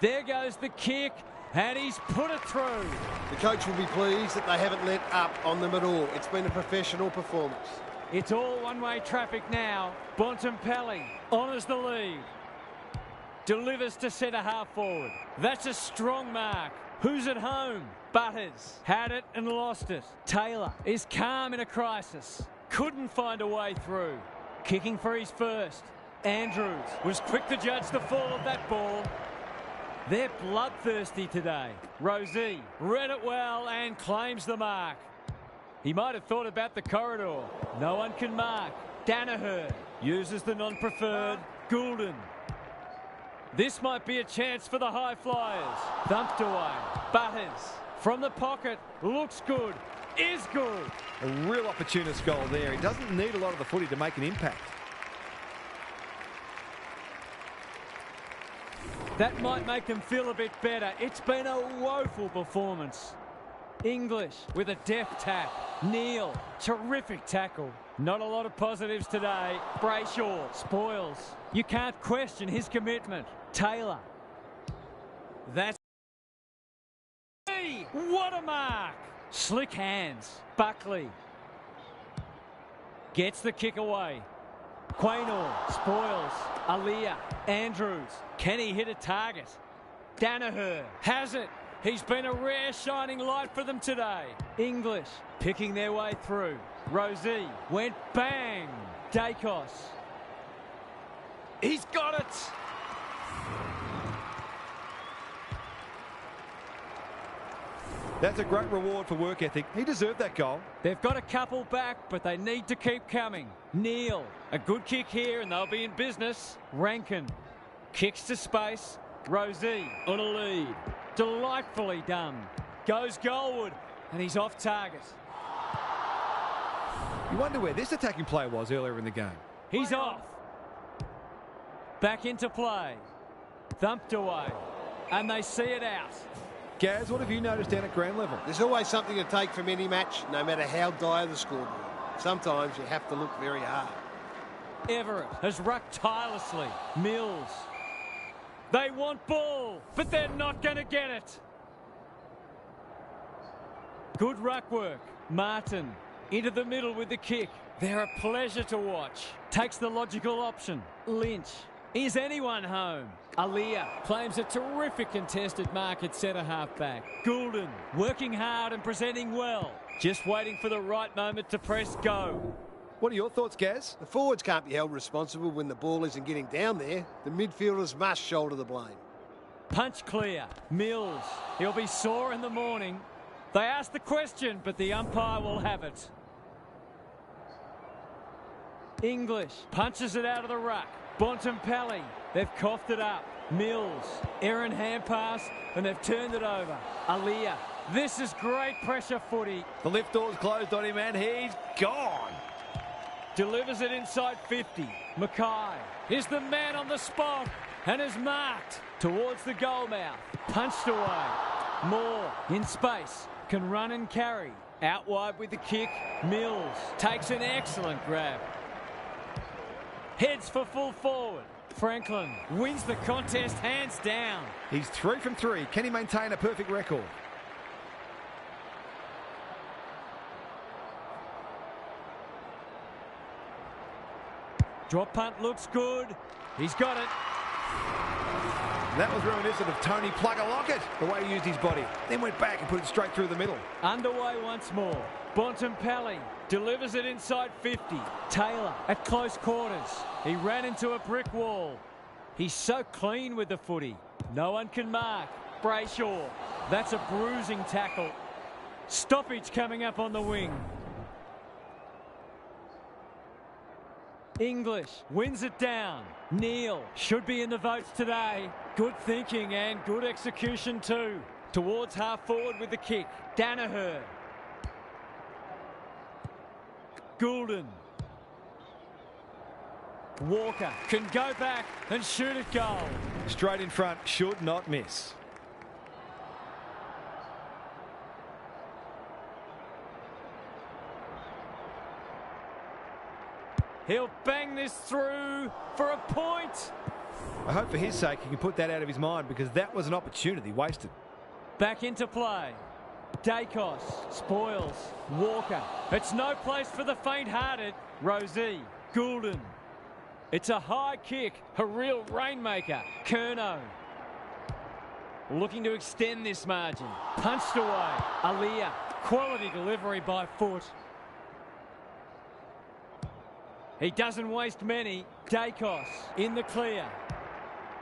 S1: There goes the kick, and he's put it through.
S3: The coach will be pleased that they haven't let up on them at all. It's been a professional performance.
S1: It's all one-way traffic now. Bontempelli honours the lead. Delivers to centre half forward. That's a strong mark. Who's at home? Butters had it and lost it. Taylor is calm in a crisis. Couldn't find a way through. Kicking for his first. Andrews was quick to judge the fall of that ball. They're bloodthirsty today. Rosie read it well and claims the mark. He might have thought about the corridor. No one can mark. Danaher uses the non-preferred. Goulden. This might be a chance for the high flyers. Thumped away. Butters from the pocket. Looks good. Is good.
S2: A real opportunist goal there. He doesn't need a lot of the footy to make an impact.
S1: That might make them feel a bit better. It's been a woeful performance. English with a deft tap. Neal, terrific tackle. Not a lot of positives today. Brayshaw spoils. You can't question his commitment. Taylor. That's... What a mark! Slick hands. Buckley. Gets the kick away. Quaynor spoils. Alia. Andrews. Can he hit a target? Danaher has it. He's been a rare shining light for them today. English picking their way through. Rosie went bang. Dacos. He's got it.
S2: That's a great reward for work ethic. He deserved that goal.
S1: They've got a couple back, but they need to keep coming. Neal, a good kick here and they'll be in business. Rankin, kicks to space. Rosie on a lead. Delightfully done. Goes goalward and he's off target.
S2: You wonder where this attacking player was earlier in the game.
S1: He's off. Back into play. Thumped away. And they see it out.
S2: Gaz, what have you noticed down at ground level?
S3: There's always something to take from any match, no matter how dire the scoreboard. Sometimes you have to look very hard.
S1: Everett has rucked tirelessly. Mills. They want ball, but they're not going to get it. Good ruck work. Martin into the middle with the kick. They're a pleasure to watch. Takes the logical option. Lynch. Is anyone home? Aaliyah claims a terrific contested mark at centre half-back. Goulden working hard and presenting well. Just waiting for the right moment to press go.
S2: What are your thoughts, Gaz?
S3: The forwards can't be held responsible when the ball isn't getting down there. The midfielders must shoulder the blame.
S1: Punch clear. Mills. He'll be sore in the morning. They ask the question, but the umpire will have it. English punches it out of the ruck. Bontempelli, they've coughed it up. Mills, errant hand pass, and they've turned it over. Aaliyah, this is great pressure footy.
S2: The lift door's closed on him and he's gone.
S1: Delivers it inside 50. Mackay is the man on the spot and is marked towards the goal mouth. Punched away. Moore in space, can run and carry. Out wide with the kick. Mills takes an excellent grab. Heads for full forward. Franklin wins the contest hands down.
S2: He's 3 from 3. Can he maintain a perfect record?
S1: Drop punt looks good. He's got it.
S2: That was reminiscent of Tony Plugger-Lockett, the way he used his body. Then went back and put it straight through the middle.
S1: Underway once more. Bontempelli delivers it inside 50. Taylor at close quarters. He ran into a brick wall. He's so clean with the footy. No one can mark. Brayshaw. That's a bruising tackle. Stoppage coming up on the wing. English wins it down. Neal should be in the votes today. Good thinking and good execution too. Towards half forward with the kick. Danaher. Goulden. Walker can go back and shoot at goal.
S2: Straight in front, should not miss.
S1: He'll bang this through for a point.
S2: I hope for his sake he can put that out of his mind, because that was an opportunity wasted.
S1: Back into play. Dacos spoils. Walker. It's no place for the faint-hearted. Rosie. Goulden. It's a high kick. A real rainmaker. Curnow. Looking to extend this margin. Punched away. Aaliyah. Quality delivery by foot. He doesn't waste many. Dacos in the clear.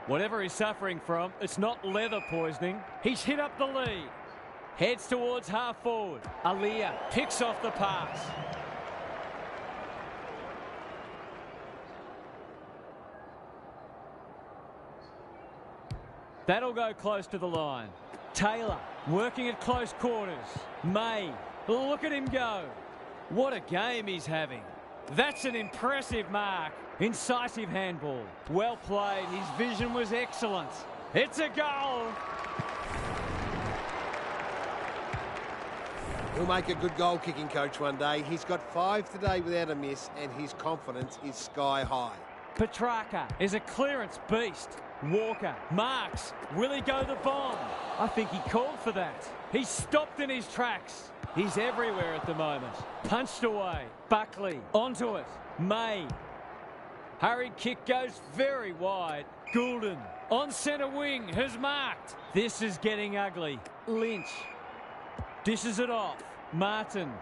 S1: Whatever he's suffering from, it's not leather poisoning. He's hit up the lead. Heads towards half forward. Aaliyah picks off the pass. That'll go close to the line. Taylor working at close quarters. May, look at him go. What a game he's having. That's an impressive mark. Incisive handball. Well played. His vision was excellent. It's a goal.
S3: He'll make a good goal-kicking coach one day. He's got 5 today without a miss, and his confidence is sky high.
S1: Petrarca is a clearance beast. Walker marks. Will he go the bomb? I think he called for that. He's stopped in his tracks. He's everywhere at the moment. Punched away. Buckley onto it. May. Hurried kick goes very wide. Goulden on centre wing has marked. This is getting ugly. Lynch dishes it off. Martin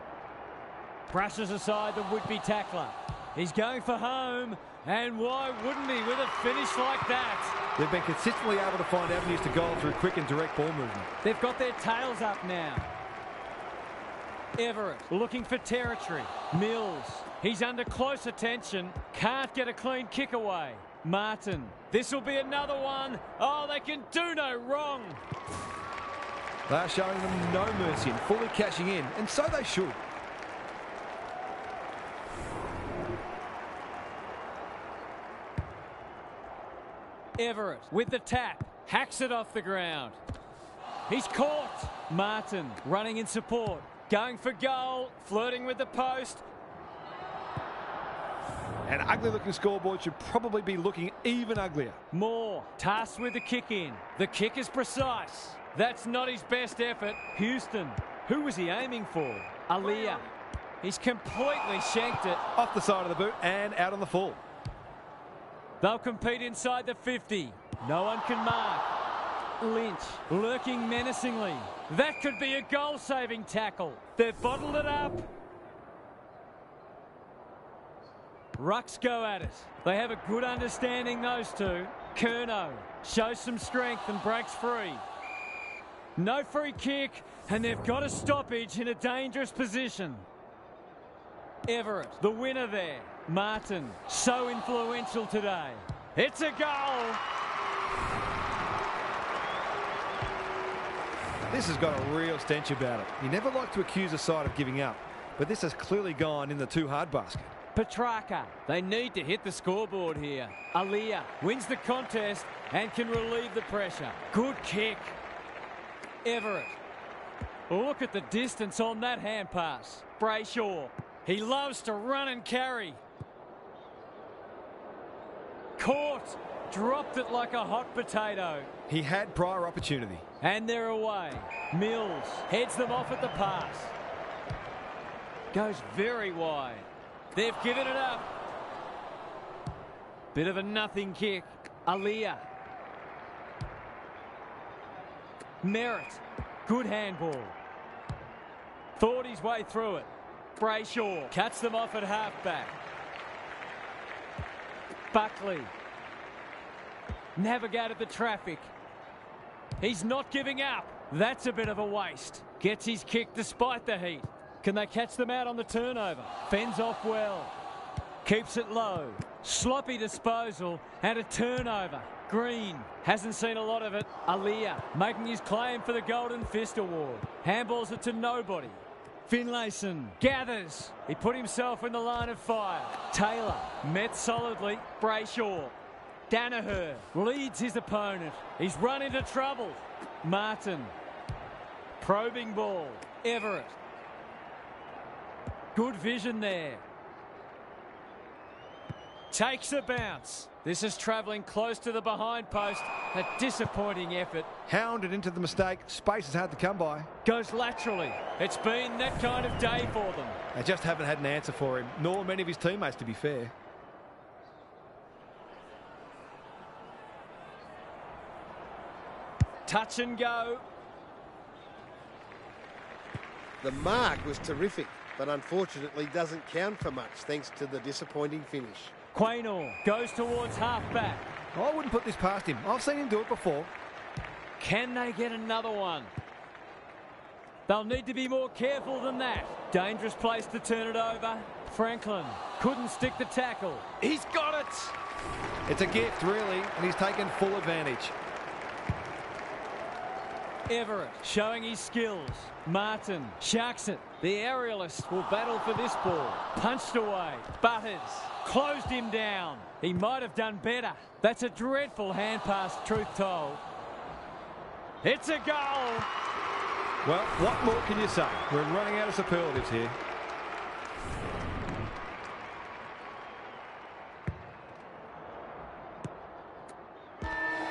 S1: brushes aside the would-be tackler. He's going for home, and why wouldn't he with a finish like that?
S2: They've been consistently able to find avenues to goal through quick and direct ball movement.
S1: They've got their tails up now. Everett looking for territory. Mills, he's under close attention, can't get a clean kick away. Martin, this will be another one. Oh, they can do no wrong.
S2: They are showing them no mercy and fully cashing in, and so they should.
S1: Everett with the tap, hacks it off the ground. He's caught. Martin running in support, going for goal, flirting with the post.
S2: An ugly-looking scoreboard should probably be looking even uglier.
S1: Moore tasked with the kick in. The kick is precise. That's not his best effort. Houston, who was he aiming for? Aaliyah. He's completely shanked it.
S2: Off the side of the boot and out on the full.
S1: They'll compete inside the 50. No one can mark. Lynch lurking menacingly. That could be a goal-saving tackle. They've bottled it up. Rucks go at it. They have a good understanding, those two. Curnow shows some strength and breaks free. No free kick, and they've got a stoppage in a dangerous position. Everett, the winner there. Martin, so influential today. It's a goal.
S2: This has got a real stench about it. You never like to accuse a side of giving up, but this has clearly gone in the too hard basket.
S1: Petrarca, they need to hit the scoreboard here. Aaliyah wins the contest and can relieve the pressure. Good kick. Everett. Look at the distance on that hand pass. Brayshaw. He loves to run and carry. Caught. Dropped it like a hot potato.
S2: He had prior opportunity.
S1: And they're away. Mills heads them off at the pass. Goes very wide. They've given it up. Bit of a nothing kick. Aaliyah. Merritt. Good handball. Thought his way through it. Brayshaw cuts them off at halfback. Buckley navigated the traffic. He's not giving up. That's a bit of a waste. Gets his kick despite the heat. Can they catch them out on the turnover? Fends off well. Keeps it low. Sloppy disposal and a turnover. Green hasn't seen a lot of it. Aaliyah making his claim for the Golden Fist Award. Handballs it to nobody. Finlayson gathers. He put himself in the line of fire. Taylor met solidly. Brayshaw. Danaher leads his opponent. He's run into trouble. Martin. Probing ball. Everett. Good vision there. Takes a bounce. This is travelling close to the behind post. A disappointing effort.
S2: Hounded into the mistake. Space is hard to come by.
S1: Goes laterally. It's been that kind of day for them.
S2: They just haven't had an answer for him, nor many of his teammates, to be fair.
S1: Touch and go.
S3: The mark was terrific, but unfortunately doesn't count for much thanks to the disappointing finish.
S1: Quaynor goes towards half-back.
S2: I wouldn't put this past him. I've seen him do it before.
S1: Can they get another one? They'll need to be more careful than that. Dangerous place to turn it over. Franklin couldn't stick the tackle. He's got it!
S2: It's a gift, really, and he's taken full advantage.
S1: Everett showing his skills. Martin sharks it. The aerialist will battle for this ball. Punched away. Butters closed him down. He might have done better. That's a dreadful hand pass, truth told. It's a goal.
S2: Well, what more can you say? We're running out of superlatives here.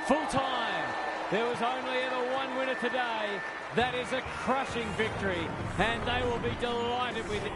S1: Full time. There was only ever one winner today. That is a crushing victory, and they will be delighted with it.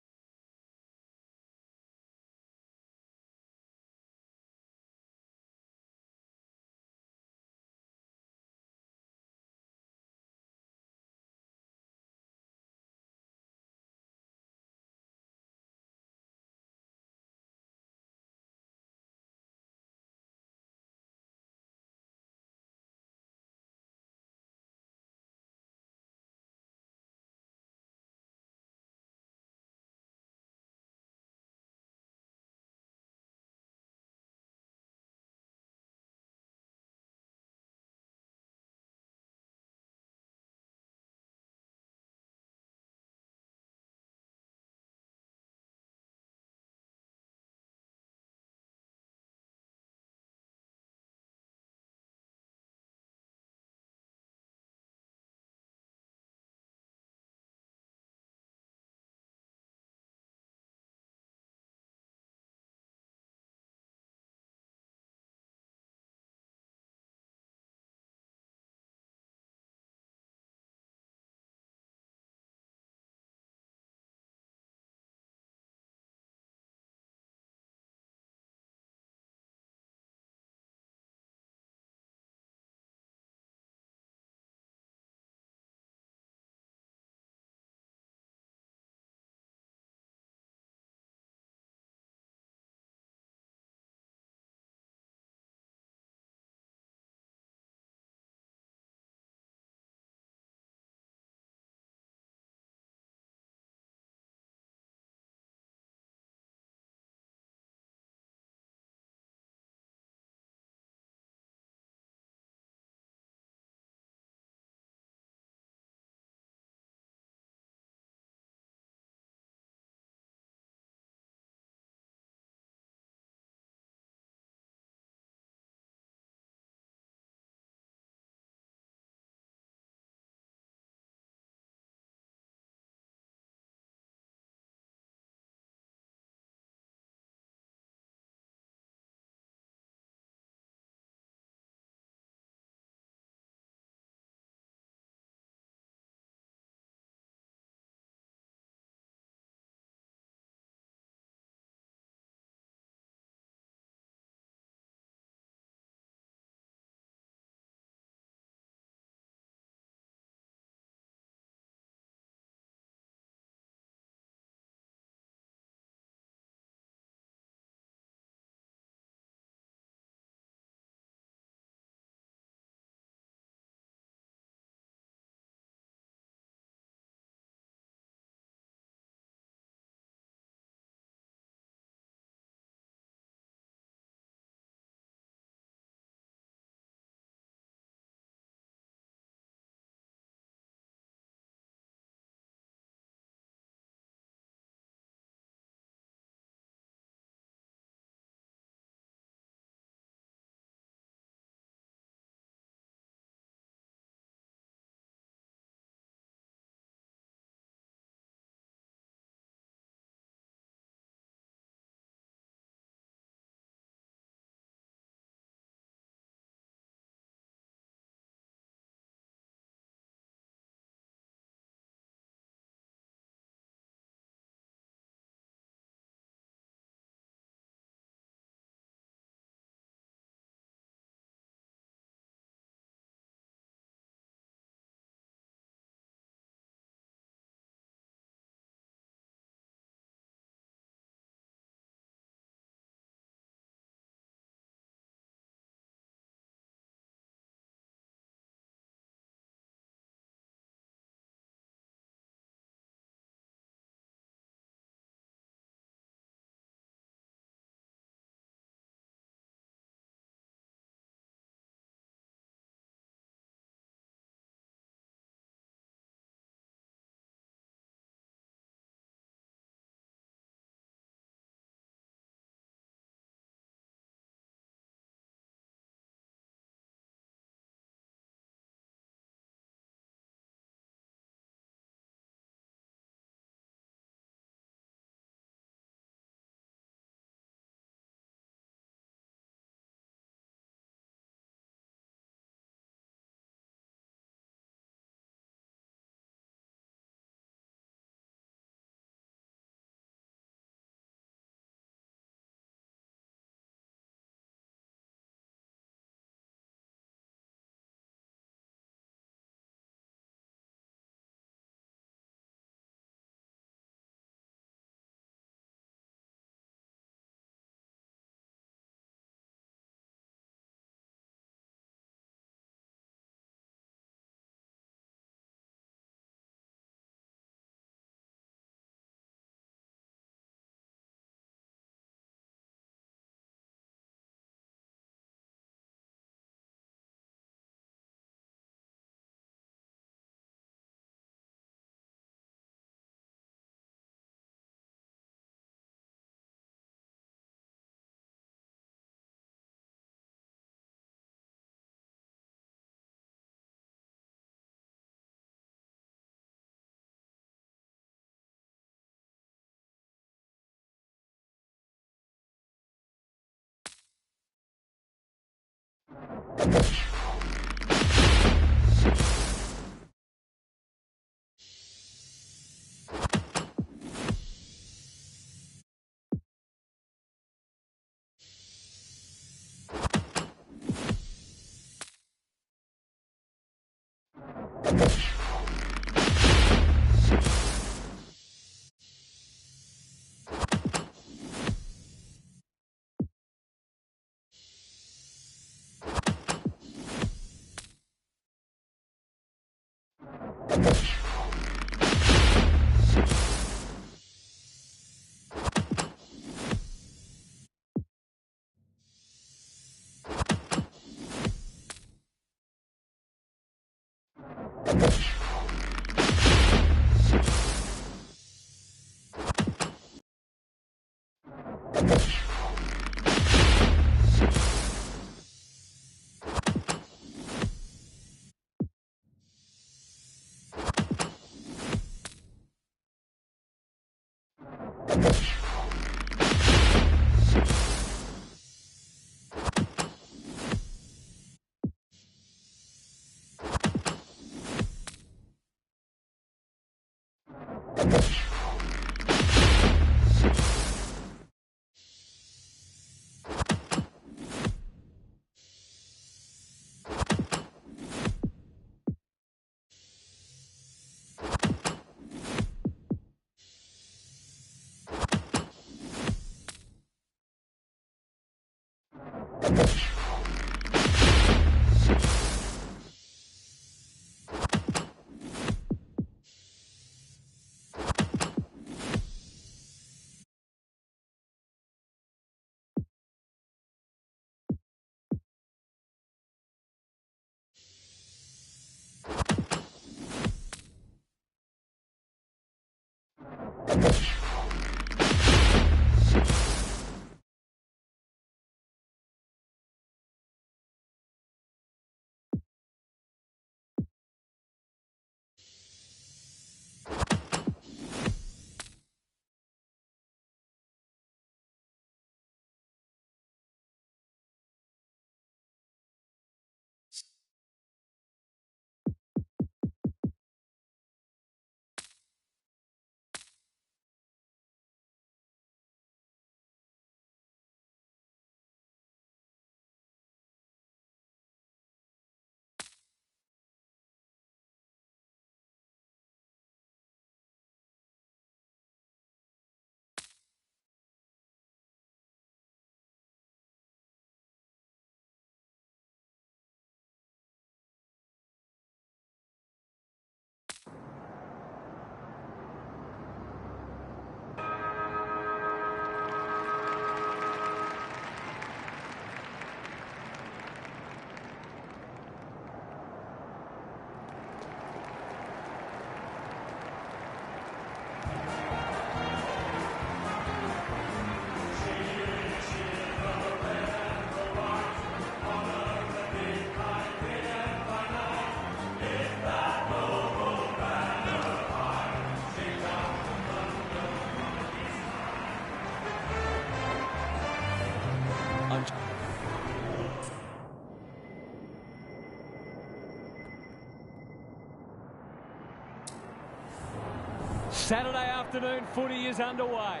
S1: Saturday afternoon footy is underway.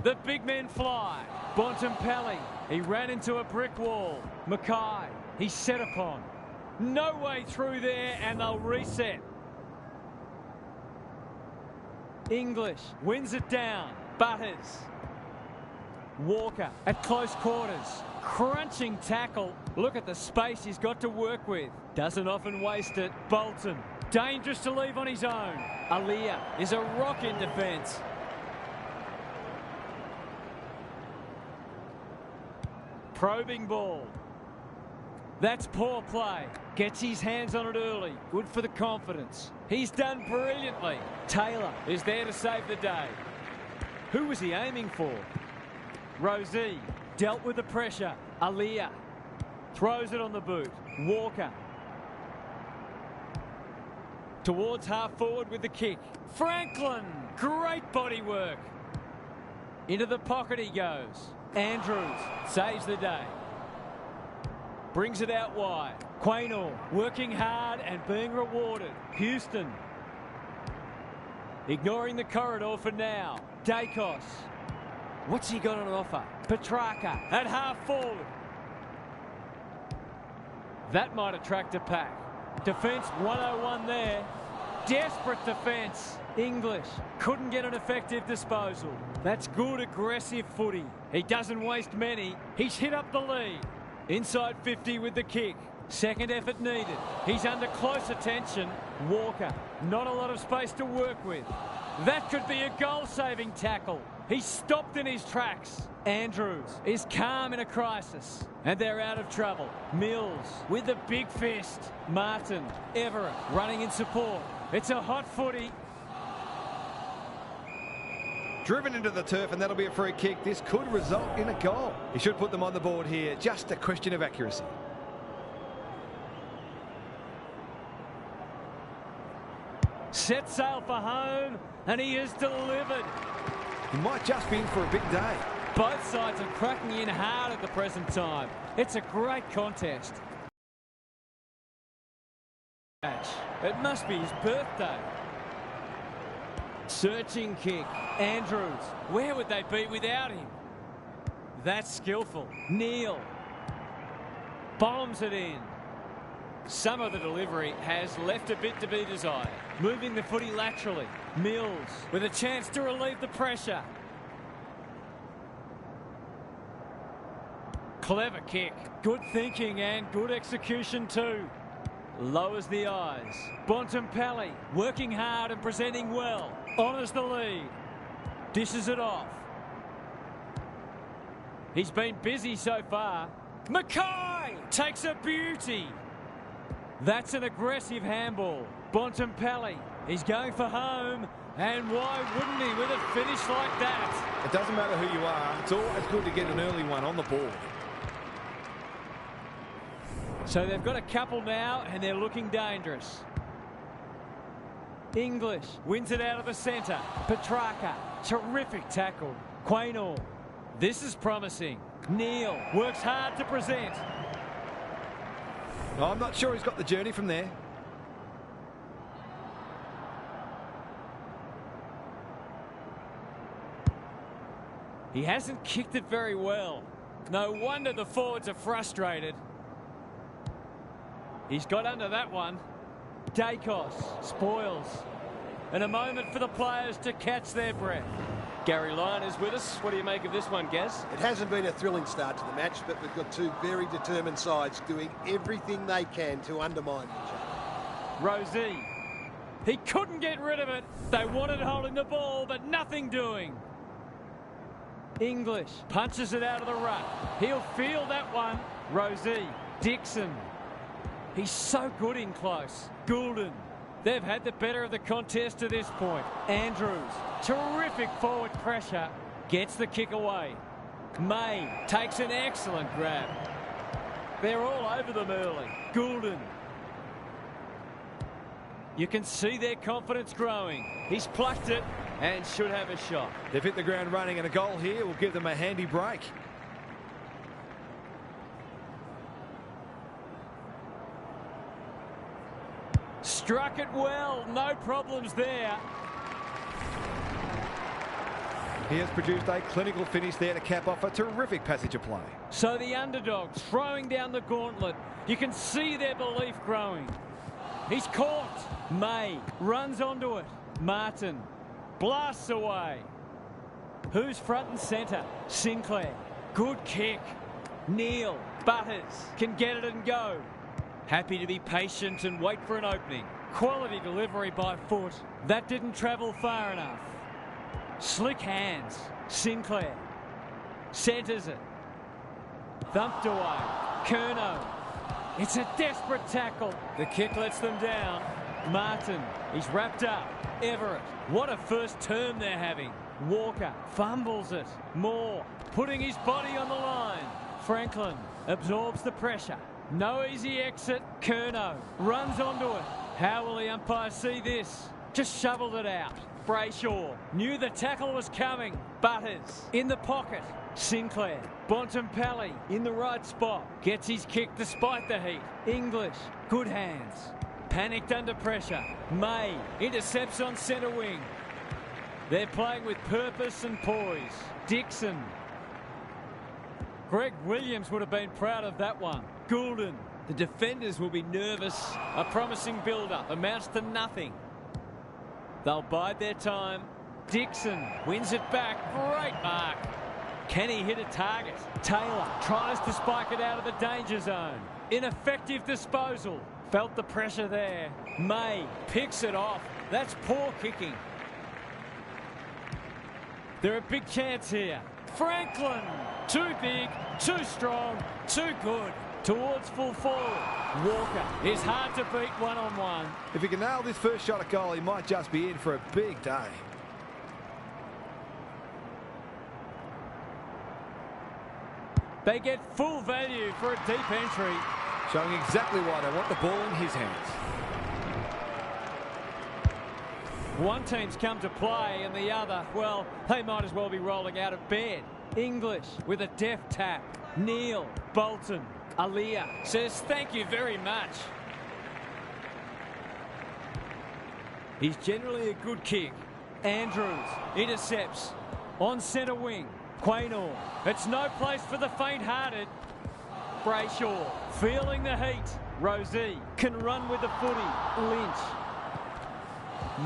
S1: The big men fly. Bontempelli, he ran into a brick wall. Mackay, he's set upon. No way through there, and they'll reset. English wins it down. Butters. Walker at close quarters. Crunching tackle. Look at the space he's got to work with. Doesn't often waste it. Bolton. Dangerous to leave on his own. Aaliyah is a rock in defence. Probing ball. That's poor play. Gets his hands on it early. Good for the confidence. He's done brilliantly. Taylor is there to save the day. Who was he aiming for? Rosie dealt with the pressure. Aaliyah throws it on the boot. Walker towards half forward with the kick. Franklin, great body work. Into the pocket he goes. Andrews saves the day. brings it out wide. Quaynor working hard and being rewarded. Houston ignoring the corridor for now. Dacos. What's he got on offer? Petrarca at half forward. That might attract a pack. Defence 101 there. Desperate defence. English couldn't get an effective disposal. That's good aggressive footy. He doesn't waste many. He's hit up the lead. Inside 50 with the kick. Second effort needed. He's under close attention. Walker, not a lot of space to work with. That could be a goal-saving tackle. He's stopped in his tracks. Andrews is calm in a crisis. And they're out of trouble. Mills with the big fist. Martin, Everett running in support. It's a hot footy.
S2: Driven into the turf, and that'll be a free kick. This could result in a goal. He should put them on the board here. Just a question of accuracy.
S1: Set sail for home, and he is delivered.
S2: He might just be in for a big day.
S1: Both sides are cracking in hard at the present time. It's a great contest. It must be his birthday. Searching kick. Andrews. Where would they be without him? That's skillful. Neal. Bombs it in. Some of the delivery has left a bit to be desired. Moving the footy laterally. Mills with a chance to relieve the pressure. Clever kick. Good thinking and good execution too. Lowers the eyes. Bontempelli working hard and presenting well. Honours the lead. Dishes it off. He's been busy so far. Mackay takes a beauty. That's an aggressive handball. Bontempelli, he's going for home. And why wouldn't he with a finish like that?
S2: It doesn't matter who you are. It's always good to get an early one on the board.
S1: So they've got a couple now, and they're looking dangerous. English wins it out of the centre. Petrarca, terrific tackle. Quaynor, this is promising. Neal works hard to present.
S2: No, I'm not sure he's got the journey from there.
S1: He hasn't kicked it very well. No wonder the forwards are frustrated. He's got under that one. Dacos spoils. And a moment for the players to catch their breath. Gary Lyon is with us. What do you make of this one, Gaz?
S3: It hasn't been a thrilling start to the match, but we've got two very determined sides doing everything they can to undermine each other.
S1: Rosie. He couldn't get rid of it. They wanted holding the ball, but nothing doing. English punches it out of the rut. He'll feel that one. Rosie. Dixon. He's so good in close. Goulden. They've had the better of the contest to this point. Andrews. Terrific forward pressure. Gets the kick away. May takes an excellent grab. They're all over them early. Goulden. You can see their confidence growing. He's plucked it and should have a shot.
S2: They've hit the ground running, and a goal here will give them a handy break.
S1: Struck it well. No problems there.
S2: He has produced a clinical finish there to cap off a terrific passage of play.
S1: So the underdogs throwing down the gauntlet. You can see their belief growing. He's caught. May runs onto it. Martin blasts away. Who's front and centre? Sinclair. Good kick. Neal. Butters can get it and go. Happy to be patient and wait for an opening. Quality delivery by foot. That didn't travel far enough. Slick hands. Sinclair. Centres it. Thumped away. Curnow. It's a desperate tackle. The kick lets them down. Martin. He's wrapped up. Everett. What a first term they're having. Walker fumbles it. Moore putting his body on the line. Franklin absorbs the pressure. No easy exit. Curnow runs onto it. How will the umpire see this? Just shoveled it out. Brayshaw knew the tackle was coming. Butters in the pocket. Sinclair. Bontempelli in the right spot. Gets his kick despite the heat. English. Good hands. Panicked under pressure. May intercepts on centre wing. They're playing with purpose and poise. Dixon. Greg Williams would have been proud of that one. Goulden. The defenders will be nervous. A promising build-up amounts to nothing. They'll bide their time. Dixon wins it back. Great mark. Can he hit a target? Taylor tries to spike it out of the danger zone. Ineffective disposal. Felt the pressure there. May picks it off. That's poor kicking. They're a big chance here. Franklin. Too big, too strong, too good. Towards full forward. Walker is hard to beat one-on-one.
S2: If he can nail this first shot at goal, he might just be in for a big day.
S1: They get full value for a deep entry.
S2: Showing exactly why they want the ball in his hands.
S1: One team's come to play and the other, well, they might as well be rolling out of bed. English with a deft tap. Neal, Bolton, Aliyah says thank you very much. He's generally a good kick. Andrews intercepts on centre wing. Quaynor. It's no place for the faint-hearted. Brayshaw feeling the heat. Rosie can run with the footy. Lynch.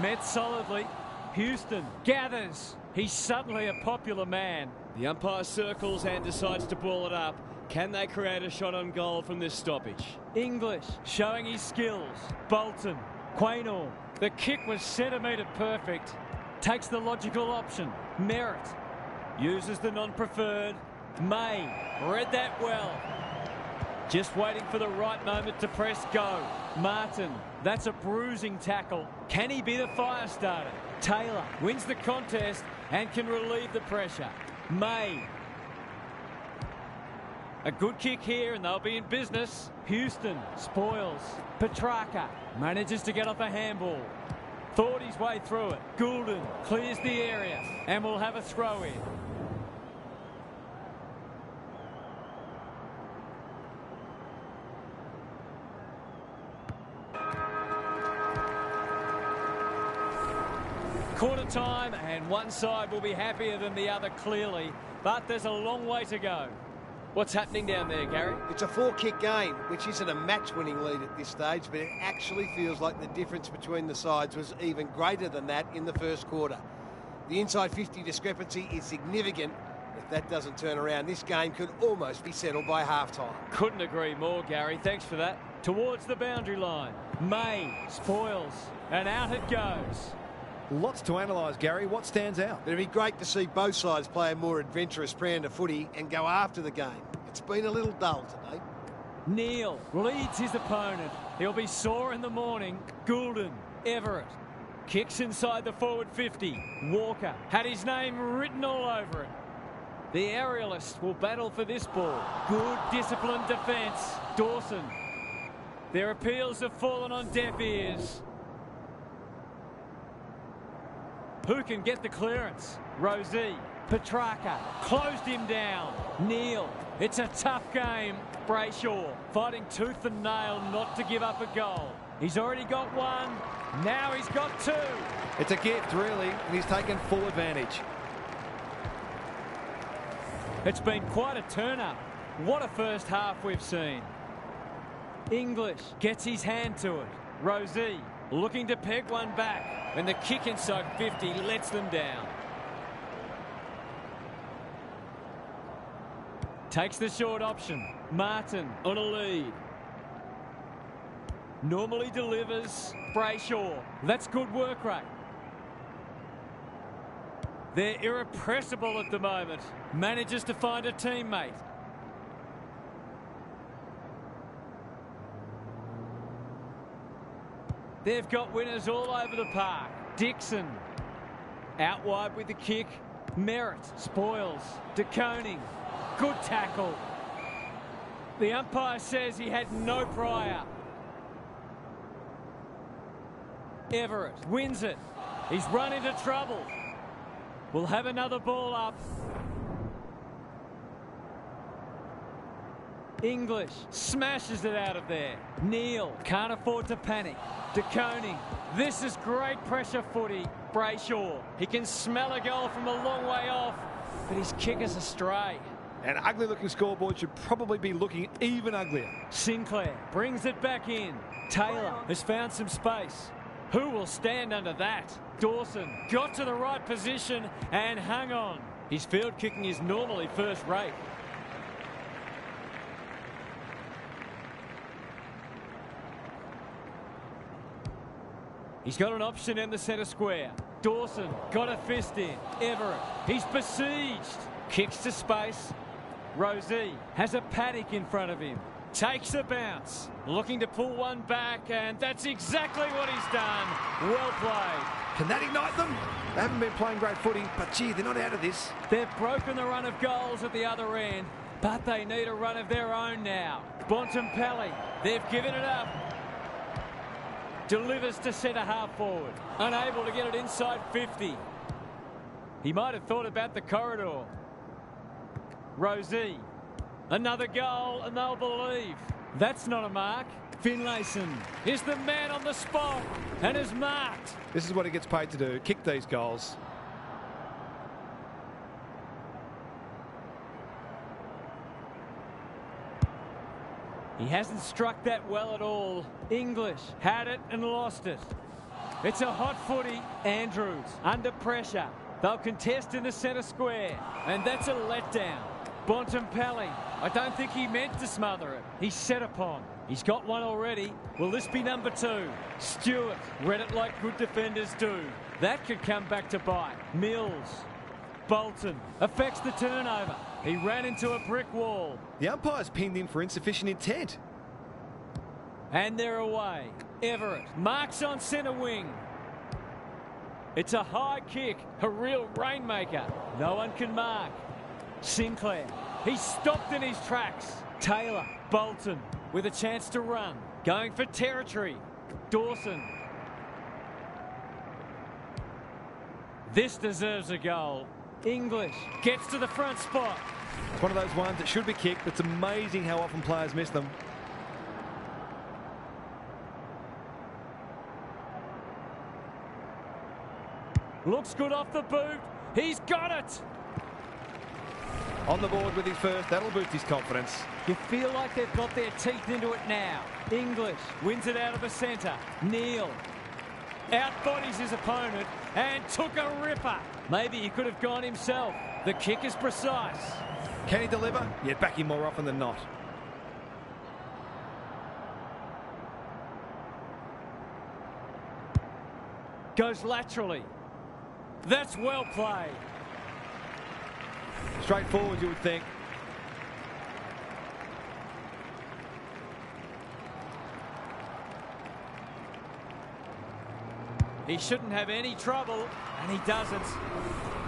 S1: Met solidly. Houston gathers. He's suddenly a popular man. The umpire circles and decides to ball it up. Can they create a shot on goal from this stoppage? English showing his skills. Bolton. Quaynor. The kick was centimetre perfect. Takes the logical option. Merritt. Uses the non-preferred. May read that well. Just waiting for the right moment to press go. Martin, that's a bruising tackle. Can he be the fire starter? Taylor wins the contest and can relieve the pressure. May. A good kick here and they'll be in business. Houston spoils. Petrarca manages to get off a handball. Thought his way through it. Goulden clears the area and will have a throw in. Quarter time and one side will be happier than the other clearly, but there's a long way to go. What's happening down there, Gary?
S3: It's a 4-kick game, which isn't a match-winning lead at this stage, but it actually feels like the difference between the sides was even greater than that in the first quarter. The inside 50 discrepancy is significant. If that doesn't turn around, this game could almost be settled by half-time.
S1: Couldn't agree more, Gary. Thanks for that. Towards the boundary line. May spoils, and out it goes.
S2: Lots to analyse, Gary. What stands out?
S3: It'd be great to see both sides play a more adventurous brand of footy and go after the game. It's been a little dull today.
S1: Neal leads his opponent. He'll be sore in the morning. Goulden, Everett. Kicks inside the forward 50. Walker had his name written all over it. The aerialists will battle for this ball. Good disciplined defence. Dawson. Their appeals have fallen on deaf ears. Who can get the clearance? Rosie. Petrarca closed him down. Neal. It's a tough game. Brayshaw fighting tooth and nail not to give up a goal. He's already got one. Now he's got two.
S2: It's a gift, really, and he's taken full advantage.
S1: It's been quite a turn-up. What a first half we've seen. English gets his hand to it. Rosie looking to peg one back. And the kick inside 50 lets them down. Takes the short option. Martin on a lead. Normally delivers. Brayshaw. That's good work rate. They're irrepressible at the moment. Manages to find a teammate. They've got winners all over the park. Dixon out wide with the kick. Merritt spoils. De Koning. Good tackle. The umpire says he had no prior. Everett wins it. He's run into trouble. We'll have another ball up. English smashes it out of there. Neal can't afford to panic. De Koning. This is great pressure footy. Brayshaw. He can smell a goal from a long way off, but his kick is astray.
S2: An ugly-looking scoreboard should probably be looking even uglier.
S1: Sinclair brings it back in. Taylor has found some space. Who will stand under that? Dawson got to the right position and hung on. His field kicking is normally first rate. He's got an option in the centre square. Dawson got a fist in. Everett, he's besieged. Kicks to space. Rosie has a paddock in front of him. Takes a bounce. Looking to pull one back, and that's exactly what he's done. Well played.
S2: Can that ignite them? They haven't been playing great footy, but gee, they're not out of this.
S1: They've broken the run of goals at the other end, but they need a run of their own now. Bontempelli, they've given it up. Delivers to centre half forward. Unable to get it inside 50. He might have thought about the corridor. Rosie. Another goal and they'll believe. That's not a mark. Finlayson is the man on the spot and is marked.
S2: This is what he gets paid to do, kick these goals.
S1: He hasn't struck that well at all. English had it and lost it. It's a hot footy. Andrews under pressure. They'll contest in the centre square. And that's a letdown. Bontempelli, I don't think he meant to smother it. He's set upon. He's got one already. Will this be number 2? Stewart read it like good defenders do. That could come back to bite. Mills. Bolton affects the turnover. He ran into a brick wall.
S2: The umpire's pinned in for insufficient intent.
S1: And they're away. Everett marks on centre wing. It's a high kick, a real rainmaker. No one can mark. Sinclair, he's stopped in his tracks. Taylor, Bolton with a chance to run. Going for territory. Dawson. This deserves a goal. English gets to the front spot.
S2: It's one of those ones that should be kicked, but it's amazing how often players miss them.
S1: Looks good off the boot. He's got it.
S2: On the board with his first, that'll boost his confidence.
S1: You feel like they've got their teeth into it now. English wins it out of the centre. Neal outbodies his opponent and took a ripper. Maybe he could have gone himself. The kick is precise.
S2: Can he deliver? Yeah, back him more often than not.
S1: Goes laterally. That's well played.
S2: Straightforward, you would think.
S1: He shouldn't have any trouble, and he doesn't.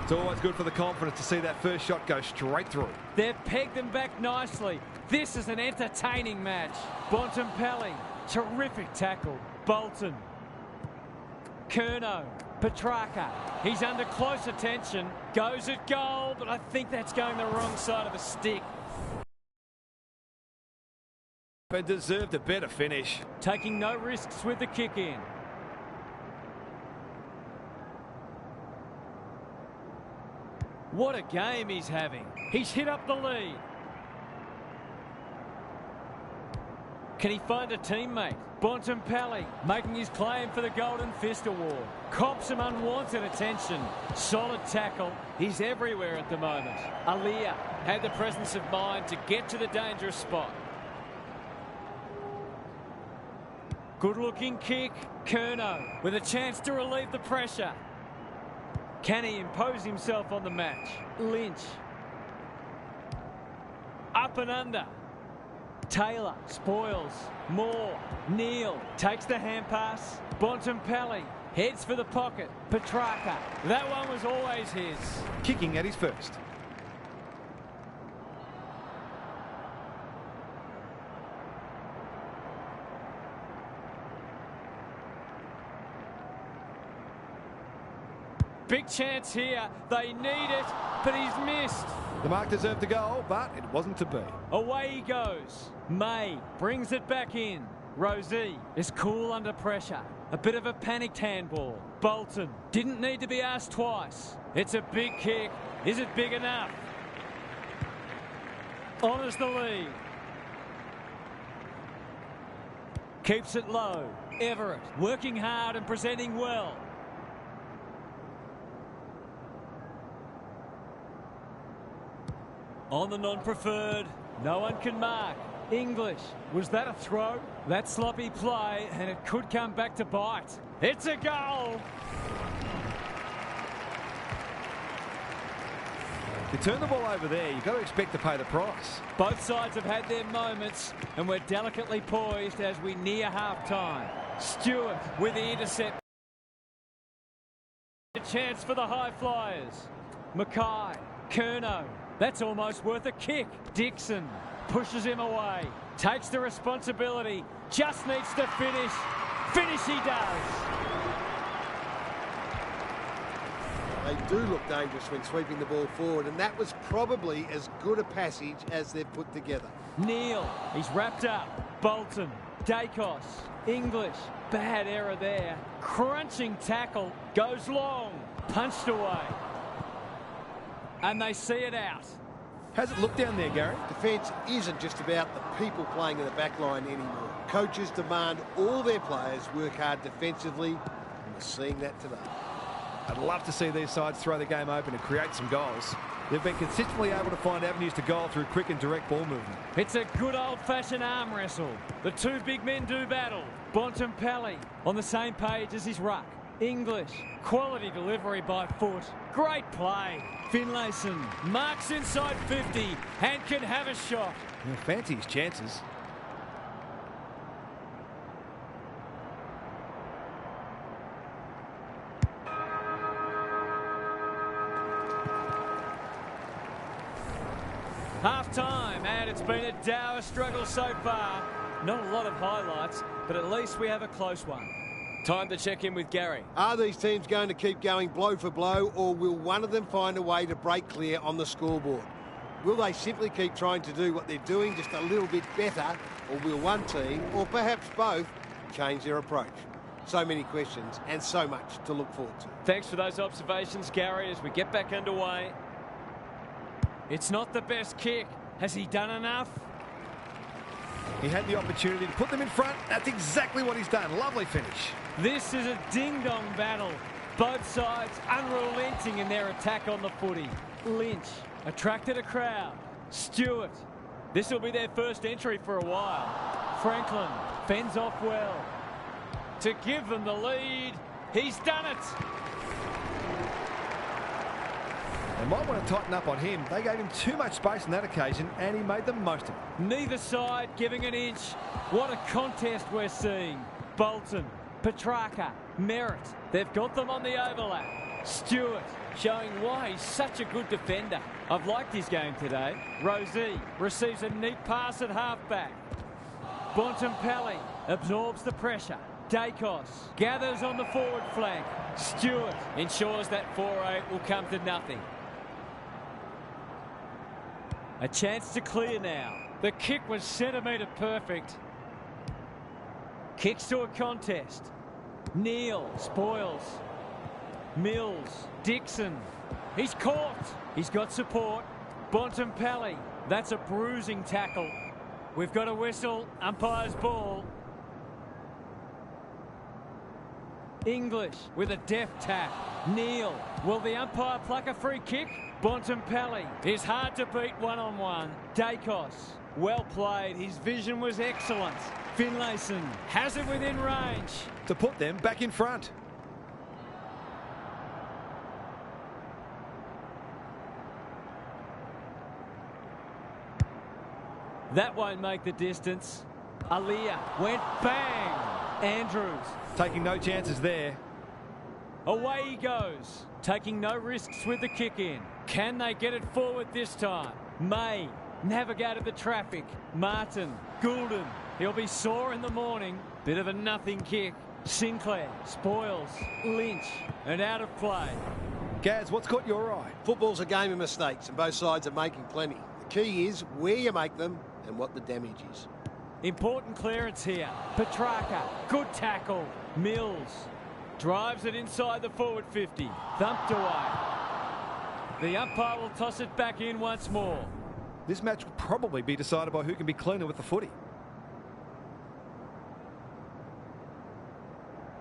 S2: It's always good for the confidence to see that first shot go straight through.
S1: They've pegged them back nicely. This is an entertaining match. Bontempelli, terrific tackle. Bolton. Curnow. Petrarca. He's under close attention. Goes at goal, but I think that's going the wrong side of the stick.
S2: But deserved a better finish.
S1: Taking no risks with the kick in. What a game he's having. He's hit up the lead. Can he find a teammate? Bontempelli making his claim for the Golden Fist Award. Cops some unwanted attention. Solid tackle. He's everywhere at the moment. Aaliyah had the presence of mind to get to the dangerous spot. Good looking kick. Curnow with a chance to relieve the pressure. Can he impose himself on the match? Lynch. Up and under. Taylor spoils. Moore. Neal takes the hand pass. Bontempelli heads for the pocket. Petrarca. That one was always his.
S2: Kicking at his first.
S1: Big chance here. They need it, but he's missed.
S2: The mark deserved a goal, but it wasn't to be.
S1: Away he goes. May brings it back in. Rosie is cool under pressure. A bit of a panicked handball. Bolton didn't need to be asked twice. It's a big kick. Is it big enough? Honours the lead. Keeps it low. Everett working hard and presenting well. On the non-preferred. No one can mark. English. Was that a throw? That sloppy play, and it could come back to bite. It's a goal!
S2: You turn the ball over there, you've got to expect to pay the price.
S1: Both sides have had their moments, and we're delicately poised as we near half-time. Stewart with the intercept. A chance for the high flyers. Mackay. Curnow. That's almost worth a kick. Dixon pushes him away. Takes the responsibility. Just needs to finish. Finish he does.
S3: They do look dangerous when sweeping the ball forward, and that was probably as good a passage as they've put together.
S1: Neal, he's wrapped up. Bolton, Dacos, English. Bad error there. Crunching tackle. Goes long. Punched away. And they see it out.
S2: How's it look down there, Gary?
S3: Defence isn't just about the people playing in the back line anymore. Coaches demand all their players work hard defensively, and we're seeing that today.
S2: I'd love to see these sides throw the game open and create some goals. They've been consistently able to find avenues to goal through quick and direct ball movement.
S1: It's a good old-fashioned arm wrestle. The two big men do battle. Bontempelli on the same page as his ruck. English, quality delivery by foot. Great play. Finlayson marks inside 50 and can have a shot.
S2: He'll fancy his chances.
S1: Half-time, and it's been a dour struggle so far. Not a lot of highlights, but at least we have a close one. Time to check in with Gary.
S3: Are these teams going to keep going blow for blow, or will one of them find a way to break clear on the scoreboard? Will they simply keep trying to do what they're doing just a little bit better, or will one team, or perhaps both, change their approach? So many questions and so much to look forward to.
S1: Thanks for those observations, Gary, as we get back underway. It's not the best kick. Has he done enough?
S2: He had the opportunity to put them in front. That's exactly what he's done. Lovely finish.
S1: This is a ding-dong battle. Both sides unrelenting in their attack on the footy. Lynch attracted a crowd. Stewart. This will be their first entry for a while. Franklin fends off well. To give them the lead. He's done it.
S2: They might want to tighten up on him. They gave him too much space on that occasion, and he made the most of it.
S1: Neither side giving an inch. What a contest we're seeing. Bolton, Petrarca, Merritt. They've got them on the overlap. Stewart showing why he's such a good defender. I've liked his game today. Rosie receives a neat pass at halfback. Bontempelli absorbs the pressure. Dacos gathers on the forward flank. Stewart ensures that 4-8 will come to nothing. A chance to clear now. The kick was centimetre perfect. Kicks to a contest. Neal spoils. Mills. Dixon. He's caught. He's got support. Bontempelli. That's a bruising tackle. We've got a whistle. Umpire's ball. English with a deft tap. Neal. Will the umpire pluck a free kick? Bontempelli is hard to beat one-on-one. Dacos, well played. His vision was excellent. Finlayson has it within range.
S2: To put them back in front.
S1: That won't make the distance. Aaliyah went bang. Andrews.
S2: Taking no chances there.
S1: Away he goes. Taking no risks with the kick in. Can they get it forward this time? May navigated the traffic. Martin. Goulden. He'll be sore in the morning. Bit of a nothing kick. Sinclair spoils. Lynch. And out of play.
S2: Gaz, what's caught your eye?
S3: Football's a game of mistakes and both sides are making plenty. The key is where you make them and what the damage is.
S1: Important clearance here. Petrarca, good tackle. Mills drives it inside the forward 50. Thumped away. The umpire will toss it back in once more.
S2: This match will probably be decided by who can be cleaner with the footy.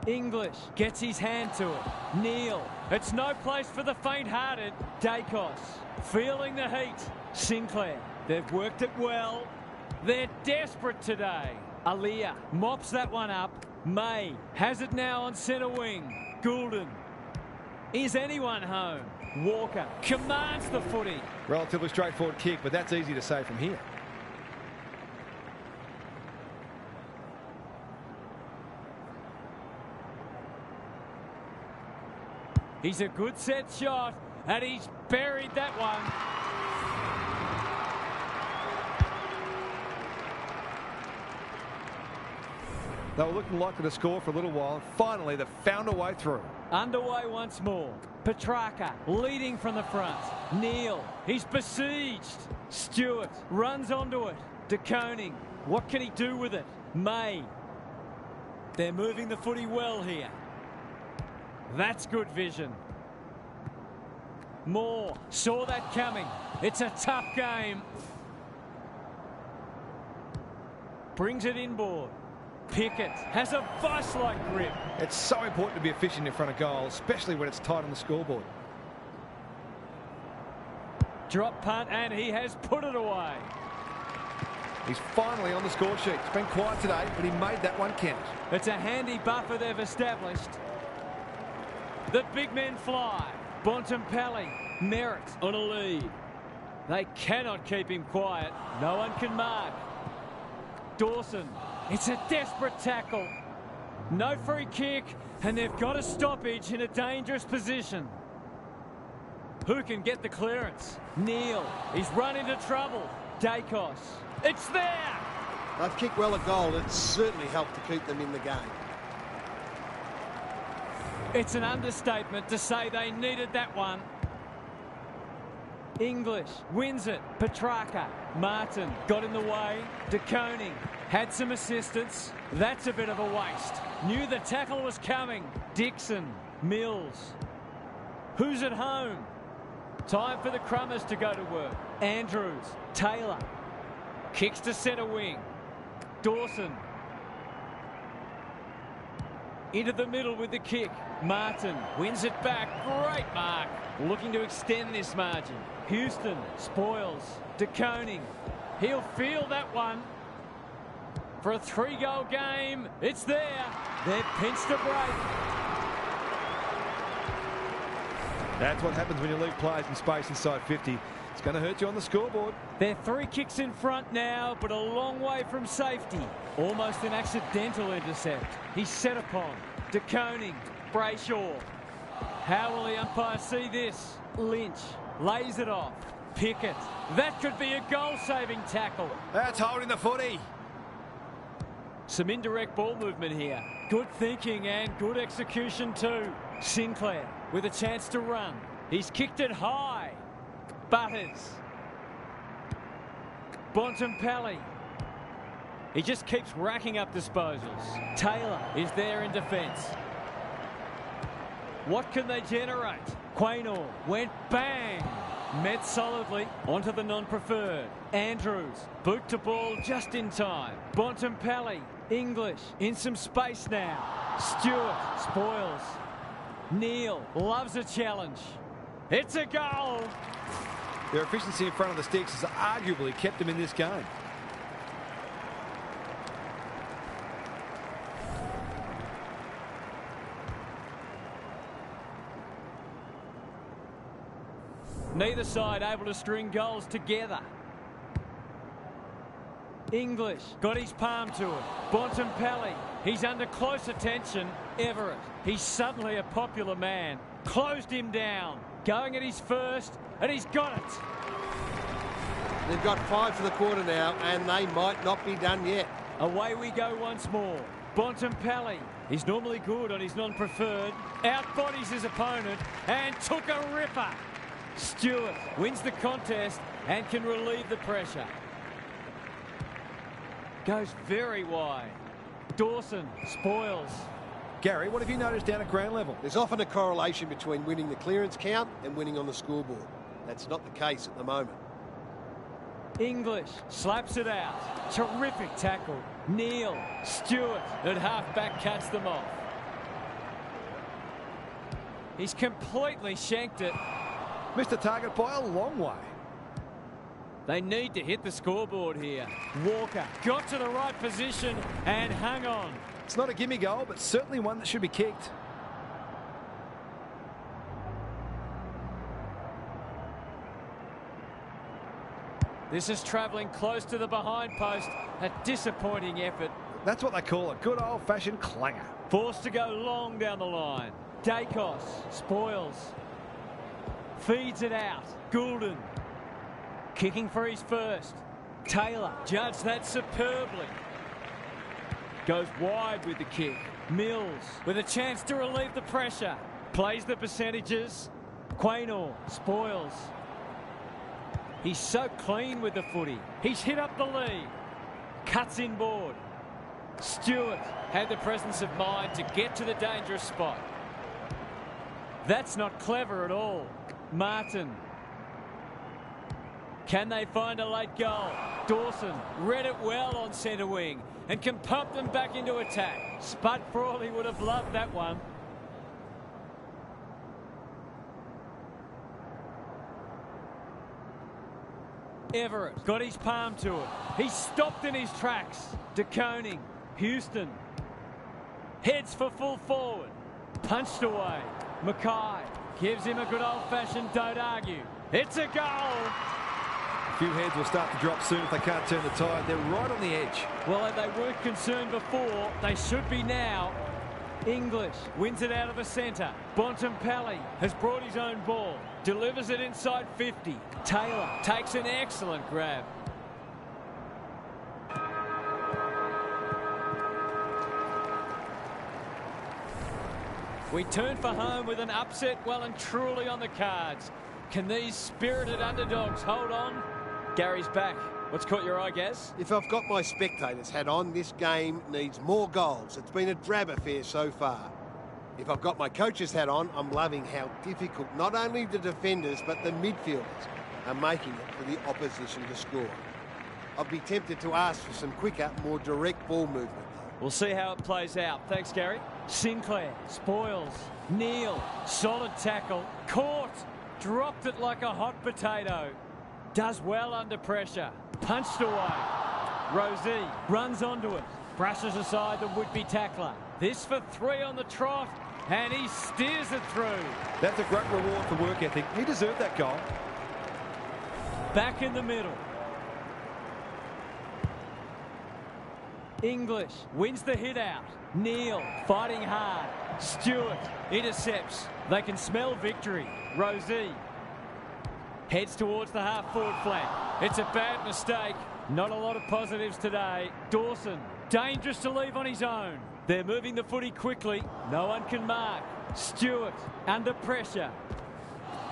S1: English gets his hand to it. Neal. It's no place for the faint-hearted. Dacos feeling the heat. Sinclair. They've worked it well. They're desperate today. Aliyah mops that one up. May has it now on centre wing. Goulden. Is anyone home? Walker commands the footy.
S2: Relatively straightforward kick, but that's easy to say from here.
S1: He's a good set shot, and he's buried that one.
S2: They were looking likely to score for a little while, and finally they've found a way through.
S1: Underway once more. Petrarca leading from the front. Neal, he's besieged. Stewart runs onto it. De Koning, what can he do with it? May. They're moving the footy well here. That's good vision. Moore saw that coming. It's a tough game. Brings it inboard. Pickett has a vice-like grip.
S2: It's so important to be efficient in front of goal, especially when it's tight on the scoreboard.
S1: Drop punt, and he has put it away.
S2: He's finally on the score sheet. It's been quiet today, but he made that one count.
S1: It's a handy buffer they've established. The big men fly. Bontempelli, Merritt on a lead. They cannot keep him quiet. No one can mark. Dawson. It's a desperate tackle. No free kick, and they've got a stoppage in a dangerous position. Who can get the clearance? Neal. He's run into trouble. Dacos. It's there!
S3: They've kicked well at goal. It's certainly helped to keep them in the game.
S1: It's an understatement to say they needed that one. English wins it. Petrarca. Martin got in the way. De Koning had some assistance. That's a bit of a waste. Knew the tackle was coming. Dixon. Mills. Who's at home? Time for the Crummers to go to work. Andrews. Taylor. Kicks to centre wing. Dawson. Into the middle with the kick. Martin wins it back. Great mark. Looking to extend this margin. Houston spoils. De Koning. He'll feel that one. For a 3-goal game, it's there. They've pinched a break.
S2: That's what happens when you leave players in space inside 50. It's going to hurt you on the scoreboard.
S1: They're 3 kicks in front now, but a long way from safety. Almost an accidental intercept. He's set upon. De Koning. Brayshaw. How will the umpire see this? Lynch lays it off. Pickett. That could be a goal-saving tackle.
S2: That's holding the footy.
S1: Some indirect ball movement here. Good thinking and good execution too. Sinclair with a chance to run. He's kicked it high. Butters. Bontempelli. He just keeps racking up disposals. Taylor is there in defence. What can they generate? Quaynor went bang. Met solidly onto the non-preferred. Andrews boot to ball just in time. Bontempelli. English in some space now. Stewart spoils. Neal loves a challenge. It's a goal.
S2: Their efficiency in front of the sticks has arguably kept them in this game.
S1: Neither side able to string goals together. English got his palm to it. Bontempelli, he's under close attention. Everett, he's suddenly a popular man. Closed him down. Going at his first, and he's got it.
S3: They've got 5 for the quarter now, and they might not be done yet.
S1: Away we go once more. Bontempelli, He's normally good on his non-preferred. Outbodies his opponent and took a ripper. Stewart wins the contest and can relieve the pressure. Goes very wide. Dawson spoils.
S2: Gary, what have you noticed down at ground level?
S3: There's often a correlation between winning the clearance count and winning on the scoreboard. That's not the case at the moment.
S1: English slaps it out. Terrific tackle. Neal. Stewart at half-back cuts them off. He's completely shanked it.
S2: Missed the target by a long way.
S1: They need to hit the scoreboard here. Walker got to the right position and hung on.
S2: It's not a gimme goal, but certainly one that should be kicked.
S1: This is travelling close to the behind post. A disappointing effort.
S2: That's what they call a good old-fashioned clanger.
S1: Forced to go long down the line. Dacos spoils. Feeds it out. Goulden kicking for his first. Taylor judged that superbly. Goes wide with the kick. Mills with a chance to relieve the pressure. Plays the percentages. Quaynor spoils. He's so clean with the footy. He's hit up the lead. Cuts inboard. Stewart had the presence of mind to get to the dangerous spot. That's not clever at all. Martin. Can they find a late goal? Dawson read it well on centre wing and can pump them back into attack. Spud Frawley would have loved that one. Everett got his palm to it. He stopped in his tracks. De Koning. Houston. Heads for full forward. Punched away. Mackay gives him a good old-fashioned don't argue. It's a goal.
S2: A few heads will start to drop soon if they can't turn the tide. They're right on the edge.
S1: Well, if they weren't concerned before, they should be now. English wins it out of the centre. Bontempelli has brought his own ball. Delivers it inside 50. Taylor takes an excellent grab. We turn for home with an upset well and truly on the cards. Can these spirited underdogs hold on? Gary's back. What's caught your eye, Gaz?
S3: If I've got my spectators hat on, this game needs more goals. It's been a drab affair so far. If I've got my coach's hat on, I'm loving how difficult not only the defenders but the midfielders are making it for the opposition to score. I'd be tempted to ask for some quicker, more direct ball movement though.
S1: We'll see how it plays out. Thanks, Gary. Sinclair spoils. Neal, solid tackle. Caught. Dropped it like a hot potato. Does well under pressure. Punched away. Rosie runs onto it. Brushes aside the would-be tackler. This for 3 on the trot. And he steers it through.
S2: That's a great reward for work ethic. He deserved that goal.
S1: Back in the middle. English wins the hit out. Neal fighting hard. Stewart intercepts. They can smell victory. Rosie heads towards the half-forward flank. It's a bad mistake. Not a lot of positives today. Dawson, dangerous to leave on his own. They're moving the footy quickly. No one can mark. Stewart under pressure.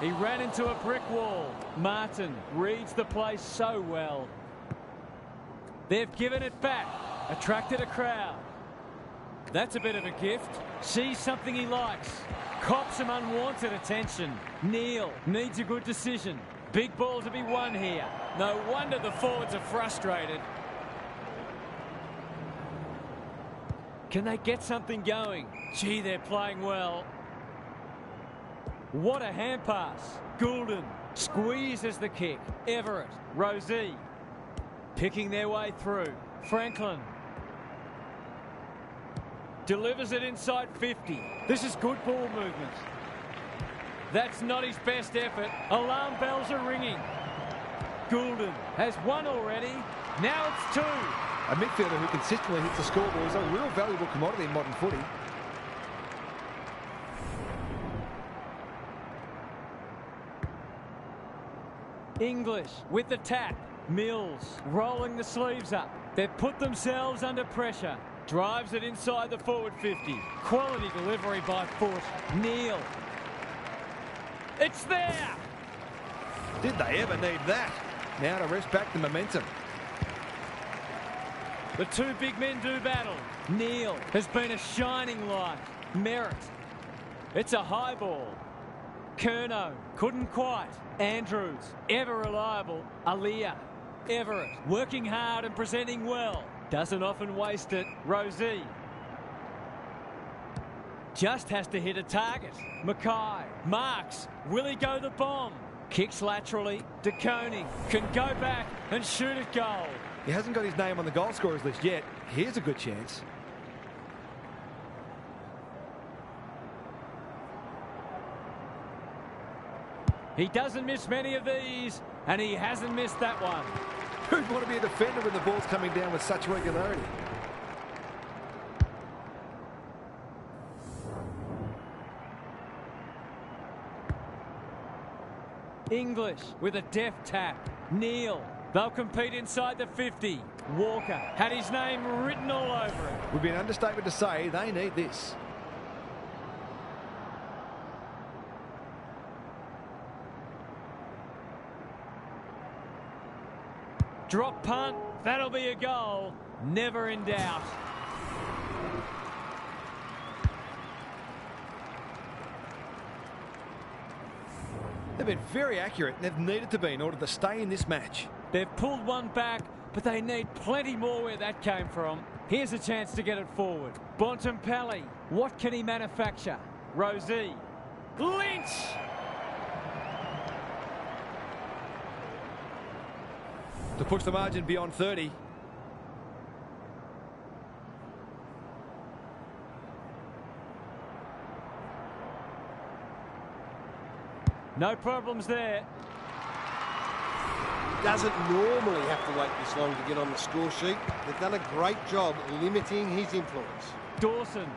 S1: He ran into a brick wall. Martin reads the play so well. They've given it back. Attracted a crowd. That's a bit of a gift. Sees something he likes. Cops some unwanted attention. Neal needs a good decision. Big ball to be won here. No wonder the forwards are frustrated. Can they get something going? Gee, they're playing well. What a hand pass. Goulden squeezes the kick. Everett, Rosie picking their way through. Franklin delivers it inside 50. This is good ball movement. That's not his best effort. Alarm bells are ringing. Goulden has one already. Now it's 2.
S2: A midfielder who consistently hits the scoreboard is a real valuable commodity in modern footy.
S1: English with the tap. Mills rolling the sleeves up. They've put themselves under pressure. Drives it inside the forward 50. Quality delivery by foot. Neal. It's there!
S2: Did they ever need that? Now to rest back the momentum.
S1: The two big men do battle. Neal has been a shining light. Merritt. It's a high ball. Curnow couldn't quite. Andrews, ever reliable. Aaliyah. Everett, working hard and presenting well. Doesn't often waste it. Rosie. Just has to hit a target. Mackay. Marks. Will he go the bomb? Kicks laterally. De Koning can go back and shoot at goal.
S2: He hasn't got his name on the goal scorers list yet. Here's a good chance.
S1: He doesn't miss many of these, and he hasn't missed that one.
S2: Who'd want to be a defender when the ball's coming down with such regularity?
S1: English with a deft tap. Neal. They'll compete inside the 50. Walker had his name written all over it.
S2: Would be an understatement to say they need this.
S1: Drop punt. That'll be a goal. Never in doubt.
S2: They've been very accurate and they've needed to be in order to stay in this match.
S1: They've pulled one back, but they need plenty more where that came from. Here's a chance to get it forward. Bontempelli. What can he manufacture? Rosie. Lynch!
S2: To push the margin beyond 30.
S3: No problems there. Doesn't normally have to wait this long to get on the score sheet. They've done a great job limiting his influence.
S1: Dawson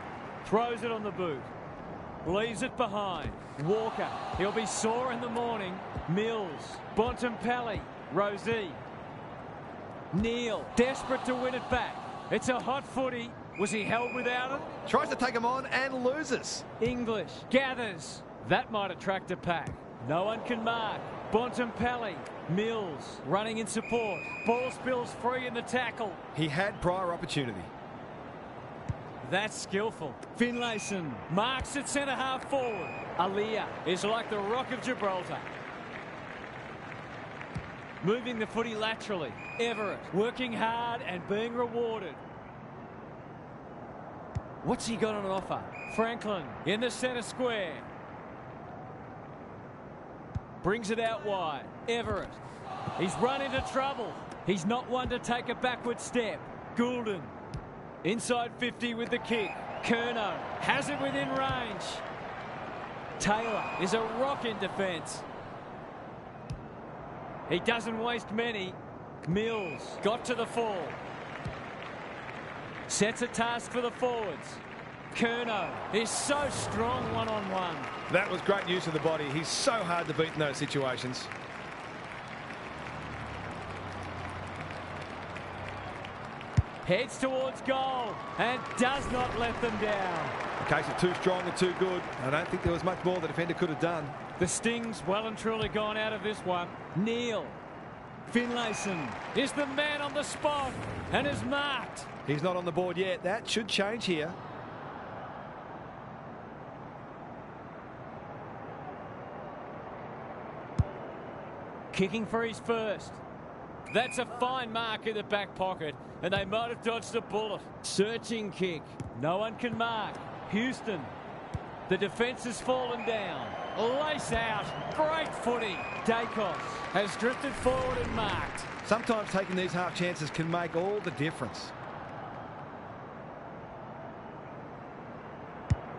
S1: throws it on the boot. Leaves it behind. Walker. He'll be sore in the morning. Mills. Bontempelli. Rosie. Neal. Desperate to win it back. It's a hot footy. Was he held without it?
S2: Tries to take him on and loses.
S1: English. Gathers. That might attract a pack. No one can mark. Bontempelli. Mills running in support. Ball spills free in the tackle.
S2: He had prior opportunity.
S1: That's skillful. Finlayson marks at centre half forward. Aaliyah is like the Rock of Gibraltar. Moving the footy laterally. Everett working hard and being rewarded. What's he got on offer? Franklin in the centre square. Brings it out wide. Everett. He's run into trouble. He's not one to take a backward step. Goulden. Inside 50 with the kick. Curnow has it within range. Taylor is a rock in defence. He doesn't waste many. Mills got to the fall. Sets a task for the forwards. Curnow is so strong one-on-one.
S2: That was great use of the body. He's so hard to beat in those situations.
S1: Heads towards goal and does not let them down.
S2: A case of too strong and too good. I don't think there was much more the defender could have done.
S1: The sting's well and truly gone out of this one. Neal. Finlayson is the man on the spot and is marked.
S2: He's not on the board yet. That should change here.
S1: Kicking for his first. That's a fine mark in the back pocket, and they might have dodged a bullet. Searching kick. No one can mark. Houston. The defence has fallen down. Lace out. Great footy. Dacos has drifted forward and marked.
S2: Sometimes taking these half chances can make all the difference.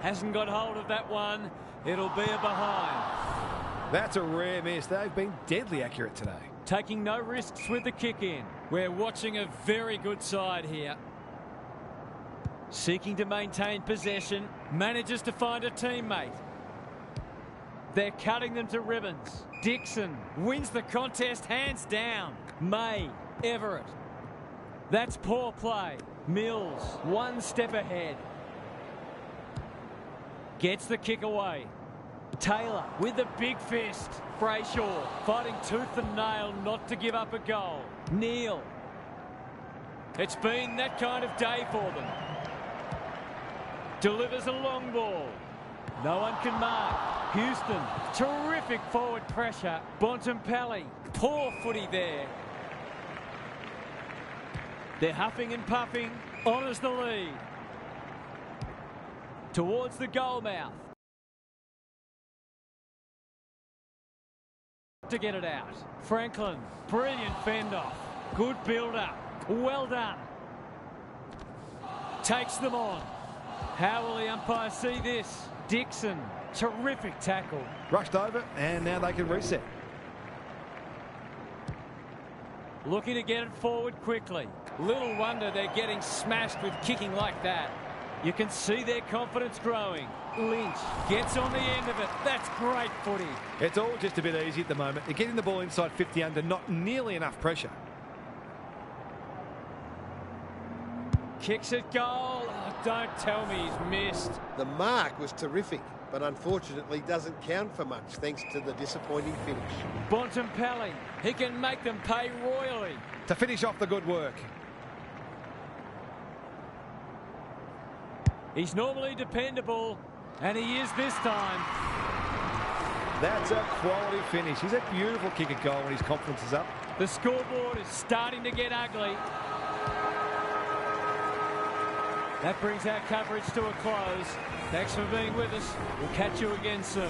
S1: Hasn't got hold of that one. It'll be a behind.
S2: That's a rare miss. They've been deadly accurate today.
S1: Taking no risks with the kick in. We're watching a very good side here. Seeking to maintain possession. Manages to find a teammate. They're cutting them to ribbons. Dixon wins the contest hands down. May. Everett. That's poor play. Mills, one step ahead. Gets the kick away. Taylor with the big fist. Brayshaw fighting tooth and nail not to give up a goal. Neal. It's been that kind of day for them. Delivers a long ball. No one can mark. Houston, terrific forward pressure. Bontempelli, poor footy there. They're huffing and puffing. Honours the lead. Towards the goal mouth. To get it out. Franklin, brilliant fend off. Good build up. Well done. Takes them on. How will the umpire see this? Dixon, terrific tackle.
S2: Rushed over, and now they can reset.
S1: Looking to get it forward quickly. Little wonder they're getting smashed with kicking like that. You can see their confidence growing. Lynch gets on the end of it. That's great footy.
S2: It's all just a bit easy at the moment. They're getting the ball inside 50 under, not nearly enough pressure.
S1: Kicks it goal. Oh, don't tell me he's missed.
S3: The mark was terrific, but unfortunately doesn't count for much thanks to the disappointing finish.
S1: Bontempelli, he can make them pay royally.
S2: To finish off the good work.
S1: He's normally dependable, and he is this time.
S2: That's a quality finish. He's a beautiful kick at goal when his confidence is up.
S1: The scoreboard is starting to get ugly. That brings our coverage to a close. Thanks for being with us. We'll catch you again soon.